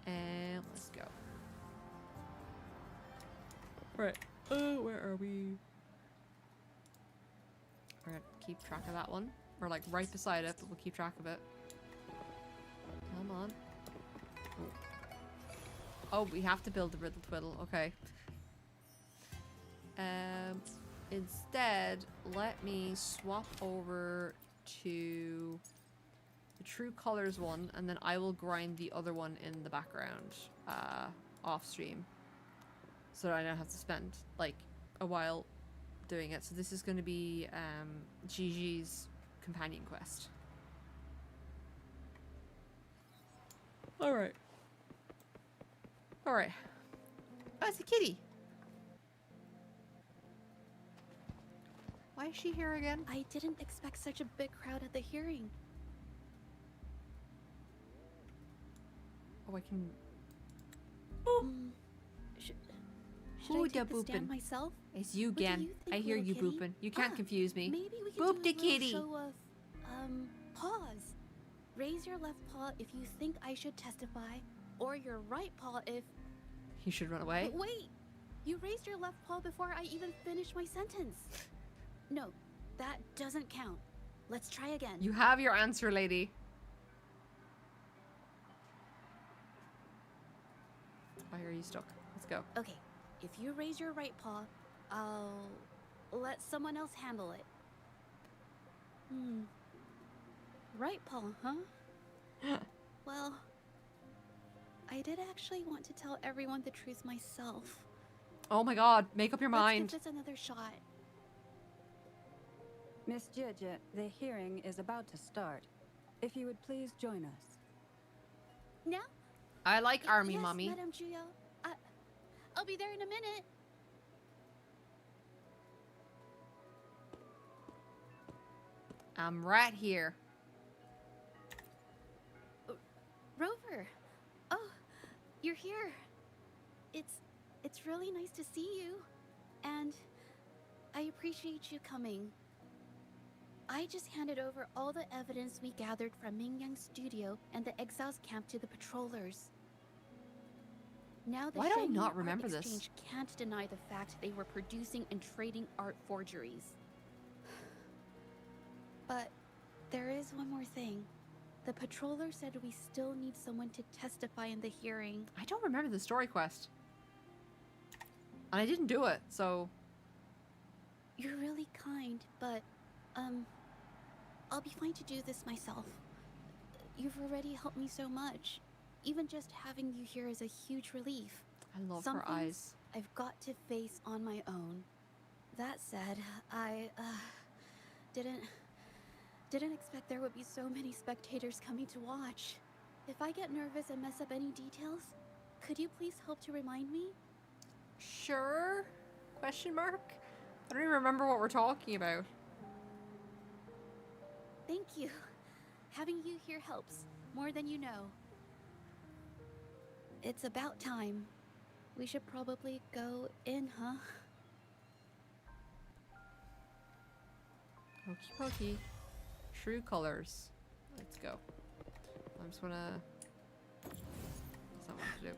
[SPEAKER 1] And let's go. Right. Where are we? We're gonna keep track of that one. We're like right beside it, but we'll keep track of it. Come on. Oh, we have to build the Riddle Twiddle. Okay. Instead, let me swap over to the True Colors one, and then I will grind the other one in the background, off stream. So that I don't have to spend, like, a while doing it. So this is going to be, Gigi's companion quest. Alright. Alright. Oh, it's a kitty! Why is she here again?
[SPEAKER 3] I didn't expect such a big crowd at the hearing.
[SPEAKER 1] Oh, I can...
[SPEAKER 3] Should
[SPEAKER 1] Who
[SPEAKER 3] I
[SPEAKER 1] da
[SPEAKER 3] take the stand
[SPEAKER 1] boopin'?
[SPEAKER 3] myself?
[SPEAKER 1] It's you
[SPEAKER 3] What do
[SPEAKER 1] again.
[SPEAKER 3] you think,
[SPEAKER 1] I hear
[SPEAKER 3] little
[SPEAKER 1] you
[SPEAKER 3] kitty?
[SPEAKER 1] booping. You can't confuse me.
[SPEAKER 3] Maybe we can
[SPEAKER 1] Boop
[SPEAKER 3] do
[SPEAKER 1] the
[SPEAKER 3] a little
[SPEAKER 1] kitty.
[SPEAKER 3] show of, paws. Raise your left paw if you think I should testify, or your right paw if...
[SPEAKER 1] You should run away.
[SPEAKER 3] Wait! You raised your left paw before I even finished my sentence. No, that doesn't count. Let's try again.
[SPEAKER 1] You have your answer, lady. Why are you stuck? Let's go.
[SPEAKER 3] Okay, if you raise your right paw, I'll let someone else handle it. Right paw, huh? Well, I did actually want to tell everyone the truth myself.
[SPEAKER 1] Oh my god, make up your
[SPEAKER 3] Let's
[SPEAKER 1] mind.
[SPEAKER 3] give this another shot.
[SPEAKER 4] Miss Gigia, the hearing is about to start. if you would please join us.
[SPEAKER 3] Now?
[SPEAKER 1] I like army,
[SPEAKER 3] Yes,
[SPEAKER 1] mommy.
[SPEAKER 3] Madame Juyo. I'll be there in a minute.
[SPEAKER 1] I'm right here.
[SPEAKER 3] Rover. Oh, you're here. It's really nice to see you. And I appreciate you coming. I just handed over all the evidence we gathered from Mingyang's studio and the exiles camp to the patrollers. Now the
[SPEAKER 1] Why do I
[SPEAKER 3] Shanghai
[SPEAKER 1] not
[SPEAKER 3] Art
[SPEAKER 1] remember this?
[SPEAKER 3] Exchange can't deny the fact they were producing and trading art forgeries. But there is one more thing. The patroller said we still need someone to testify in the hearing.
[SPEAKER 1] I don't remember the story quest. And I didn't do it, so...
[SPEAKER 3] You're really kind, but, I'll be fine to do this myself. You've already helped me so much. Even just having you here is a huge relief.
[SPEAKER 1] I love
[SPEAKER 3] Some
[SPEAKER 1] her
[SPEAKER 3] things
[SPEAKER 1] eyes.
[SPEAKER 3] I've got to face on my own. That said, I, didn't expect there would be so many spectators coming to watch. If I get nervous and mess up any details, could you please help to remind me?
[SPEAKER 1] Sure? Question mark? I don't even remember what we're talking about.
[SPEAKER 3] Thank you. Having you here helps, more than you know. It's about time. We should probably go in, huh?
[SPEAKER 1] Okie pokey. True colors. Let's go. I'm just gonna... That's not what to do.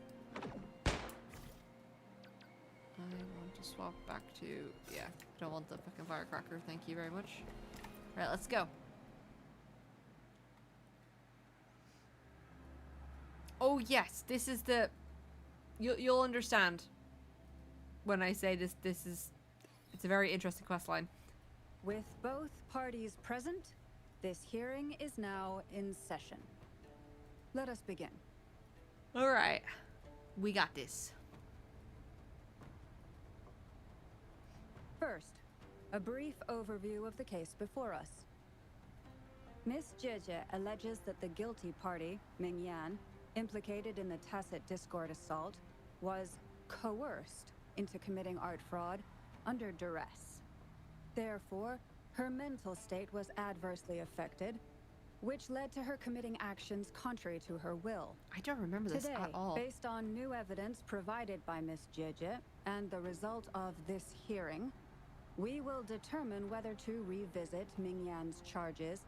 [SPEAKER 1] I want to swap back to... Yeah, I don't want the fucking firecracker. Thank you very much. Right, let's go. Oh yes, this is the... You'll understand when I say this. It's a very interesting quest line.
[SPEAKER 4] With both parties present, this hearing is now in session. Let us begin.
[SPEAKER 1] All right, we got this.
[SPEAKER 4] First, a brief overview of the case before us. Miss Jieje alleges that the guilty party, Mingyan, implicated in the tacit discord assault, was coerced into committing art fraud under duress. Therefore, her mental state was adversely affected, which led to her committing actions contrary to her will.
[SPEAKER 1] I don't remember this
[SPEAKER 4] Today,
[SPEAKER 1] at all.
[SPEAKER 4] based on new evidence provided by Miss Jieje and the result of this hearing, we will determine whether to revisit Mingyan's charges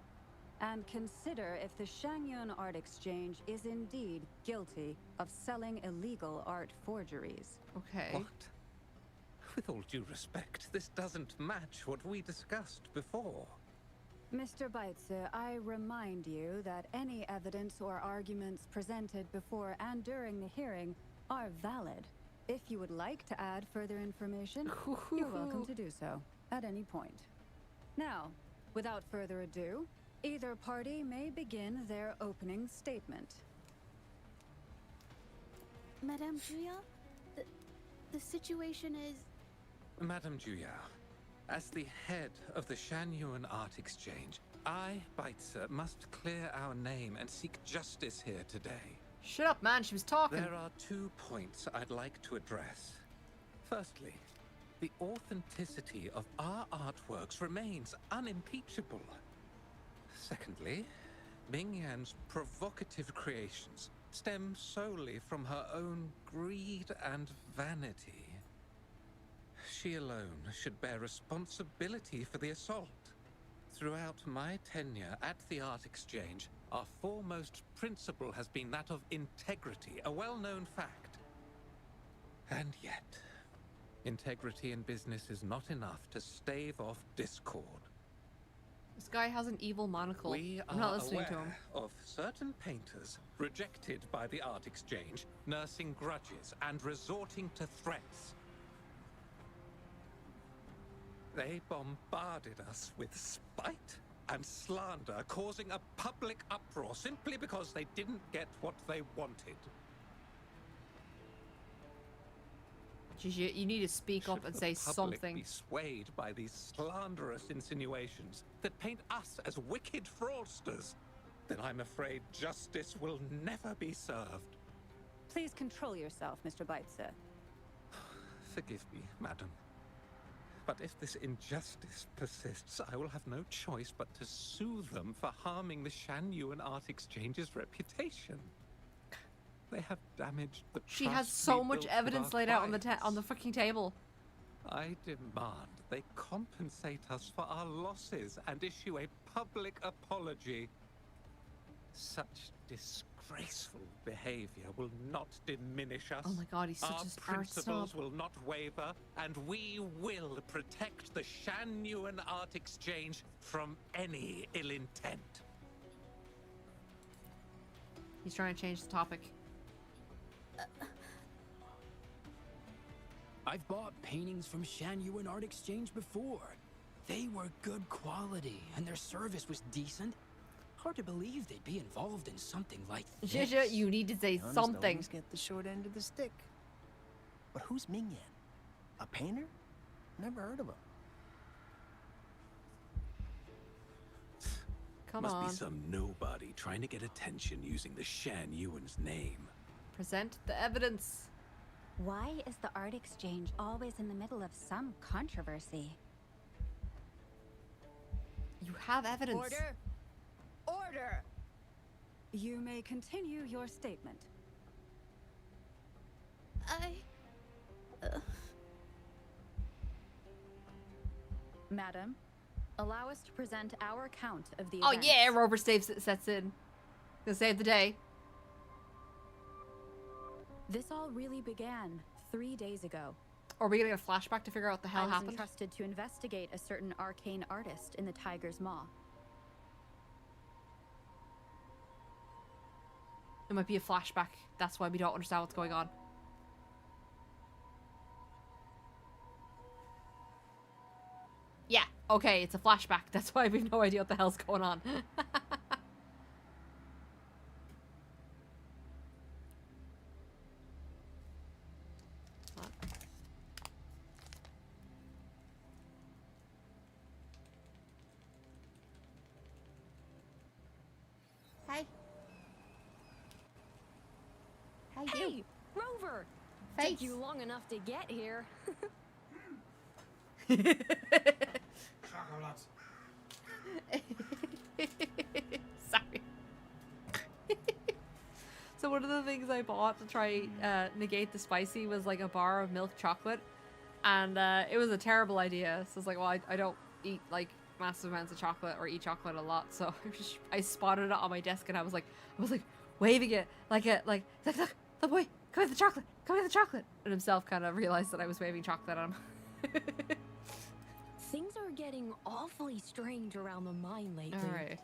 [SPEAKER 4] and consider if the Shangyun Art Exchange is indeed guilty of selling illegal art forgeries.
[SPEAKER 1] Okay.
[SPEAKER 14] What? With all due respect, this doesn't match what we discussed before.
[SPEAKER 4] Mr. Baitze, I remind you that any evidence or arguments presented before and during the hearing are valid. If you would like to add further information, you're welcome to do so at any point. Now, without further ado, either party may begin their opening statement.
[SPEAKER 3] Madame Juya, the situation is...
[SPEAKER 14] Madame Juya, as the head of the Shanyuan Art Exchange, I, Baitze, must clear our name and seek justice here today.
[SPEAKER 1] Shut up, man. She was talking.
[SPEAKER 14] There are 2 points I'd like to address. Firstly, the authenticity of our artworks remains unimpeachable. Secondly, Mingyan's provocative creations stem solely from her own greed and vanity. She alone should bear responsibility for the assault. Throughout my tenure at the Art Exchange, our foremost principle has been that of integrity, a well-known fact. And yet, integrity in business is not enough to stave off discord.
[SPEAKER 1] This guy has an evil monocle.
[SPEAKER 14] We
[SPEAKER 1] I'm not
[SPEAKER 14] are
[SPEAKER 1] listening to him.
[SPEAKER 14] aware of certain painters rejected by the Art Exchange, nursing grudges and resorting to threats. They bombarded us with spite and slander, causing a public uproar simply because they didn't get what they wanted.
[SPEAKER 1] You need to speak up
[SPEAKER 14] Should
[SPEAKER 1] and
[SPEAKER 14] the
[SPEAKER 1] say
[SPEAKER 14] public
[SPEAKER 1] something.
[SPEAKER 14] be swayed by these slanderous insinuations that paint us as wicked fraudsters? then I'm afraid justice will never be served.
[SPEAKER 4] Please control yourself, Mr. Beitzer.
[SPEAKER 14] Forgive me, madam. But if this injustice persists, I will have no choice but to sue them for harming the Shan Yuan Art Exchange's reputation. They have damaged the
[SPEAKER 1] She has
[SPEAKER 14] trust
[SPEAKER 1] so
[SPEAKER 14] we
[SPEAKER 1] much
[SPEAKER 14] built with
[SPEAKER 1] evidence
[SPEAKER 14] our
[SPEAKER 1] laid out on the
[SPEAKER 14] clients.
[SPEAKER 1] fucking table.
[SPEAKER 14] I demand they compensate us for our losses and issue a public apology. Such disgraceful behavior will not diminish us.
[SPEAKER 1] Oh my god, he's such
[SPEAKER 14] Our
[SPEAKER 1] an art snob.
[SPEAKER 14] principles will not waver, and we will protect the Shan Yuan Art Exchange from any ill intent.
[SPEAKER 1] He's trying to change the topic.
[SPEAKER 15] I've bought paintings from Shan Yuan Art Exchange before. They were good quality, and their service was decent. Hard to believe they'd be involved in something like this.
[SPEAKER 1] Zhizha, you need to say
[SPEAKER 6] Honest
[SPEAKER 1] something.
[SPEAKER 6] always get the short end of the stick. But who's Ming Yan? A painter? Never heard of him.
[SPEAKER 1] Come
[SPEAKER 12] Must
[SPEAKER 1] on.
[SPEAKER 12] be some nobody trying to get attention using the Shan Yuan's name.
[SPEAKER 1] Present the evidence.
[SPEAKER 4] Why is the art exchange always in the middle of some controversy?
[SPEAKER 1] You have evidence.
[SPEAKER 4] Order! Order! You may continue your statement. Madam, allow us to present our account of the
[SPEAKER 1] Oh
[SPEAKER 4] events.
[SPEAKER 1] yeah, Rover sets in. Gonna save the day.
[SPEAKER 4] This all really began 3 days ago.
[SPEAKER 1] Or are we gonna get a flashback to figure out what the hell
[SPEAKER 4] I was
[SPEAKER 1] happened?
[SPEAKER 4] entrusted to investigate a certain arcane artist in the Tiger's Maw.
[SPEAKER 1] It might be a flashback. That's why we don't understand what's going on. Yeah, okay, it's a flashback. That's why we have no idea what the hell's going on. Hey.
[SPEAKER 9] Hey, Rover!
[SPEAKER 1] Face.
[SPEAKER 9] Took you long enough to get here.
[SPEAKER 1] Sorry. So one of the things I bought to try negate the spicy was like a bar of milk chocolate, and it was a terrible idea. So it's like, well, I don't eat like massive amounts of chocolate or eat chocolate a lot, so I spotted it on my desk and I was like waving it like look, the boy, come with the chocolate, come with the chocolate, and himself kind of realized that I was waving chocolate at him.
[SPEAKER 9] Things are getting awfully strange around the mine lately.
[SPEAKER 1] Alright.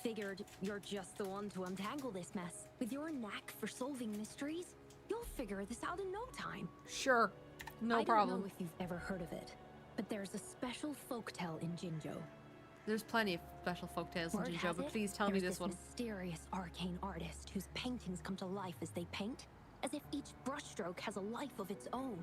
[SPEAKER 9] Figured you're just the one to untangle this mess. With your knack for solving mysteries, you'll figure this out in no time.
[SPEAKER 1] Sure, no
[SPEAKER 9] I
[SPEAKER 1] problem.
[SPEAKER 9] don't know if you've ever heard of it, but there's a special folktale in Jinzhou.
[SPEAKER 1] There's plenty of special folktales in
[SPEAKER 9] Word
[SPEAKER 1] Jinzhou,
[SPEAKER 9] has
[SPEAKER 1] but
[SPEAKER 9] it,
[SPEAKER 1] please tell me
[SPEAKER 9] there's
[SPEAKER 1] this one.
[SPEAKER 9] Mysterious arcane artist whose paintings come to life as they paint, as if each brushstroke has a life of its own.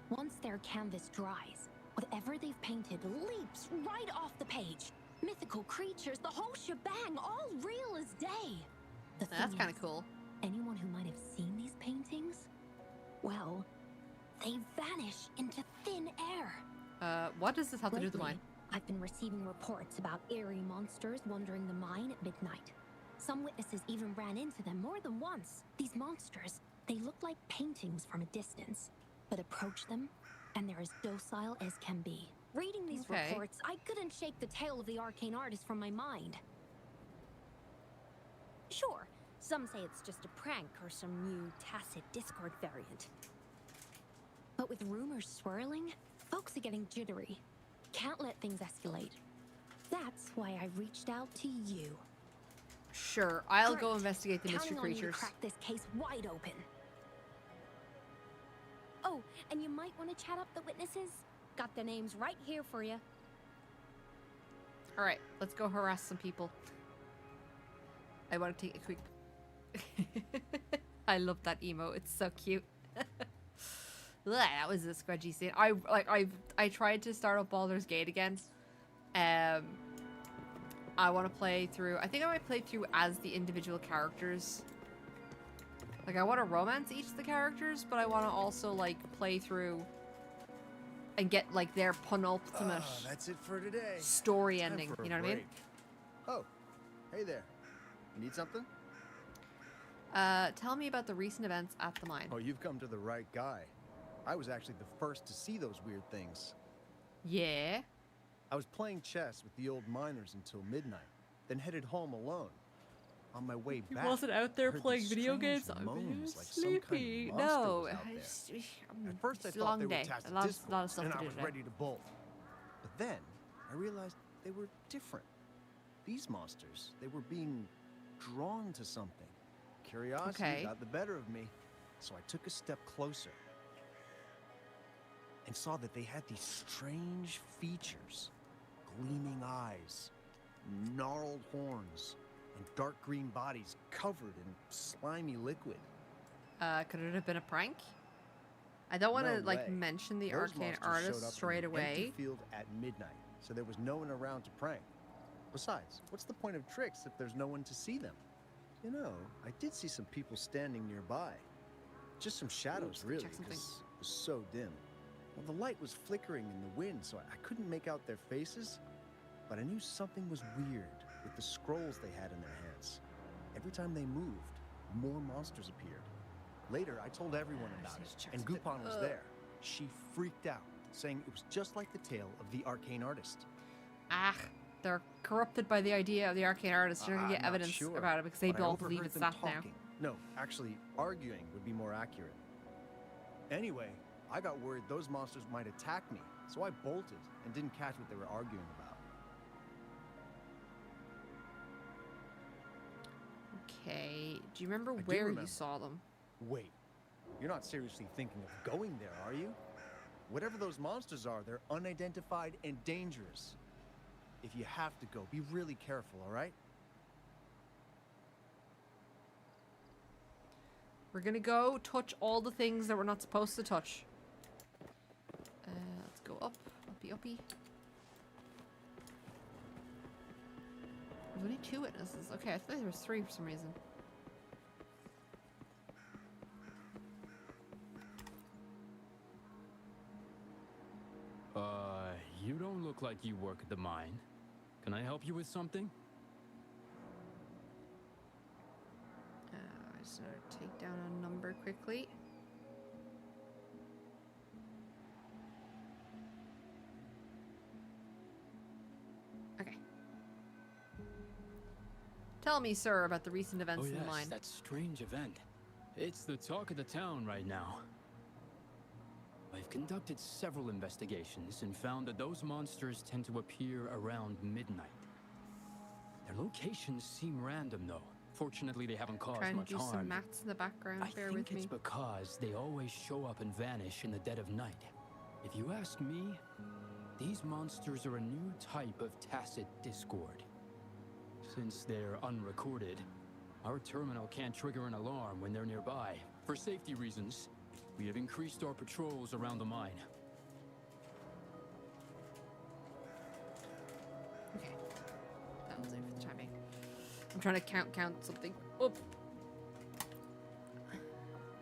[SPEAKER 9] Once their canvas dries, whatever they've painted leaps right off the page. Mythical creatures, the whole shebang, all real as day. The
[SPEAKER 1] That's
[SPEAKER 9] thing
[SPEAKER 1] kind
[SPEAKER 9] is,
[SPEAKER 1] of cool.
[SPEAKER 9] anyone who might have seen these paintings, well, they vanish into thin air.
[SPEAKER 1] What does this have to do with the
[SPEAKER 9] Lately,
[SPEAKER 1] mine?
[SPEAKER 9] I've been receiving reports about eerie monsters wandering the mine at midnight. Some witnesses even ran into them more than once. These monsters, they look like paintings from a distance, but approach them, and they're as docile as can be. Reading these
[SPEAKER 1] Okay.
[SPEAKER 9] reports, I couldn't shake the tale of the arcane artist from my mind. Sure, some say it's just a prank or some new tacit Discord variant. But with rumors swirling, folks are getting jittery. Can't let things escalate. That's why I reached out to you.
[SPEAKER 1] Sure, I'll
[SPEAKER 9] Great.
[SPEAKER 1] go investigate the mystery
[SPEAKER 9] Counting on you to
[SPEAKER 1] creatures.
[SPEAKER 9] crack this case wide open. Oh, and you might want to chat up the witnesses. Got their names right here for you.
[SPEAKER 1] Alright, let's go harass some people. I want to take a quick... I love that emo, it's so cute. That was a squidgy scene. I tried to start up Baldur's Gate again. I want to play through. I think I might play through as the individual characters. Like, I want to romance each of the characters, but I want to also, like, play through and get, like, their penultimate
[SPEAKER 6] that's it for today.
[SPEAKER 1] story
[SPEAKER 6] Time
[SPEAKER 1] ending.
[SPEAKER 6] for a
[SPEAKER 1] You know what I mean?
[SPEAKER 6] break. Oh, hey there. You need something?
[SPEAKER 1] Tell me about the recent events at the mine.
[SPEAKER 6] Oh, you've come to the right guy. I was actually the first to see those weird things.
[SPEAKER 1] Yeah.
[SPEAKER 6] I was playing chess with the old miners until midnight, then headed home alone. On my way
[SPEAKER 1] He
[SPEAKER 6] back,
[SPEAKER 1] wasn't out there
[SPEAKER 6] I heard
[SPEAKER 1] playing
[SPEAKER 6] these
[SPEAKER 1] video
[SPEAKER 6] strange
[SPEAKER 1] games. I'm
[SPEAKER 6] moans, like some
[SPEAKER 1] sleepy.
[SPEAKER 6] kind of monster
[SPEAKER 1] No.
[SPEAKER 6] was out there. At first, I
[SPEAKER 1] It's a
[SPEAKER 6] thought
[SPEAKER 1] long
[SPEAKER 6] they were
[SPEAKER 1] day.
[SPEAKER 6] Tacit
[SPEAKER 1] A lot of
[SPEAKER 6] Discords,
[SPEAKER 1] stuff
[SPEAKER 6] and
[SPEAKER 1] to
[SPEAKER 6] I
[SPEAKER 1] do
[SPEAKER 6] was
[SPEAKER 1] today.
[SPEAKER 6] ready to bolt. But then, I realized they were different. These monsters, they were being drawn to something. Curiosity got the better of me, so I took a step closer and saw that they had these strange features. Gleaming eyes, gnarled horns, and dark green bodies covered in slimy liquid.
[SPEAKER 1] Could it have been a prank? I don't want to,
[SPEAKER 6] No
[SPEAKER 1] like,
[SPEAKER 6] way.
[SPEAKER 1] mention the
[SPEAKER 6] Those
[SPEAKER 1] arcane
[SPEAKER 6] monsters showed
[SPEAKER 1] artist
[SPEAKER 6] up
[SPEAKER 1] straight
[SPEAKER 6] in an empty
[SPEAKER 1] away.
[SPEAKER 6] field at midnight, so there was no one around to prank. Besides, what's the point of tricks if there's no one to see them? You know, I did see some people standing nearby. Just some shadows,
[SPEAKER 1] Oops,
[SPEAKER 6] really,
[SPEAKER 1] check something.
[SPEAKER 6] because it was so dim. Well, the light was flickering in the wind, so I couldn't make out their faces. But I knew something was weird with the scrolls they had in their hands. Every time they moved, more monsters appeared. Later, I told everyone about it, and Gupon was there. She freaked out, saying it was just like the tale of the arcane artist.
[SPEAKER 1] Ah, they're corrupted by the idea of the arcane artist. You're gonna get
[SPEAKER 6] I'm not
[SPEAKER 1] evidence
[SPEAKER 6] sure,
[SPEAKER 1] about it because they
[SPEAKER 6] but I
[SPEAKER 1] both believe
[SPEAKER 6] overheard
[SPEAKER 1] it's
[SPEAKER 6] them
[SPEAKER 1] that now.
[SPEAKER 6] talking. No, actually, arguing would be more accurate. Anyway, I got worried those monsters might attack me, so I bolted and didn't catch what they were arguing about.
[SPEAKER 1] Okay. Do you remember
[SPEAKER 6] I do
[SPEAKER 1] where you
[SPEAKER 6] remember.
[SPEAKER 1] saw them?
[SPEAKER 6] Wait, you're not seriously thinking of going there, are you? Whatever those monsters are, they're unidentified and dangerous. If you have to go, be really careful, all right?
[SPEAKER 1] We're gonna go touch all the things that we're not supposed to touch. Let's go up. Uppy, uppy. There's only 2 witnesses. Okay, I thought there was 3 for some reason.
[SPEAKER 15] You don't look like you work at the mine. Can I help you with something?
[SPEAKER 1] I just want to take down a number quickly. Okay. Tell me, sir, about the recent events
[SPEAKER 15] Oh
[SPEAKER 1] in
[SPEAKER 15] yes,
[SPEAKER 1] the mine.
[SPEAKER 15] that strange event. It's the talk of the town right now. I've conducted several investigations and found that those monsters tend to appear around midnight. Their locations seem random, though. Fortunately, they haven't caused
[SPEAKER 1] Trying to
[SPEAKER 15] much
[SPEAKER 1] do some
[SPEAKER 15] harm.
[SPEAKER 1] maths in the background.
[SPEAKER 15] I
[SPEAKER 1] Bear
[SPEAKER 15] think
[SPEAKER 1] with
[SPEAKER 15] it's
[SPEAKER 1] me.
[SPEAKER 15] because they always show up and vanish in the dead of night. If you ask me, these monsters are a new type of tacit discord. Since they're unrecorded, our terminal can't trigger an alarm when they're nearby. For safety reasons, we have increased our patrols around the mine.
[SPEAKER 1] Okay. That was it for the timing. I'm trying to count something. Oh.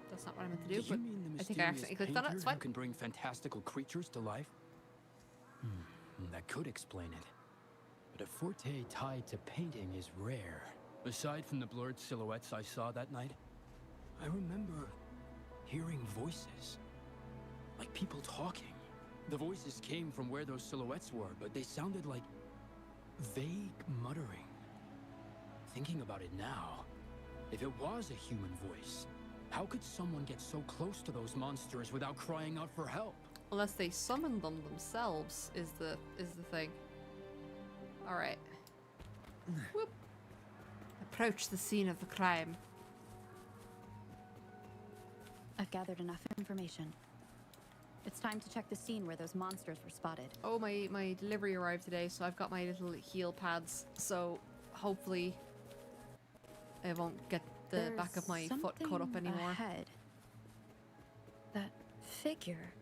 [SPEAKER 1] That's not what I meant to do,
[SPEAKER 15] Do
[SPEAKER 1] but
[SPEAKER 15] you mean the
[SPEAKER 1] I think I accidentally clicked on it.
[SPEAKER 15] painter
[SPEAKER 1] It's fine.
[SPEAKER 15] who can bring fantastical creatures to life? That could explain it. But a forte tied to painting is rare. Aside from the blurred silhouettes I saw that night, I remember hearing voices. Like people talking. The voices came from where those silhouettes were, but they sounded like vague muttering. Thinking about it now, if it was a human voice, how could someone get so close to those monsters without crying out for help?
[SPEAKER 1] Unless they summoned them themselves is the thing. All right. Whoop. Approach the scene of the crime.
[SPEAKER 4] I've gathered enough information. It's time to check the scene where those monsters were spotted.
[SPEAKER 1] Oh, my delivery arrived today, so I've got my little heel pads. So hopefully I won't get the back of my foot cut up
[SPEAKER 4] Something
[SPEAKER 1] anymore.
[SPEAKER 4] ahead. That figure.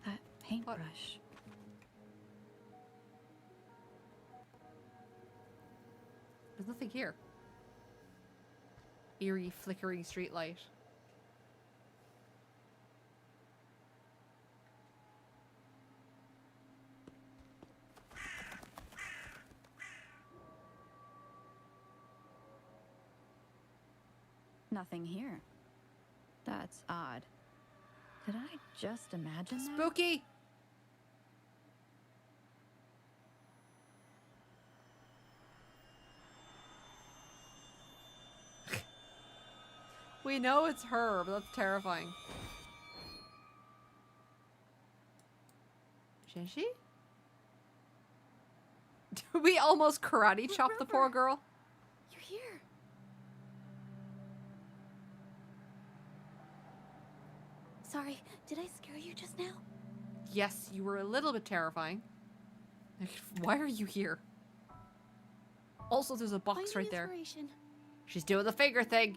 [SPEAKER 4] That paintbrush.
[SPEAKER 1] There's nothing here. Eerie, flickering streetlight.
[SPEAKER 4] Nothing here. That's odd. Did I just imagine that?
[SPEAKER 1] Spooky! We know it's her, but that's terrifying. Is she? We almost karate chopped the poor girl.
[SPEAKER 3] You're here. Sorry, did I scare you just now?
[SPEAKER 1] Yes, you were a little bit terrifying. Like, why are you here? Also, there's a box right there. She's doing the finger thing.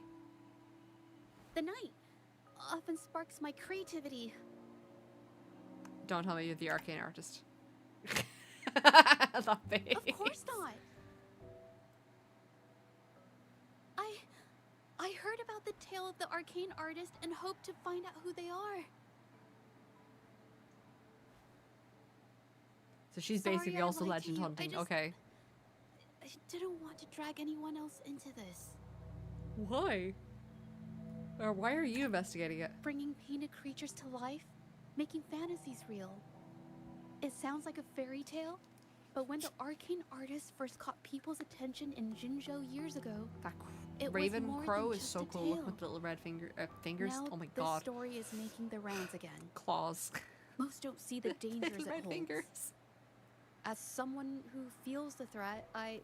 [SPEAKER 3] The night often sparks my creativity.
[SPEAKER 1] Don't tell me you're the arcane artist. That face.
[SPEAKER 3] Of course not. I heard about the tale of the arcane artist and hope to find out who they are.
[SPEAKER 1] So she's
[SPEAKER 3] Sorry
[SPEAKER 1] basically
[SPEAKER 3] I
[SPEAKER 1] also
[SPEAKER 3] lied to
[SPEAKER 1] legend
[SPEAKER 3] you.
[SPEAKER 1] hunting. Okay.
[SPEAKER 3] I didn't want to drag anyone else into this.
[SPEAKER 1] Why? Or why are you investigating it?
[SPEAKER 3] Bringing painted creatures to life, making fantasies real. It sounds like a fairy tale, but when the arcane artist first caught people's attention in Jinzhou years ago, it
[SPEAKER 1] Raven
[SPEAKER 3] was more
[SPEAKER 1] Crow
[SPEAKER 3] than
[SPEAKER 1] is
[SPEAKER 3] just
[SPEAKER 1] so
[SPEAKER 3] a
[SPEAKER 1] cool. Look
[SPEAKER 3] tale.
[SPEAKER 1] with the little red fingers.
[SPEAKER 3] Now
[SPEAKER 1] Oh my
[SPEAKER 3] the
[SPEAKER 1] god.
[SPEAKER 3] story is making the rounds again.
[SPEAKER 1] Claws.
[SPEAKER 3] Most don't see the dangers
[SPEAKER 1] Little
[SPEAKER 3] it
[SPEAKER 1] red
[SPEAKER 3] holds.
[SPEAKER 1] fingers.
[SPEAKER 3] As someone who feels the threat, I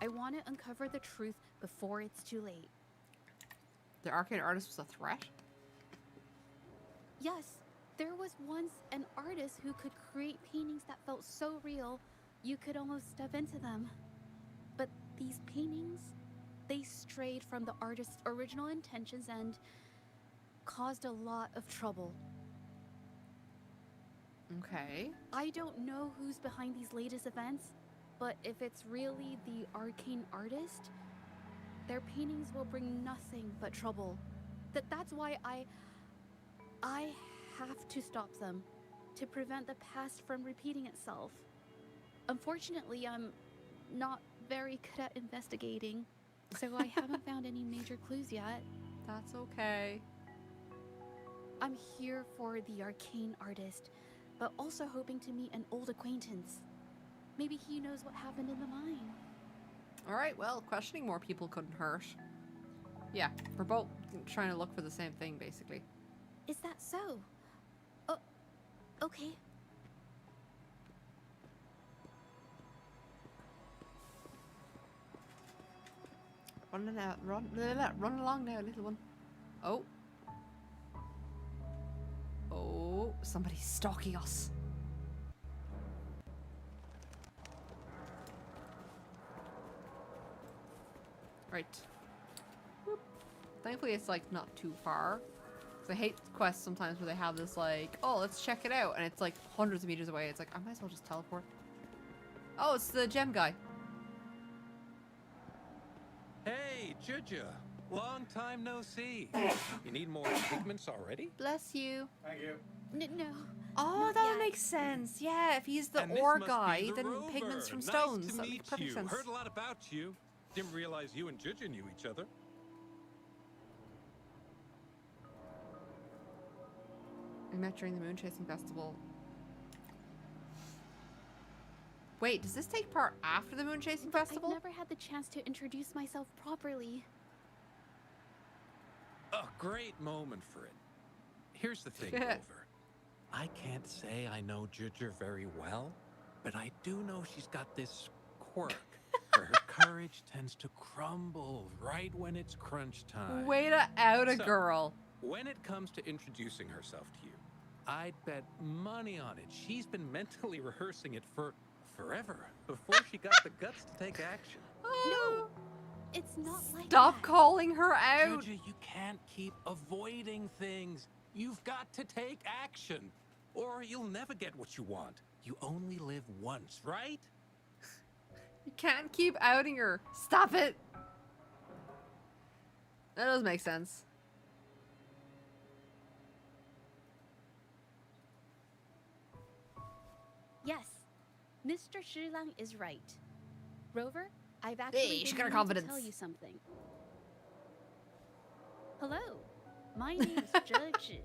[SPEAKER 3] want to uncover the truth before it's too late.
[SPEAKER 1] The arcane artist was a threat?
[SPEAKER 3] Yes, there was once an artist who could create paintings that felt so real, you could almost step into them. But these paintings, they strayed from the artist's original intentions and caused a lot of trouble.
[SPEAKER 1] Okay.
[SPEAKER 3] I don't know who's behind these latest events, but if it's really the arcane artist, their paintings will bring nothing but trouble. That's why I have to stop them, to prevent the past from repeating itself. Unfortunately, I'm not very good at investigating, so I haven't found any major clues yet.
[SPEAKER 1] That's okay.
[SPEAKER 3] I'm here for the arcane artist, but also hoping to meet an old acquaintance. Maybe he knows what happened in the mine.
[SPEAKER 1] Alright, well, questioning more people couldn't hurt. Yeah, we're both trying to look for the same thing, basically.
[SPEAKER 3] Is that so? Oh, okay.
[SPEAKER 1] Run along now, little one. Oh. Oh, somebody's stalking us. Right. Whoop. Thankfully it's like not too far. Cause I hate quests sometimes where they have this like, oh, let's check it out, and it's like hundreds of meters away. It's like, I might as well just teleport. Oh, it's the gem guy.
[SPEAKER 14] Hey, Juju. Long time no see. You need more pigments already?
[SPEAKER 1] Bless you.
[SPEAKER 14] Thank you.
[SPEAKER 3] No.
[SPEAKER 1] Oh,
[SPEAKER 3] not
[SPEAKER 1] that
[SPEAKER 3] yet.
[SPEAKER 1] would make sense. Yeah, if he's the
[SPEAKER 14] And this
[SPEAKER 1] ore
[SPEAKER 14] must be
[SPEAKER 1] guy,
[SPEAKER 14] the
[SPEAKER 1] then
[SPEAKER 14] rover.
[SPEAKER 1] pigments from
[SPEAKER 14] Nice
[SPEAKER 1] stones.
[SPEAKER 14] to
[SPEAKER 1] That would
[SPEAKER 14] meet
[SPEAKER 1] make perfect
[SPEAKER 14] you.
[SPEAKER 1] sense.
[SPEAKER 14] Heard a lot about you. Didn't realize you and Juju knew each other.
[SPEAKER 1] We met during the moon chasing festival. Wait, does this take part after the moon chasing festival?
[SPEAKER 3] I've never had the chance to introduce myself properly.
[SPEAKER 14] A great moment for it. Here's the thing, Rover. I can't say I know Juju very well, but I do know she's got this quirk where her courage tends to crumble right when it's crunch time.
[SPEAKER 1] Way to out a
[SPEAKER 14] So,
[SPEAKER 1] girl.
[SPEAKER 14] When it comes to introducing herself to you, I'd bet money on it. She's been mentally rehearsing it for forever before she got the guts to take action.
[SPEAKER 3] No, it's not like
[SPEAKER 1] Stop
[SPEAKER 3] that.
[SPEAKER 1] calling her out.
[SPEAKER 14] Juju, you can't keep avoiding things. You've got to take action, or you'll never get what you want. You only live once, right?
[SPEAKER 1] You can't keep outing her. Stop it. That does make sense.
[SPEAKER 3] Yes, Mr. Shilang is right. Rover, I've actually
[SPEAKER 1] Hey, she
[SPEAKER 3] been
[SPEAKER 1] got her
[SPEAKER 3] meaning to
[SPEAKER 1] confidence.
[SPEAKER 3] tell you something. Hello, my name's Zhe.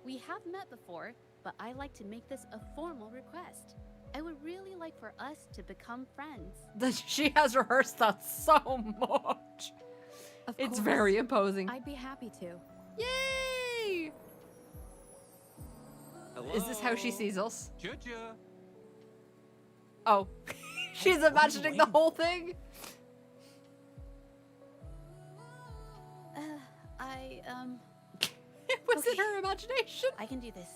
[SPEAKER 3] We have met before, but I like to make this a formal request. I would really like for us to become friends.
[SPEAKER 1] She has rehearsed that so much. It's
[SPEAKER 4] course.
[SPEAKER 1] very imposing.
[SPEAKER 4] I'd be happy to.
[SPEAKER 1] Yay!
[SPEAKER 12] Hello?
[SPEAKER 1] Is this how she sees us?
[SPEAKER 12] Juju.
[SPEAKER 1] Oh. She's imagining the whole thing? Was it her imagination?
[SPEAKER 3] I can do this.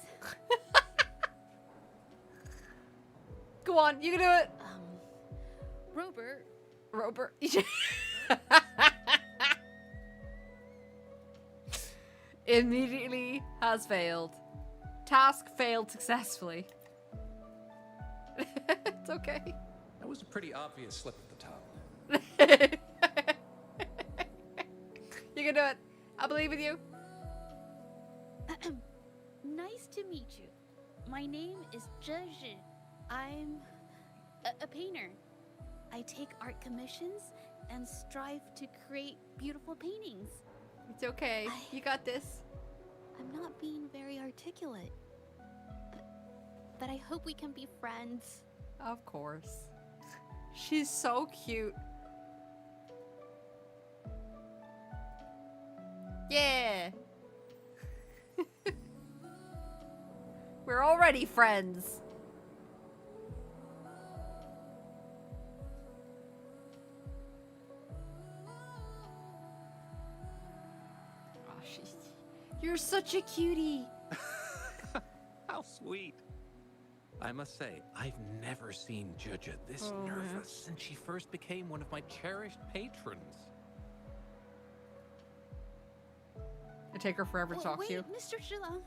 [SPEAKER 1] Go on, you can do it.
[SPEAKER 3] Rover.
[SPEAKER 1] Immediately has failed. Task failed successfully. It's okay.
[SPEAKER 14] That was a pretty obvious slip of the tongue.
[SPEAKER 1] You can do it. I believe in you.
[SPEAKER 3] Nice to meet you. My name is Zhe. I'm a painter. I take art commissions and strive to create beautiful paintings.
[SPEAKER 1] It's okay. You got this.
[SPEAKER 3] I'm not being very articulate. But I hope we can be friends.
[SPEAKER 1] Of course. She's so cute. Yeah. We're already friends. Oh, you're such a cutie.
[SPEAKER 14] How sweet. I must say, I've never seen Juju this
[SPEAKER 1] Oh,
[SPEAKER 14] nervous
[SPEAKER 1] man.
[SPEAKER 14] since she first became one of my cherished patrons.
[SPEAKER 1] It take her forever to talk to you.
[SPEAKER 3] Mr. Shilang.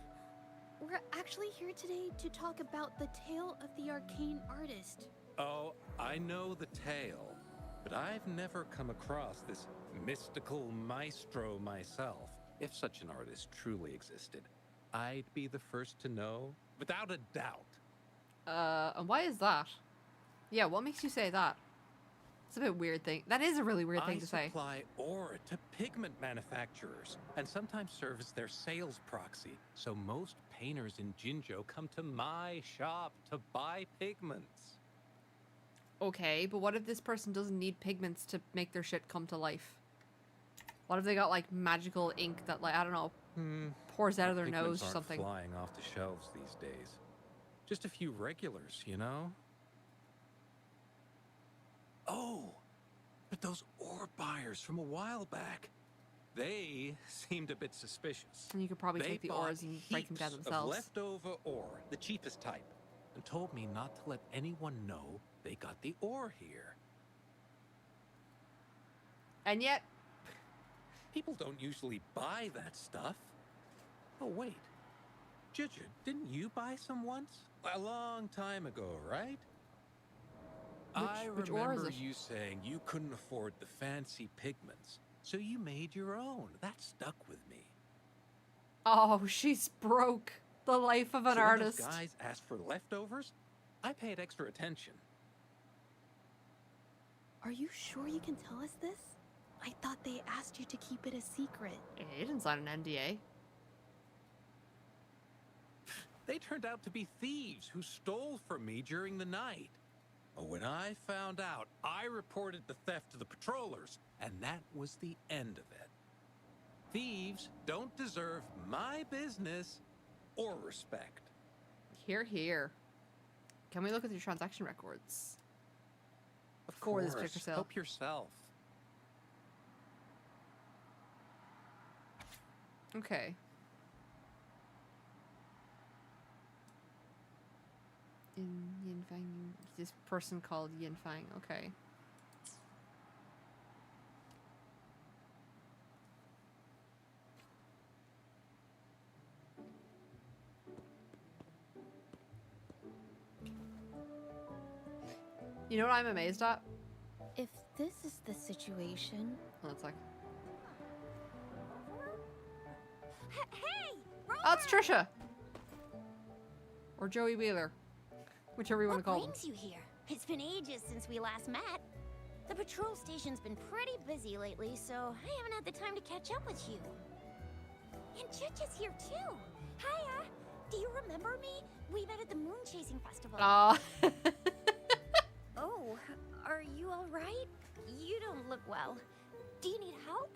[SPEAKER 3] We're actually here today to talk about the tale of the arcane artist.
[SPEAKER 14] Oh, I know the tale, but I've never come across this mystical maestro myself. If such an artist truly existed, I'd be the first to know, without a doubt.
[SPEAKER 1] And why is that? Yeah, what makes you say that? It's a bit weird thing. That is a really weird thing to say.
[SPEAKER 14] I supply ore to pigment manufacturers and sometimes serve as their sales proxy. So most painters in Jinzhou come to my shop to buy pigments.
[SPEAKER 1] Okay, but what if this person doesn't need pigments to make their shit come to life? What if they got like magical ink that, like, I don't know, pours out of their
[SPEAKER 14] Pigments
[SPEAKER 1] nose or
[SPEAKER 14] aren't
[SPEAKER 1] something?
[SPEAKER 14] flying off the shelves these days. Just a few regulars, you know? Oh, but those ore buyers from a while back, they seemed a bit suspicious.
[SPEAKER 1] And you could probably
[SPEAKER 14] They
[SPEAKER 1] take the
[SPEAKER 14] bought
[SPEAKER 1] ores and break them down
[SPEAKER 14] heaps
[SPEAKER 1] themselves.
[SPEAKER 14] Of leftover ore, the cheapest type, and told me not to let anyone know they got the ore here.
[SPEAKER 1] And yet,
[SPEAKER 14] people don't usually buy that stuff. Oh wait, Juju, didn't you buy some once? A long time ago, right? I
[SPEAKER 1] which ore is
[SPEAKER 14] remember
[SPEAKER 1] it?
[SPEAKER 14] you saying you couldn't afford the fancy pigments, so you made your own. That stuck with me.
[SPEAKER 1] Oh, she's broke. The life of an
[SPEAKER 14] So when
[SPEAKER 1] artist.
[SPEAKER 14] those guys asked for leftovers, I paid extra attention.
[SPEAKER 3] Are you sure you can tell us this? I thought they asked you to keep it a secret.
[SPEAKER 1] He didn't sign an NDA.
[SPEAKER 14] They turned out to be thieves who stole from me during the night. But when I found out, I reported the theft to the patrollers, and that was the end of it. Thieves don't deserve my business or respect.
[SPEAKER 1] Here, here. Can we look at your transaction records?
[SPEAKER 14] Of
[SPEAKER 1] For this
[SPEAKER 14] course,
[SPEAKER 1] particular sale.
[SPEAKER 14] help yourself.
[SPEAKER 1] Okay. Yin Fang. This person called Yin Fang. Okay. You know what I'm amazed at?
[SPEAKER 3] this is the situation.
[SPEAKER 1] Well, it's like,
[SPEAKER 11] Hey!
[SPEAKER 1] oh, it's Trisha! Or Joey Wheeler. Whichever you want to call
[SPEAKER 11] What
[SPEAKER 1] him.
[SPEAKER 11] brings you here? It's been ages since we last met. The patrol station's been pretty busy lately, so I haven't had the time to catch up with you. And Chucha's here too. Hiya! Do you remember me? We met at the moon chasing festival.
[SPEAKER 1] Aw.
[SPEAKER 11] Oh, are you all right? You don't look well. Do you need help?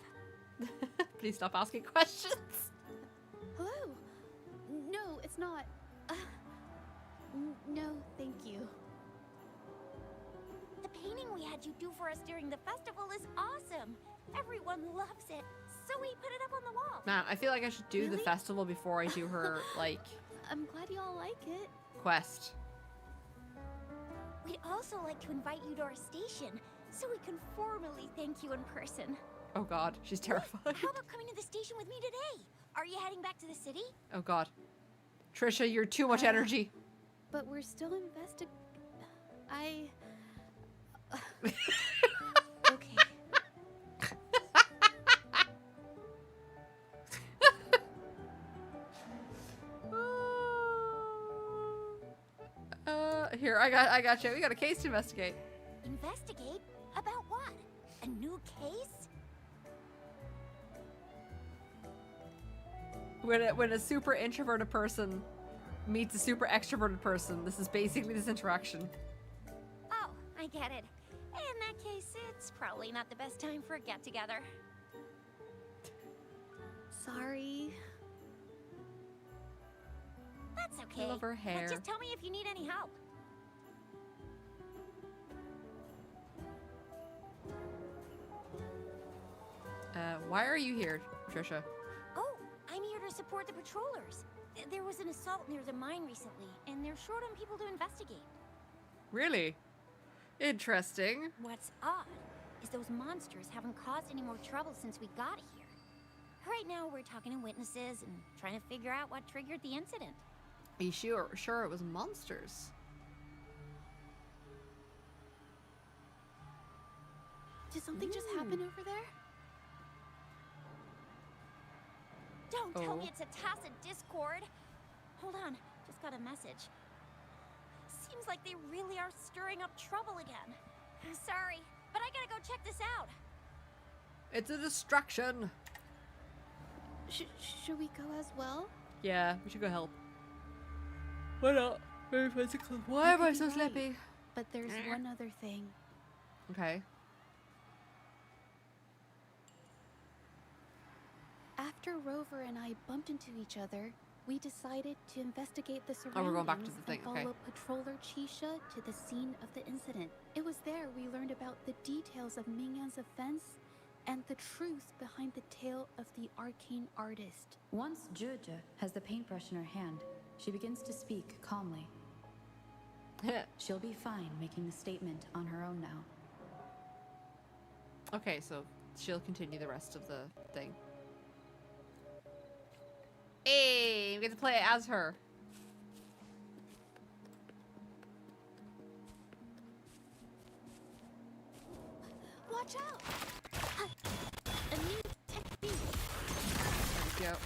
[SPEAKER 1] Please stop asking questions.
[SPEAKER 3] Hello? No, it's not. No, thank you.
[SPEAKER 11] The painting we had you do for us during the festival is awesome. Everyone loves it, so we put it up on the wall.
[SPEAKER 1] Man, I feel like I should do the
[SPEAKER 3] Really?
[SPEAKER 1] festival before I do her, like,
[SPEAKER 3] I'm glad you all like it.
[SPEAKER 1] quest.
[SPEAKER 11] We'd also like to invite you to our station, so we can formally thank you in person.
[SPEAKER 1] Oh god, she's terrified.
[SPEAKER 11] How about coming to the station with me today? Are you heading back to the city?
[SPEAKER 1] Oh god. Trisha, you're too much energy.
[SPEAKER 3] But we're still Okay.
[SPEAKER 1] Here, I got you. We got a case to investigate.
[SPEAKER 11] Investigate? About what? A new case?
[SPEAKER 1] When a super introverted person meets a super extroverted person, this is basically this interaction.
[SPEAKER 11] Oh, I get it. In that case, it's probably not the best time for a get-together.
[SPEAKER 3] Sorry.
[SPEAKER 11] That's okay.
[SPEAKER 1] I love her hair.
[SPEAKER 11] But just tell me if you need any help.
[SPEAKER 1] Why are you here, Trisha?
[SPEAKER 11] Oh, I'm here to support the patrollers. There was an assault near the mine recently, and they're short on people to investigate.
[SPEAKER 1] Really? Interesting.
[SPEAKER 11] What's odd is those monsters haven't caused any more trouble since we got here. Right now, we're talking to witnesses and trying to figure out what triggered the incident.
[SPEAKER 1] Are you sure it was monsters?
[SPEAKER 3] Did something just happen over there?
[SPEAKER 11] Don't tell me
[SPEAKER 1] Oh.
[SPEAKER 11] it's a tacit discord. Hold on, just got a message. Seems like they really are stirring up trouble again. Sorry, but I gotta go check this out.
[SPEAKER 1] It's a distraction.
[SPEAKER 3] Should we go as well?
[SPEAKER 1] Yeah, we should go help. Why not? Very physical. Why am I so sleepy?
[SPEAKER 3] But there's one other thing.
[SPEAKER 1] Okay.
[SPEAKER 3] After Rover and I bumped into each other, we decided to investigate the
[SPEAKER 1] Oh,
[SPEAKER 3] surroundings
[SPEAKER 1] we're going back to the thing,
[SPEAKER 3] and
[SPEAKER 1] okay.
[SPEAKER 3] follow Patroller Chisha to the scene of the incident. It was there we learned about the details of Mingyan's offense and the truth behind the tale of the arcane artist.
[SPEAKER 16] Once Zhezhe has the paintbrush in her hand, she begins to speak calmly. She'll be fine making the statement on her own now.
[SPEAKER 1] Okay, so she'll continue the rest of the thing. Hey, we get to play as her.
[SPEAKER 3] Watch out! A new technique.
[SPEAKER 1] There we go.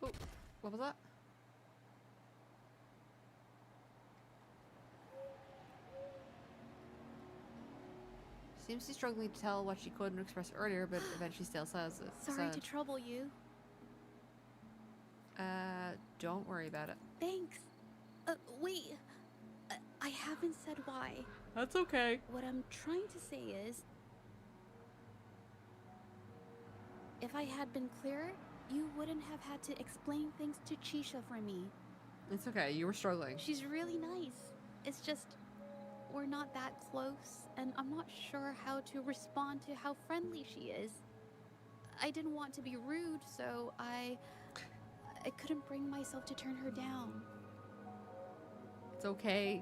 [SPEAKER 1] Oh, what was that? Seems to be struggling to tell what she couldn't express earlier, but eventually still says it.
[SPEAKER 3] Sorry to trouble you.
[SPEAKER 1] Don't worry about it.
[SPEAKER 3] Thanks. Wait. I haven't said why.
[SPEAKER 1] That's okay.
[SPEAKER 3] What I'm trying to say is, if I had been clearer, you wouldn't have had to explain things to Chisha for me.
[SPEAKER 1] It's okay. You were struggling.
[SPEAKER 3] She's really nice. It's just, we're not that close, and I'm not sure how to respond to how friendly she is. I didn't want to be rude, so I couldn't bring myself to turn her down.
[SPEAKER 1] It's okay.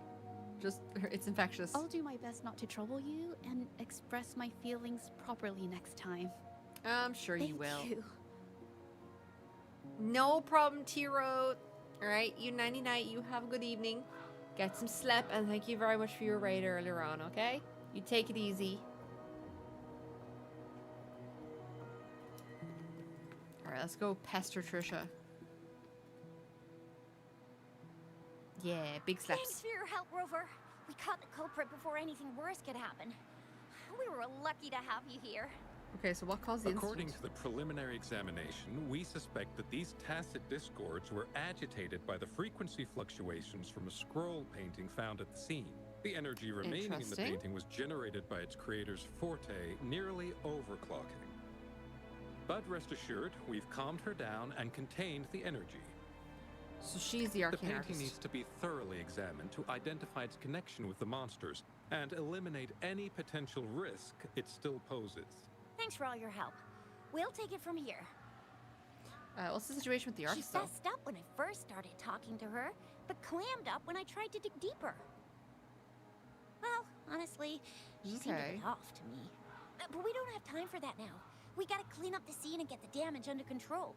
[SPEAKER 1] Just, it's infectious.
[SPEAKER 3] I'll do my best not to trouble you and express my feelings properly next time.
[SPEAKER 1] I'm sure you will.
[SPEAKER 3] Thank you.
[SPEAKER 1] No problem, Tiro. Alright, you 99, you have a good evening. Get some sleep, and thank you very much for your raid earlier on, okay? You take it easy. Alright, let's go pester Trisha. Yeah, big slaps.
[SPEAKER 11] Thanks for your help, Rover. We caught the culprit before anything worse could happen. We were lucky to have you here.
[SPEAKER 1] Okay, so what caused the
[SPEAKER 14] According
[SPEAKER 1] incident?
[SPEAKER 14] to the preliminary examination, we suspect that these tacit discords were agitated by the frequency fluctuations from a scroll painting found at the scene. The energy remaining in the
[SPEAKER 1] Interesting.
[SPEAKER 14] painting was generated by its creator's forte, nearly overclocking. But rest assured, we've calmed her down and contained the energy.
[SPEAKER 1] So she's the
[SPEAKER 14] The
[SPEAKER 1] arcane
[SPEAKER 14] painting
[SPEAKER 1] artist.
[SPEAKER 14] needs to be thoroughly examined to identify its connection with the monsters and eliminate any potential risk it still poses.
[SPEAKER 11] Thanks for all your help. We'll take it from here.
[SPEAKER 1] What's the situation with the
[SPEAKER 11] She
[SPEAKER 1] artist, though?
[SPEAKER 11] fessed up when I first started talking to her, but clammed up when I tried to dig deeper. Well, honestly, she seemed a
[SPEAKER 1] Okay.
[SPEAKER 11] bit off to me. But we don't have time for that now. We gotta clean up the scene and get the damage under control.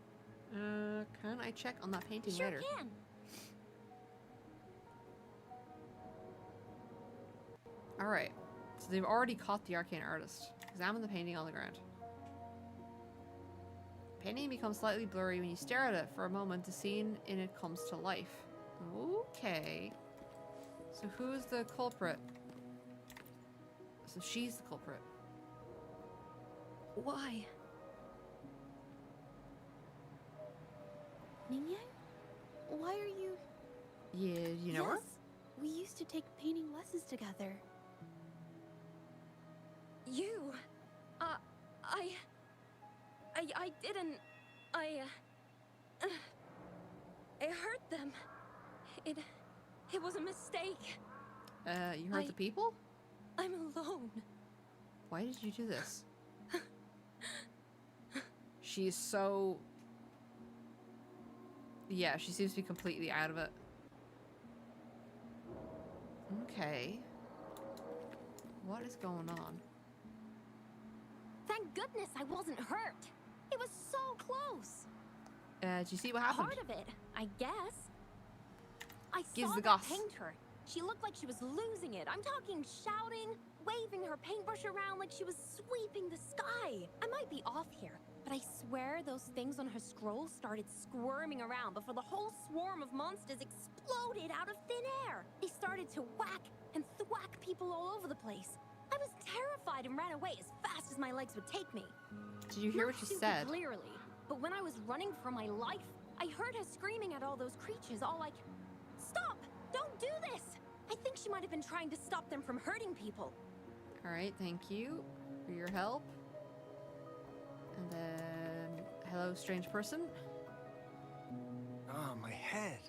[SPEAKER 1] Can I check on that painting
[SPEAKER 11] Sure
[SPEAKER 1] later?
[SPEAKER 11] can.
[SPEAKER 1] Alright. So they've already caught the arcane artist. Examine the painting on the ground. Painting becomes slightly blurry when you stare at it for a moment. The scene in it comes to life. Okay. So who's the culprit? So she's the culprit.
[SPEAKER 3] Why? Ming Yang? Why are you...
[SPEAKER 1] Yeah, you know her?
[SPEAKER 3] Yes, we used to take painting lessons together.
[SPEAKER 17] You? I didn't. I hurt them. It was a mistake.
[SPEAKER 1] You hurt the people?
[SPEAKER 17] I'm alone.
[SPEAKER 1] Why did you do this? She's so... Yeah, she seems to be completely out of it. Okay. What is going on?
[SPEAKER 11] Thank goodness I wasn't hurt. It was so close.
[SPEAKER 1] Did you see what happened?
[SPEAKER 11] Part of it, I guess. I
[SPEAKER 1] Gives
[SPEAKER 11] saw
[SPEAKER 1] the
[SPEAKER 11] that
[SPEAKER 1] goss.
[SPEAKER 11] painter. She looked like she was losing it. I'm talking shouting, waving her paintbrush around like she was sweeping the sky. I might be off here, but I swear those things on her scroll started squirming around before the whole swarm of monsters exploded out of thin air. They started to whack and thwack people all over the place. I was terrified and ran away as fast as my legs would take me.
[SPEAKER 1] Did you hear
[SPEAKER 11] Not
[SPEAKER 1] what she
[SPEAKER 11] super
[SPEAKER 1] said?
[SPEAKER 11] Clearly, but when I was running for my life, I heard her screaming at all those creatures, all like, "Stop! Don't do this!" I think she might have been trying to stop them from hurting people.
[SPEAKER 1] Alright, thank you for your help. And then... Hello, strange person.
[SPEAKER 6] Oh, my head.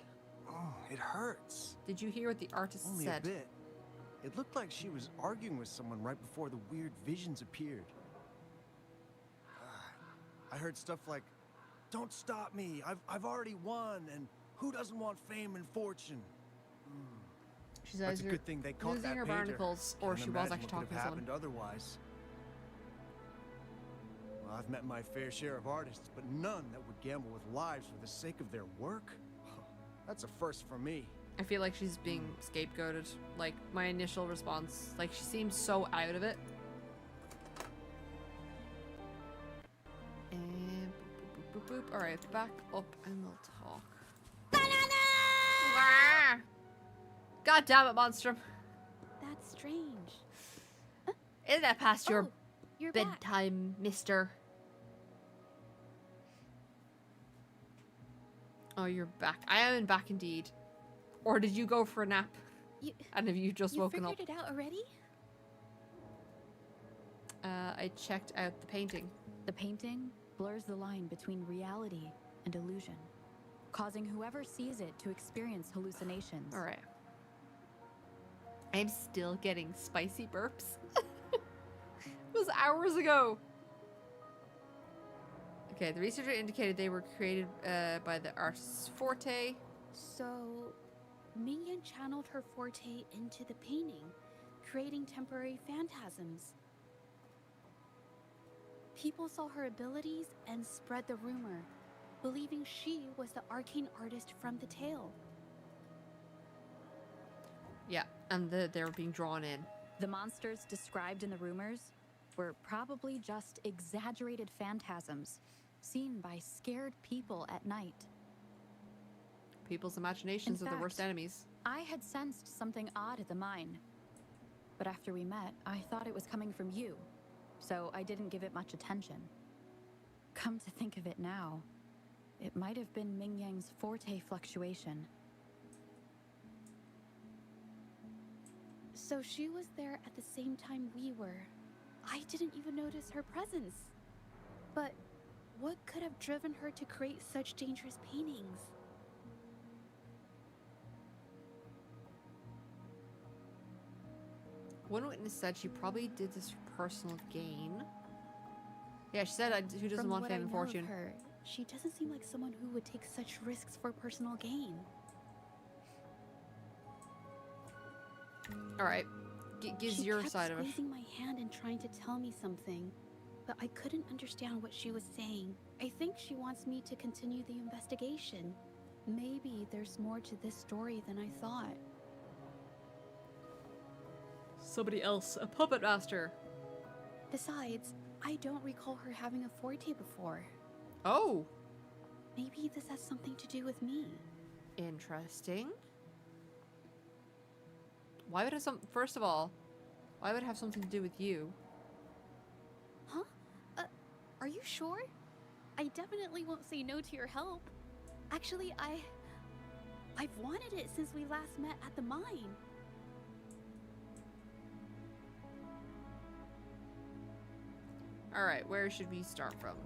[SPEAKER 6] Oh, it hurts.
[SPEAKER 1] Did you hear what the artist
[SPEAKER 6] Only
[SPEAKER 1] said?
[SPEAKER 6] a bit. It looked like she was arguing with someone right before the weird visions appeared. I heard stuff like, "Don't stop me, I've already won, and who doesn't want fame and fortune?"
[SPEAKER 1] She's
[SPEAKER 6] That's a
[SPEAKER 1] either
[SPEAKER 6] good thing they caught
[SPEAKER 1] losing
[SPEAKER 6] that
[SPEAKER 1] her
[SPEAKER 6] painter.
[SPEAKER 1] barnacles, or
[SPEAKER 6] Can't
[SPEAKER 1] she was
[SPEAKER 6] imagine
[SPEAKER 1] actually
[SPEAKER 6] what
[SPEAKER 1] talking
[SPEAKER 6] could
[SPEAKER 1] to
[SPEAKER 6] have
[SPEAKER 1] someone.
[SPEAKER 6] happened otherwise. Well, I've met my fair share of artists, but none that would gamble with lives for the sake of their work. That's a first for me.
[SPEAKER 1] I feel like she's being scapegoated. Like, my initial response, like, she seems so out of it. And boop, boop, boop, boop. Alright, back up and we'll talk. Ah! God damn it, Monstrum.
[SPEAKER 3] That's strange.
[SPEAKER 1] Isn't that past your
[SPEAKER 3] You're back.
[SPEAKER 1] bedtime, mister? Oh, you're back. I am back indeed. Or did you go for a nap? And have you just woken up?
[SPEAKER 3] You figured it out already?
[SPEAKER 1] I checked out the painting.
[SPEAKER 16] The painting blurs the line between reality and illusion, causing whoever sees it to experience hallucinations.
[SPEAKER 1] Alright. I'm still getting spicy burps. It was hours ago. Okay, the researcher indicated they were created by the artist's forte.
[SPEAKER 3] So, Ming Yan channeled her forte into the painting, creating temporary phantasms. People saw her abilities and spread the rumor. believing she was the arcane artist from the tale.
[SPEAKER 1] Yeah, and they were being drawn in.
[SPEAKER 16] The monsters described in the rumors were probably just exaggerated phantasms seen by scared people at night.
[SPEAKER 1] People's imaginations are the worst enemies.
[SPEAKER 16] I had sensed something odd at the mine. But after we met, I thought it was coming from you, so I didn't give it much attention. Come to think of it now, it might have been Ming Yang's forte fluctuation.
[SPEAKER 3] So she was there at the same time we were. I didn't even notice her presence. But what could have driven her to create such dangerous paintings?
[SPEAKER 1] One witness said she probably did this for personal gain. Yeah, she said, who doesn't want fame and fortune?
[SPEAKER 3] Her, she doesn't seem like someone who would take such risks for personal gain.
[SPEAKER 1] All right, gives your side of it.
[SPEAKER 3] She kept squeezing my hand and trying to tell me something, but I couldn't understand what she was saying. I think she wants me to continue the investigation. Maybe there's more to this story than I thought.
[SPEAKER 1] Somebody else, a puppet master.
[SPEAKER 3] Besides, I don't recall her having a forte before.
[SPEAKER 1] Oh.
[SPEAKER 3] Maybe this has something to do with me.
[SPEAKER 1] Interesting. Why would it have first of all, why would it have something to do with you?
[SPEAKER 3] Huh? Are you sure? I definitely won't say no to your help. Actually, I've wanted it since we last met at the mine.
[SPEAKER 1] All right, where should we start from?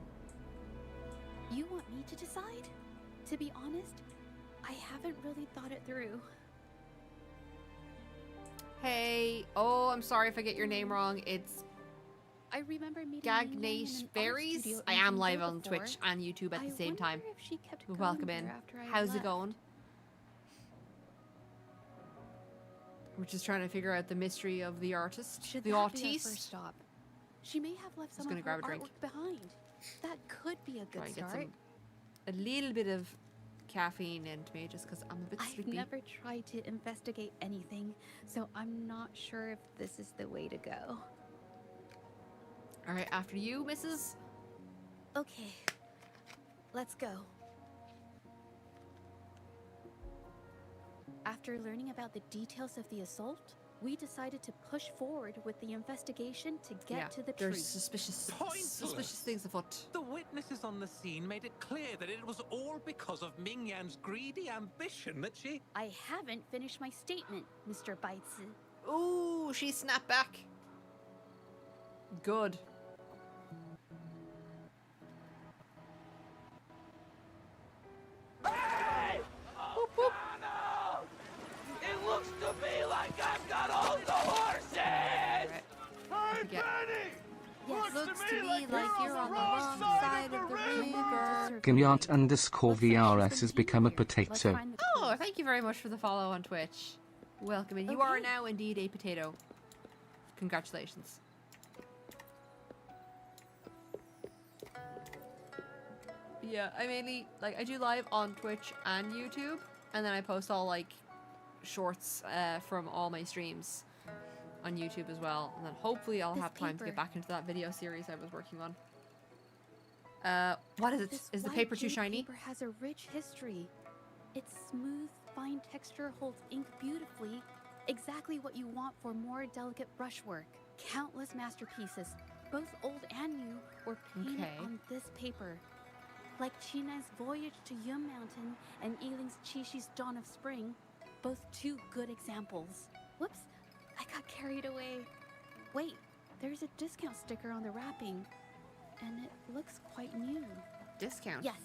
[SPEAKER 3] You want me to decide? To be honest, I haven't really thought it through.
[SPEAKER 1] Hey, oh, I'm sorry if I get your name wrong. It's
[SPEAKER 3] I remember meeting
[SPEAKER 1] Gagnate Fairies. I am live on Twitch and YouTube at the same time.
[SPEAKER 3] If she kept
[SPEAKER 1] Welcome in. How's it going? We're just trying to figure out the mystery of the artist.
[SPEAKER 3] Should
[SPEAKER 1] the
[SPEAKER 3] that
[SPEAKER 1] artiste.
[SPEAKER 3] be our first stop? She may have left some of her artwork behind. That could be a good start.
[SPEAKER 1] A little bit of caffeine into me just because I'm a bit sleepy.
[SPEAKER 3] I've never tried to investigate anything, so I'm not sure if this is the way to go.
[SPEAKER 1] All right, after you, Mrs.
[SPEAKER 3] Okay, let's go. After learning about the details of the assault, we decided to push forward with the investigation to get to the truth.
[SPEAKER 1] There's suspicious things afoot.
[SPEAKER 14] The witnesses on the scene made it clear that it was all because of Ming Yan's greedy ambition that she...
[SPEAKER 3] I haven't finished my statement, Mr. Baitsu.
[SPEAKER 1] Ooh, she snapped back. Good.
[SPEAKER 2] Hey! Oh, no! It looks to me like I've got all the horses!
[SPEAKER 1] Hey, Benny! Yes, looks to me like you're on the wrong side of the river.
[SPEAKER 7] Gimyant_VRS has become a potato.
[SPEAKER 1] Oh, thank you very much for the follow on Twitch. Welcome in. You are now indeed a potato. Congratulations. Yeah, I mainly, like, I do live on Twitch and YouTube, and then I post all, like, shorts from all my streams on YouTube as well, and then hopefully I'll have time to get back into that video series I was working on. What is it? Is the paper too shiny?
[SPEAKER 3] Paper has a rich history. Its smooth, fine texture holds ink beautifully, exactly what you want for more delicate brushwork. Countless masterpieces, both old and new, were painted on this paper. Like China's Voyage to Yum Mountain and Ealing's Chishi's Dawn of Spring, both two good examples. Whoops, I got carried away. Wait, there's a discount sticker on the wrapping, and it looks quite new.
[SPEAKER 1] Discount?
[SPEAKER 3] Yes,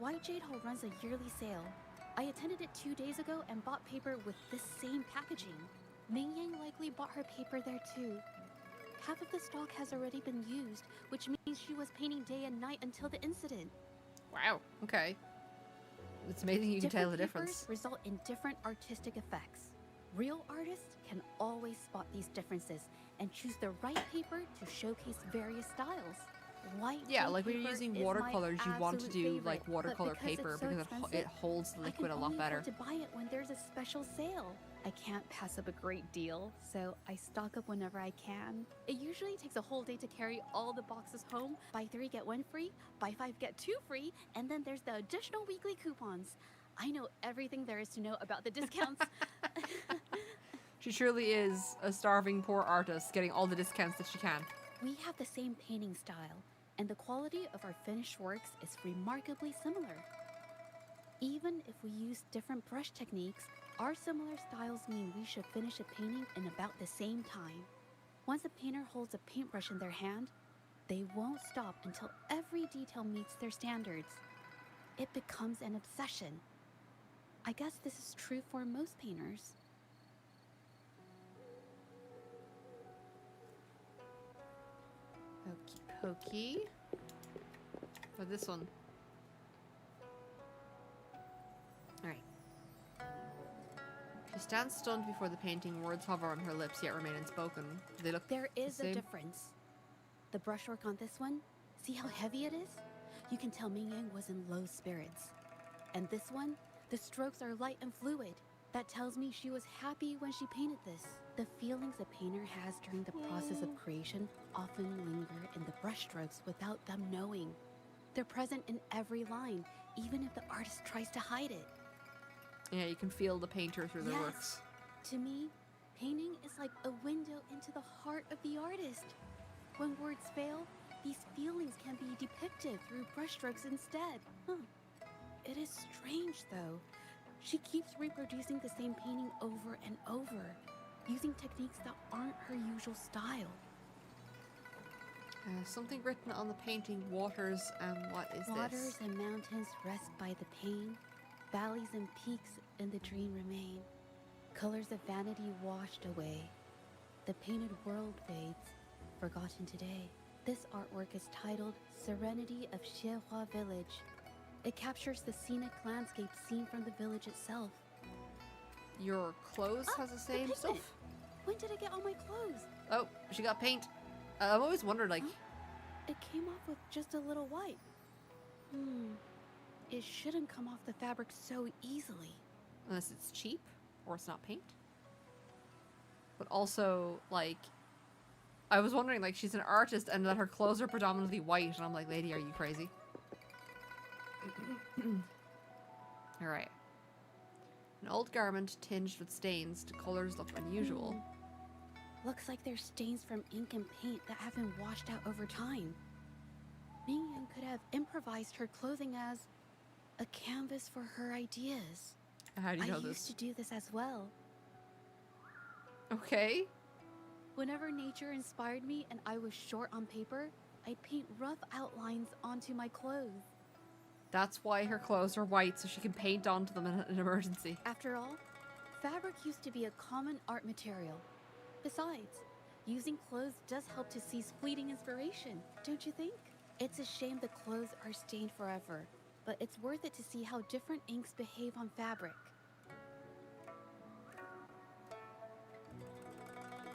[SPEAKER 3] White Jade Hall runs a yearly sale. I attended it 2 days ago and bought paper with this same packaging. Ming Yang likely bought her paper there too. Half of the stock has already been used, which means she was painting day and night until the incident.
[SPEAKER 1] Wow, okay. It's amazing you can tell the difference.
[SPEAKER 3] Different papers result in different artistic effects. Real artists can always spot these differences and choose the right paper to showcase various styles. white
[SPEAKER 1] Yeah,
[SPEAKER 3] glue
[SPEAKER 1] like when you're
[SPEAKER 3] paper
[SPEAKER 1] using
[SPEAKER 3] is my
[SPEAKER 1] watercolors, you want to
[SPEAKER 3] absolute
[SPEAKER 1] do
[SPEAKER 3] favorite,
[SPEAKER 1] like
[SPEAKER 3] but
[SPEAKER 1] watercolor
[SPEAKER 3] because it's
[SPEAKER 1] paper
[SPEAKER 3] so
[SPEAKER 1] because
[SPEAKER 3] expensive,
[SPEAKER 1] it holds the liquid
[SPEAKER 3] I
[SPEAKER 1] a
[SPEAKER 3] can
[SPEAKER 1] lot
[SPEAKER 3] only
[SPEAKER 1] better.
[SPEAKER 3] afford to buy it when there's a special sale. I can't pass up a great deal, so I stock up whenever I can. It usually takes a whole day to carry all the boxes home. Buy 3 get 1 free, buy 5 get 2 free, and then there's the additional weekly coupons. I know everything there is to know about the discounts.
[SPEAKER 1] She truly is a starving poor artist getting all the discounts that she can.
[SPEAKER 3] We have the same painting style, and the quality of our finished works is remarkably similar. Even if we use different brush techniques, our similar styles mean we should finish a painting in about the same time. Once a painter holds a paintbrush in their hand, they won't stop until every detail meets their standards. It becomes an obsession. I guess this is true for most painters.
[SPEAKER 1] Okie pokey. For this one. Alright. She stands stunned before the painting. Words hover on her lips, yet remain unspoken. Do they look
[SPEAKER 3] There is
[SPEAKER 1] the
[SPEAKER 3] a
[SPEAKER 1] same?
[SPEAKER 3] difference. The brushwork on this one, see how heavy it is? You can tell Ming Yang was in low spirits. And this one, the strokes are light and fluid. That tells me she was happy when she painted this. The feelings a painter has during the process of creation often linger in the brushstrokes without them knowing. They're present in every line, even if the artist tries to hide it.
[SPEAKER 1] Yeah, you can feel the painter through their
[SPEAKER 3] Yes.
[SPEAKER 1] works.
[SPEAKER 3] To me, painting is like a window into the heart of the artist. When words fail, these feelings can be depicted through brushstrokes instead. It is strange, though. She keeps reproducing the same painting over and over, using techniques that aren't her usual style.
[SPEAKER 1] Something written on the painting, waters, and what is
[SPEAKER 3] Waters
[SPEAKER 1] this?
[SPEAKER 3] and mountains rest by the pain. Valleys and peaks in the dream remain. Colors of vanity washed away. The painted world fades, forgotten today. This artwork is titled Serenity of Xiehua Village. It captures the scenic landscape seen from the village itself.
[SPEAKER 1] Your clothes has the same
[SPEAKER 3] pigment.
[SPEAKER 1] stuff?
[SPEAKER 3] When did I get all my clothes?
[SPEAKER 1] Oh, she got paint. I've always wondered, like...
[SPEAKER 3] It came off with just a little white. It shouldn't come off the fabric so easily.
[SPEAKER 1] Unless it's cheap, or it's not paint. But also, like... I was wondering, like, she's an artist and that her clothes are predominantly white, and I'm like, lady, are you crazy? Alright. An old garment tinged with stains. The colors look unusual.
[SPEAKER 3] Looks like there's stains from ink and paint that have been washed out over time. Ming Yan could have improvised her clothing as a canvas for her ideas.
[SPEAKER 1] How do you know
[SPEAKER 3] I
[SPEAKER 1] this?
[SPEAKER 3] used to do this as well.
[SPEAKER 1] Okay.
[SPEAKER 3] Whenever nature inspired me and I was short on paper, I'd paint rough outlines onto my clothes.
[SPEAKER 1] That's why her clothes are white, so she can paint onto them in an emergency.
[SPEAKER 3] After all, fabric used to be a common art material. Besides, using clothes does help to seize fleeting inspiration, don't you think? It's a shame the clothes are stained forever, but it's worth it to see how different inks behave on fabric.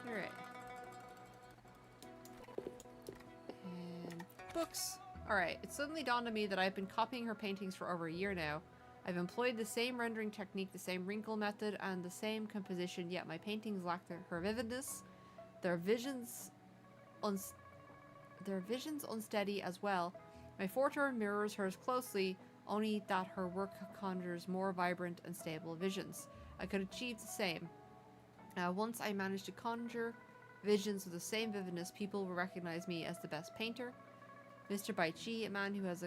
[SPEAKER 1] Alright. And books. Alright, it suddenly dawned on me that I've been copying her paintings for over a year now. I've employed the same rendering technique, the same wrinkle method, and the same composition, yet my paintings lack her vividness. Their visions unsteady as well. My photo mirrors hers closely, only that her work conjures more vibrant and stable visions. I could achieve the same. Once I managed to conjure visions with the same vividness, people will recognize me as the best painter. Mr. Bai Chi, a man who has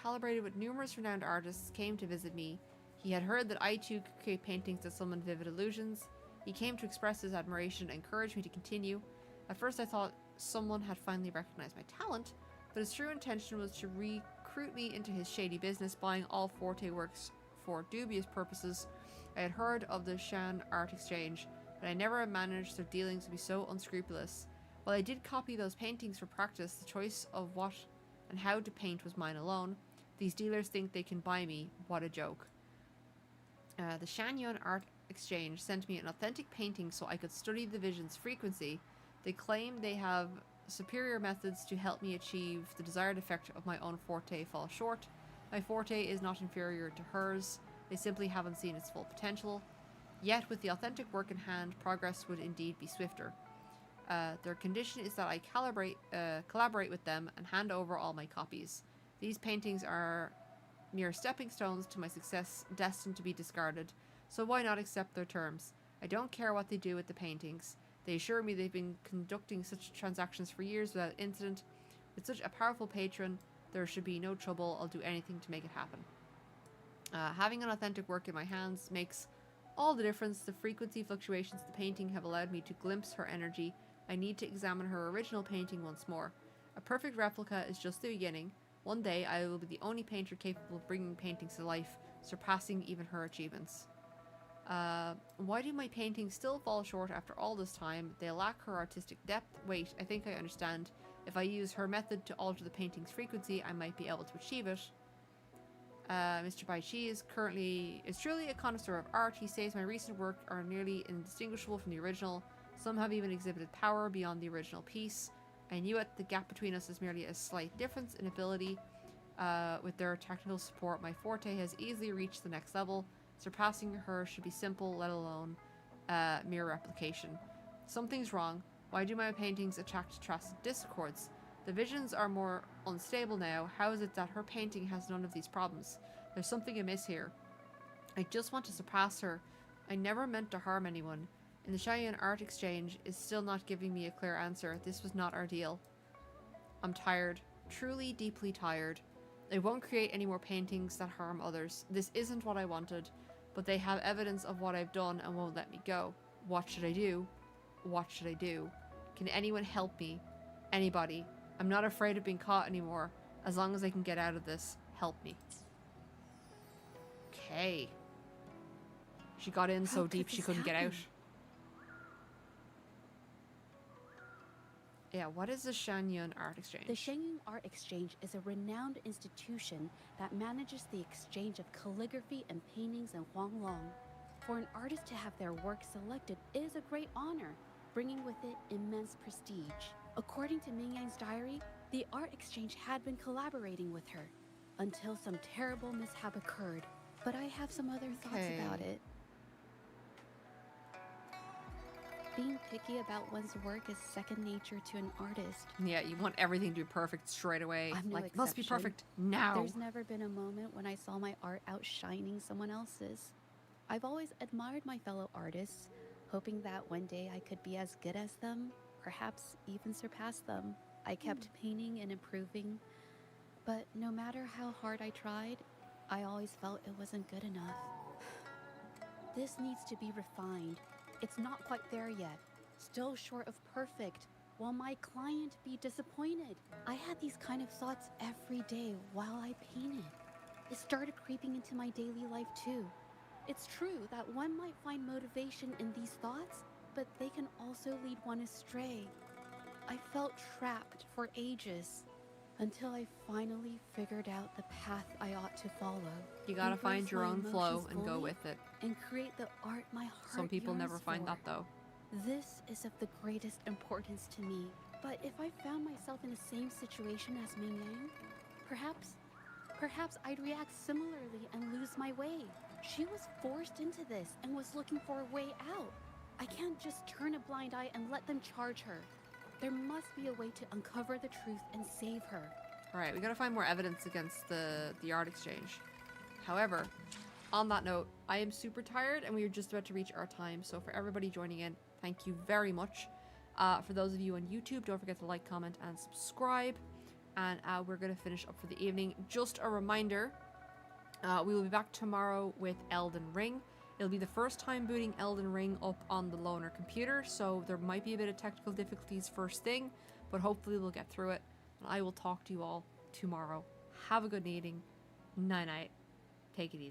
[SPEAKER 1] collaborated with numerous renowned artists, came to visit me. He had heard that I too could create paintings that summon vivid illusions. He came to express his admiration and encourage me to continue. At first I thought someone had finally recognized my talent, but his true intention was to recruit me into his shady business, buying all Forte works for dubious purposes. I had heard of the Shan Art Exchange, but I never managed their dealings to be so unscrupulous. While I did copy those paintings for practice, the choice of what and how to paint was mine alone. These dealers think they can buy me. What a joke. The Shanyuan Art Exchange sent me an authentic painting so I could study the vision's frequency. They claim they have superior methods to help me achieve the desired effect of my own forte fall short. My forte is not inferior to hers. They simply haven't seen its full potential. Yet, with the authentic work in hand, progress would indeed be swifter. Their condition is that I collaborate with them and hand over all my copies. These paintings are mere stepping stones to my success, destined to be discarded, so why not accept their terms? I don't care what they do with the paintings. They assure me they've been conducting such transactions for years without incident. With such a powerful patron, there should be no trouble. I'll do anything to make it happen. Having an authentic work in my hands makes all the difference. The frequency fluctuations of the painting have allowed me to glimpse her energy. I need to examine her original painting once more. A perfect replica is just the beginning. One day I will be the only painter capable of bringing paintings to life, surpassing even her achievements. Why do my paintings still fall short after all this time? They lack her artistic depth. Wait, I think I understand. If I use her method to alter the painting's frequency, I might be able to achieve it. Mr. Bai Chi is truly a connoisseur of art. He says my recent work are nearly indistinguishable from the original. Some have even exhibited power beyond the original piece. I knew it. The gap between us is merely a slight difference in ability. With their technical support, my forte has easily reached the next level. Surpassing her should be simple, let alone mere replication. Something's wrong. Why do my paintings attract discords? The visions are more unstable now. How is it that her painting has none of these problems? There's something amiss here. I just want to surpass her. I never meant to harm anyone. And the Cheyenne Art Exchange is still not giving me a clear answer. This was not our deal. I'm tired. Truly, deeply tired. I won't create any more paintings that harm others. This isn't what I wanted, but they have evidence of what I've done and won't let me go. What should I do? What should I do? Can anyone help me? Anybody? I'm not afraid of being caught anymore. As long as I can get out of this, help me. Okay. She got in so deep she couldn't get out. Yeah, what is the Shenyun Art Exchange?
[SPEAKER 18] The Shenyun Art Exchange is a renowned institution that manages the exchange of calligraphy and paintings in Huanglong. For an artist to have their work selected is a great honor, bringing with it immense prestige. According to Ming Yang's diary, the Art Exchange had been collaborating with her until some terrible mishap occurred. But I have some other thoughts about it. Being picky about one's work is second nature to an artist.
[SPEAKER 1] Yeah, you want everything to be perfect straight away.
[SPEAKER 18] I'm no
[SPEAKER 1] like, must be
[SPEAKER 18] exception.
[SPEAKER 1] perfect now.
[SPEAKER 18] There's never been a moment when I saw my art outshining someone else's. I've always admired my fellow artists, hoping that one day I could be as good as them, perhaps even surpass them. I kept painting and improving, but no matter how hard I tried, I always felt it wasn't good enough. This needs to be refined. It's not quite there yet, still short of perfect. Will my client be disappointed? I had these kind of thoughts every day while I painted. It started creeping into my daily life too. It's true that one might find motivation in these thoughts, but they can also lead one astray. I felt trapped for ages until I finally figured out the path I ought to follow.
[SPEAKER 1] You gotta find
[SPEAKER 18] Embrace
[SPEAKER 1] your
[SPEAKER 18] my
[SPEAKER 1] own flow
[SPEAKER 18] emotions
[SPEAKER 1] and go
[SPEAKER 18] fully
[SPEAKER 1] with it.
[SPEAKER 18] and create the art my heart
[SPEAKER 1] Some people never
[SPEAKER 18] yearns
[SPEAKER 1] find
[SPEAKER 18] for.
[SPEAKER 1] that though.
[SPEAKER 18] This is of the greatest importance to me. But if I found myself in the same situation as Ming Yang, perhaps I'd react similarly and lose my way. She was forced into this and was looking for a way out. I can't just turn a blind eye and let them charge her. There must be a way to uncover the truth and save her.
[SPEAKER 1] Alright, we gotta find more evidence against the art exchange. However, on that note, I am super tired and we are just about to reach our time. So for everybody joining in, thank you very much. For those of you on YouTube, don't forget to like, comment, and subscribe. And we're gonna finish up for the evening. Just a reminder, we will be back tomorrow with Elden Ring. It'll be the first time booting Elden Ring up on the loaner computer, so there might be a bit of technical difficulties first thing, but hopefully we'll get through it. And I will talk to you all tomorrow. Have a good evening. Night night. Take it easy.